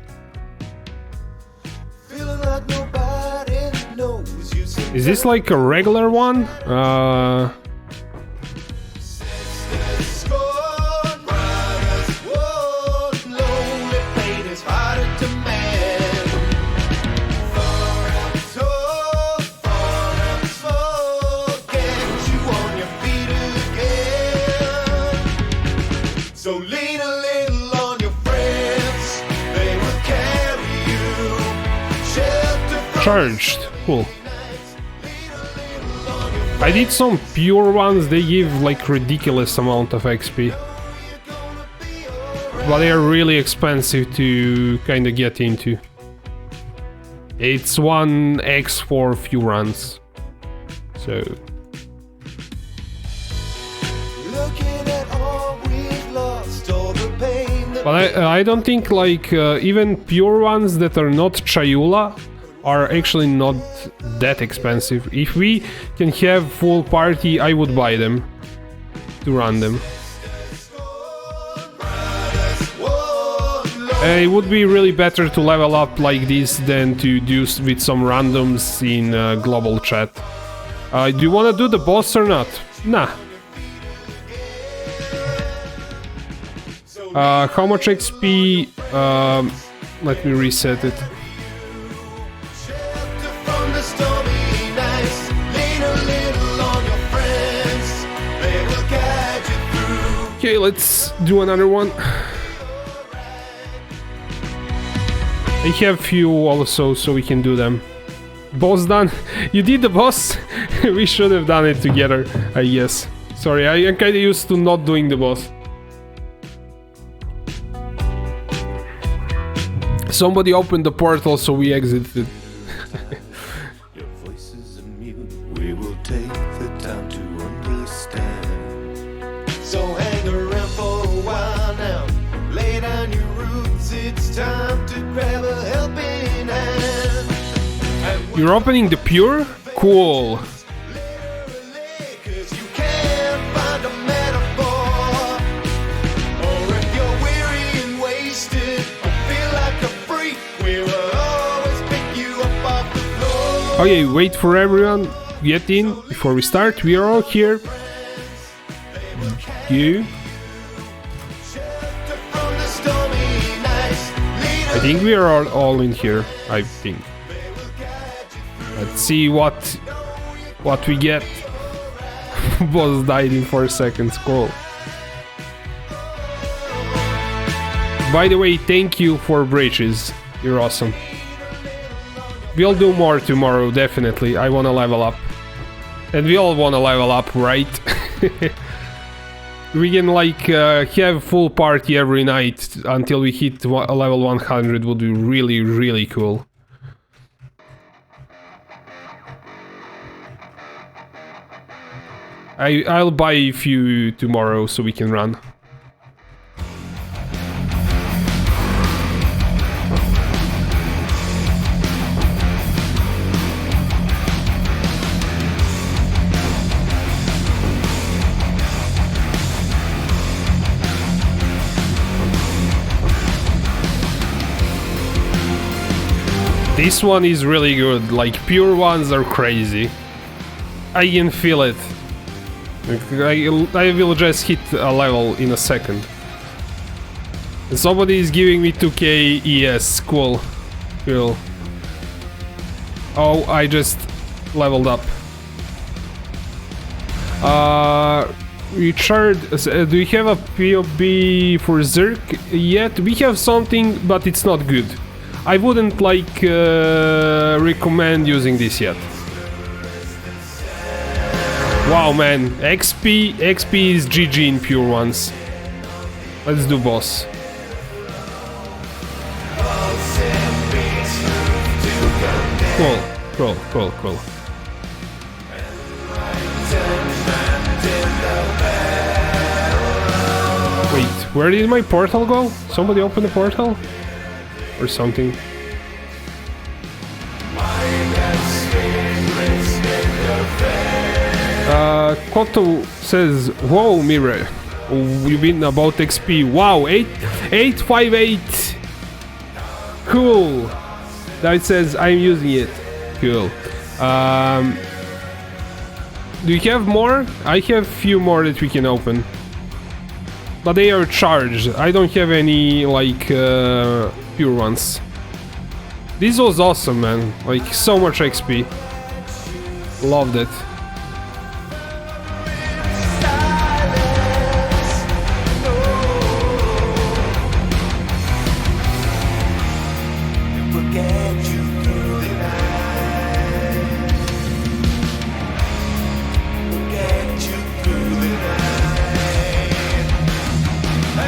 Feeling like nobody knows you. Is this like a regular one? Scored, So lean a little on your friends, they will carry you. Shelter from Charged. Cool. I did some pure ones, they give like ridiculous amount of XP. But they are really expensive to kinda get into. It's 1x for few runs. So looking at all we've lost, all the pain that but I don't think like even pure ones that are not Chayula are actually not that expensive. If we can have full party, I would buy them to run them. It would be really better to level up like this than to do with some randoms in global chat. Do you want to do the boss or not? Nah. How much XP? Let me reset it. shelter from the stormy nights. Lean a little on your friends, they will guide you through. Okay, let's do another one. I have few also, so we can do them. Boss done? You did the boss? We should have done it together, I guess. Sorry, I'm kinda used to not doing the boss. Somebody opened the portal, so we exited. Your voices are mute. We will take the time to understand. So hang around for a while now. Lay down your roots, it's time to grab a helping hand. And You're opening the pure? Cool. literally, 'cause you can't find a metaphor. Or if you're weary and wasted, or feel like a freak, we will always pick you up off the floor. Okay, wait for everyone. Get in before we start. We are all here. You. Shelter from the stormy nights. Lead I think we are all in here. I think. Let's see what we get. Boss died in 4 seconds. Cool. By the way, thank you for bridges. You're awesome. We'll do more tomorrow, definitely. I wanna level up. And we all wanna level up, right? We can like have full party every night until we hit level 100 would be really, really cool. I'll buy a few tomorrow so we can run. This one is really good, like pure ones are crazy. I can feel it. I will just hit a level in a second. And somebody is giving me 2k ES, cool. Cool. Oh, I just leveled up. Richard, do you have a POE for Zerk yet? We have something, but it's not good. I wouldn't like recommend using this yet. Wow, man, XP is GG in pure ones. Let's do boss. Cool. Wait, where did my portal go? Somebody open the portal? Or something. Koto says, whoa, Mirror, you've been about XP. Wow, 858. Cool. Now it says I'm using it. Cool. Do you have more? I have few more that we can open. But they are charged. I don't have any like pure ones. This was awesome, man. Like so much XP. Loved it.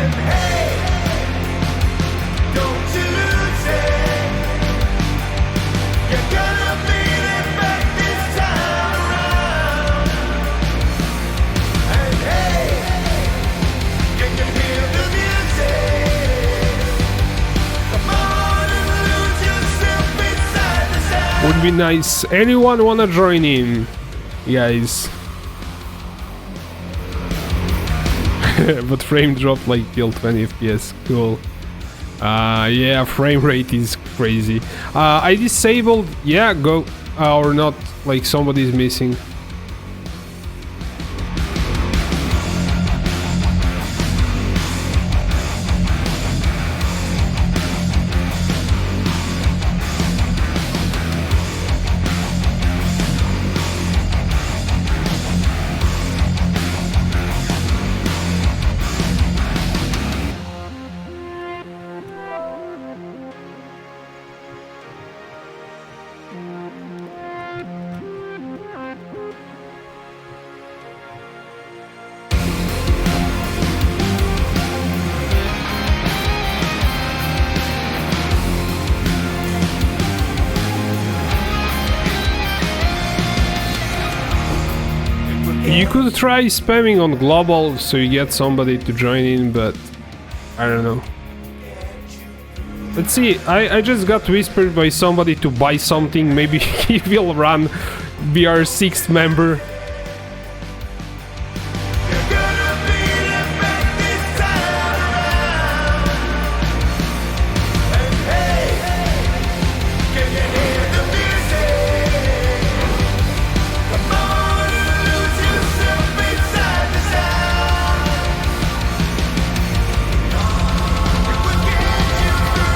And hey, don't you lose it. You're gonna beat it back this time around. And hey, can you hear the music? Come on and lose yourself inside the sound. Would be nice. Anyone wanna join in, guys? But frame drop like till 20 FPS. Cool. Yeah, frame rate is crazy. I disabled. Yeah, go or not. Like somebody's missing. You could try spamming on global so you get somebody to join in, but I don't know. Let's see, I just got whispered by somebody to buy something, maybe he will run, be our 6th member. You're gonna beat it back this time around. And hey, can you hear the music? Come on and lose yourself inside the sound. It will get you through the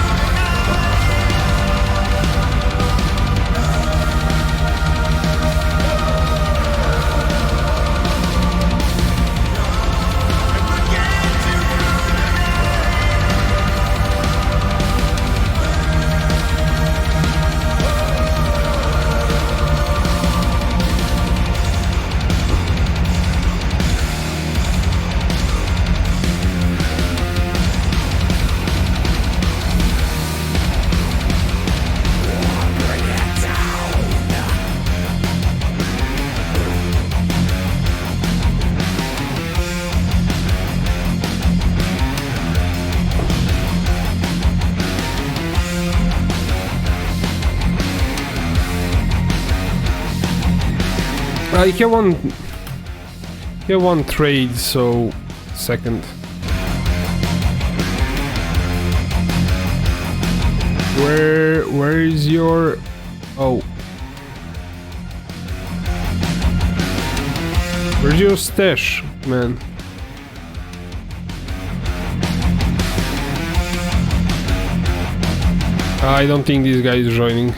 I have one trade, so second. Where is your... Oh. Where's your stash, man? I don't think this guy is joining.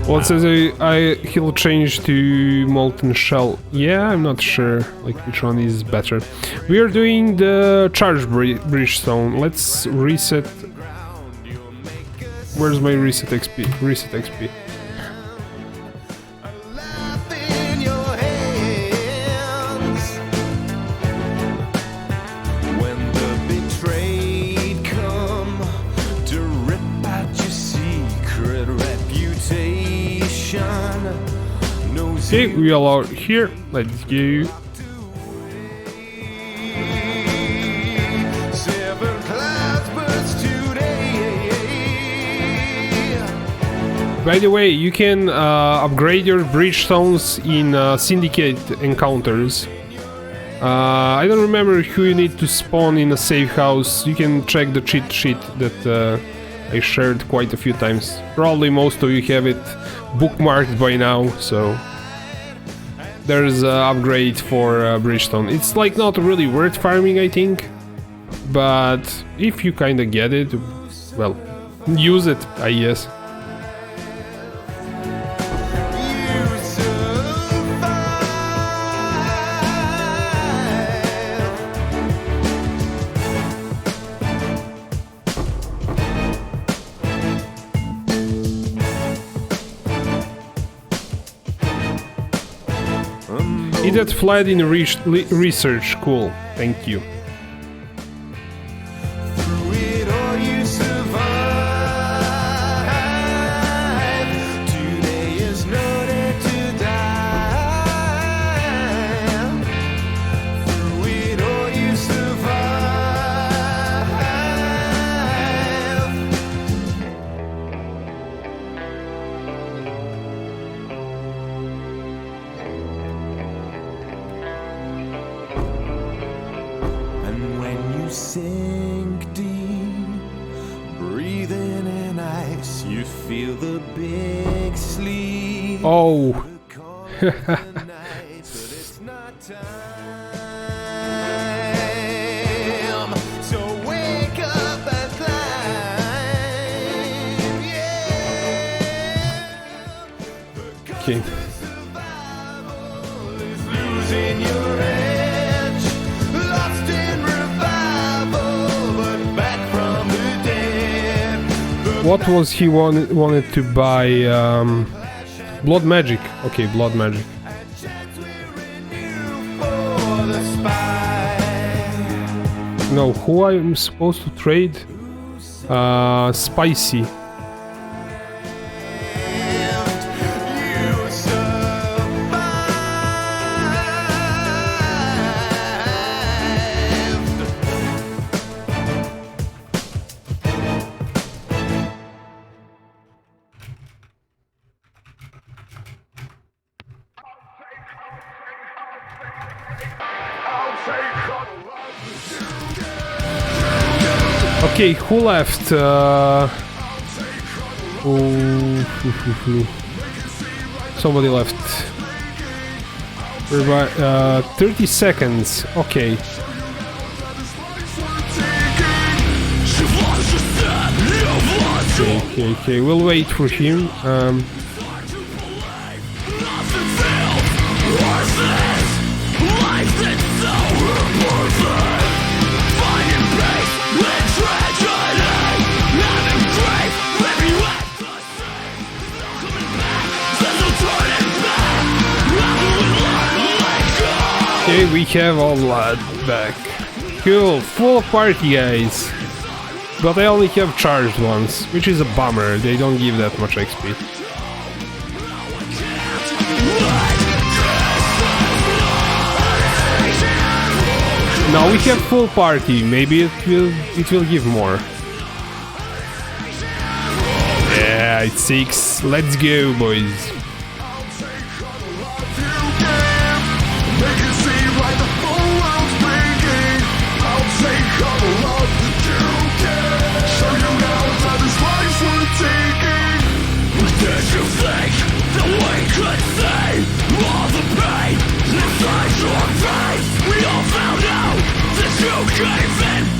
Well, it says he'll change to molten shell. Yeah, I'm not sure like which one is better. We are doing the charge bridgestone. Let's reset. Where's my reset XP? Reset XP. life in your hands. When the betrayed come to rip out your secret reputation, knows Okay, we all are here. Let's go. seven clouds burst today. By the way, you can upgrade your bridgestones in Syndicate encounters. I don't remember who you need to spawn in a safe house. You can check the cheat sheet that I shared quite a few times. Probably most of you have it bookmarked by now, so there's an upgrade for Bridgestone. It's like not really worth farming, I think. but if you kinda get it, well, use it, I guess. Idiot fled in research, cool, thank you. Through it all you survive. Today is no day to die. Through it all you survive. And when you sink deep, breathing in ice, you feel the big sleep. Oh, Call the night, but it's not time. So wake up and climb. Yeah. okay. Survival is losing your edge. Lost in revival, but back from the dead. What was he wanted to buy? Blood magic. Okay, blood magic. Chance we renew for the spy. No, who I'm supposed to trade? Spicy. You survived. Okay, who left? Somebody left. 30 seconds. Okay. Okay. We'll wait for him. Okay, we have all blood back. Cool, full party, guys. But I only have charged ones, which is a bummer. They don't give that much XP. Now we have full party. Maybe it will give more. Yeah, it's 6. Let's go, boys.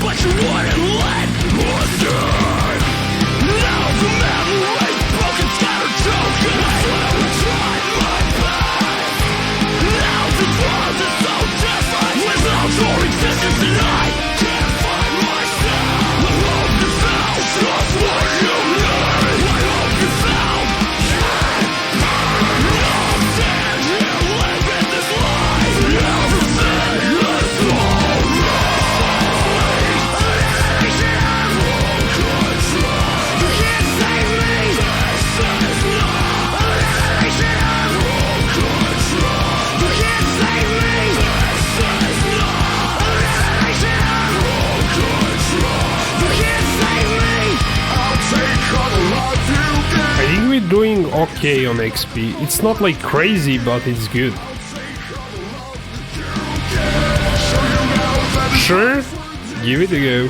But you wouldn't let us die. Now commemorate broken, scattered tokens. Now we try my best. Now the world is so different. Without your existence and I can't find myself. I hope you found just what you need. I hope you found. I'll stand here living this life. Everything is alright. I think we're doing okay on XP. It's not like crazy, but it's good. Sure? Give it a go.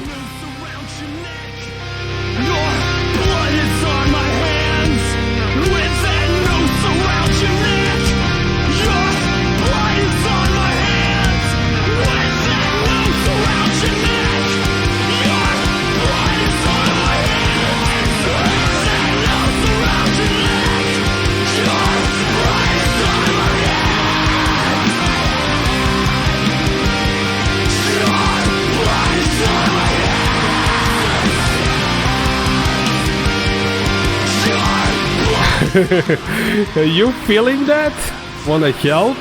You feeling that? Wanna help?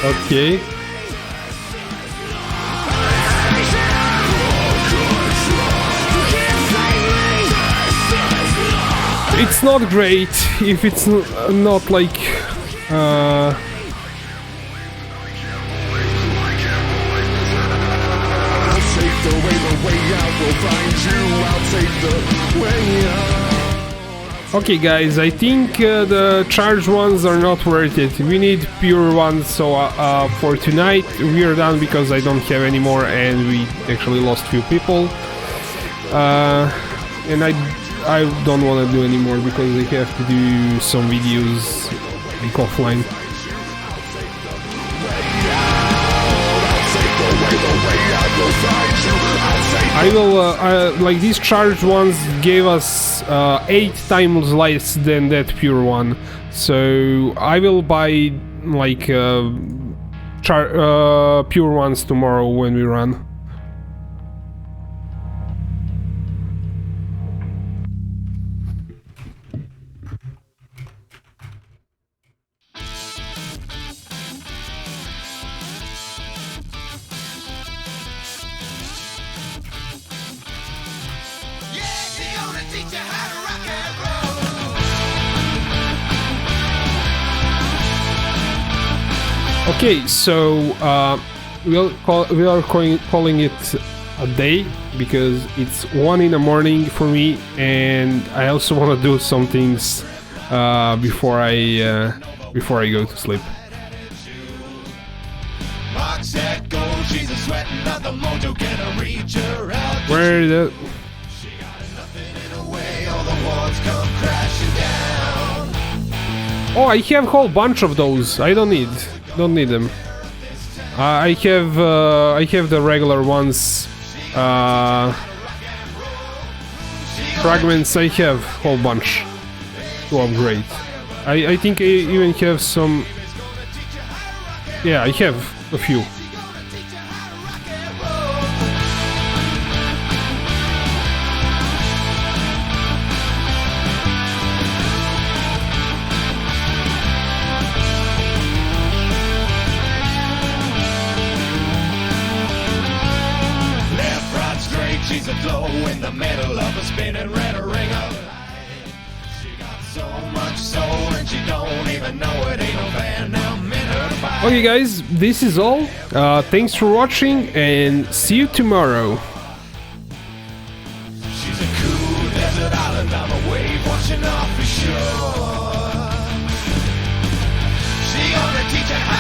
Okay. It's not great if it's not like okay guys, I think the charged ones are not worth it. We need pure ones, so for tonight we are done because I don't have any more and we actually lost few people. And I don't want to do anymore because I have to do some videos like offline. I will, like these charged ones gave us 8 times less than that pure one, so I will buy like pure ones tomorrow when we run. Okay, so we are calling it a day because it's 1 in the morning for me, and I also want to do some things before I go to sleep. Where the? Oh, I have a whole bunch of those. I don't need them. I have the regular ones. Fragments I have a whole bunch to upgrade. I think I even have some. Yeah, I have a few. She's a glow in the middle of a spinning red ring of light. She got so much soul and she don't even know it ain't no fan now in her body. Okay guys, this is all. Thanks for watching and see you tomorrow. She's a cool desert island on a wave washing off the shore. She gonna teach her how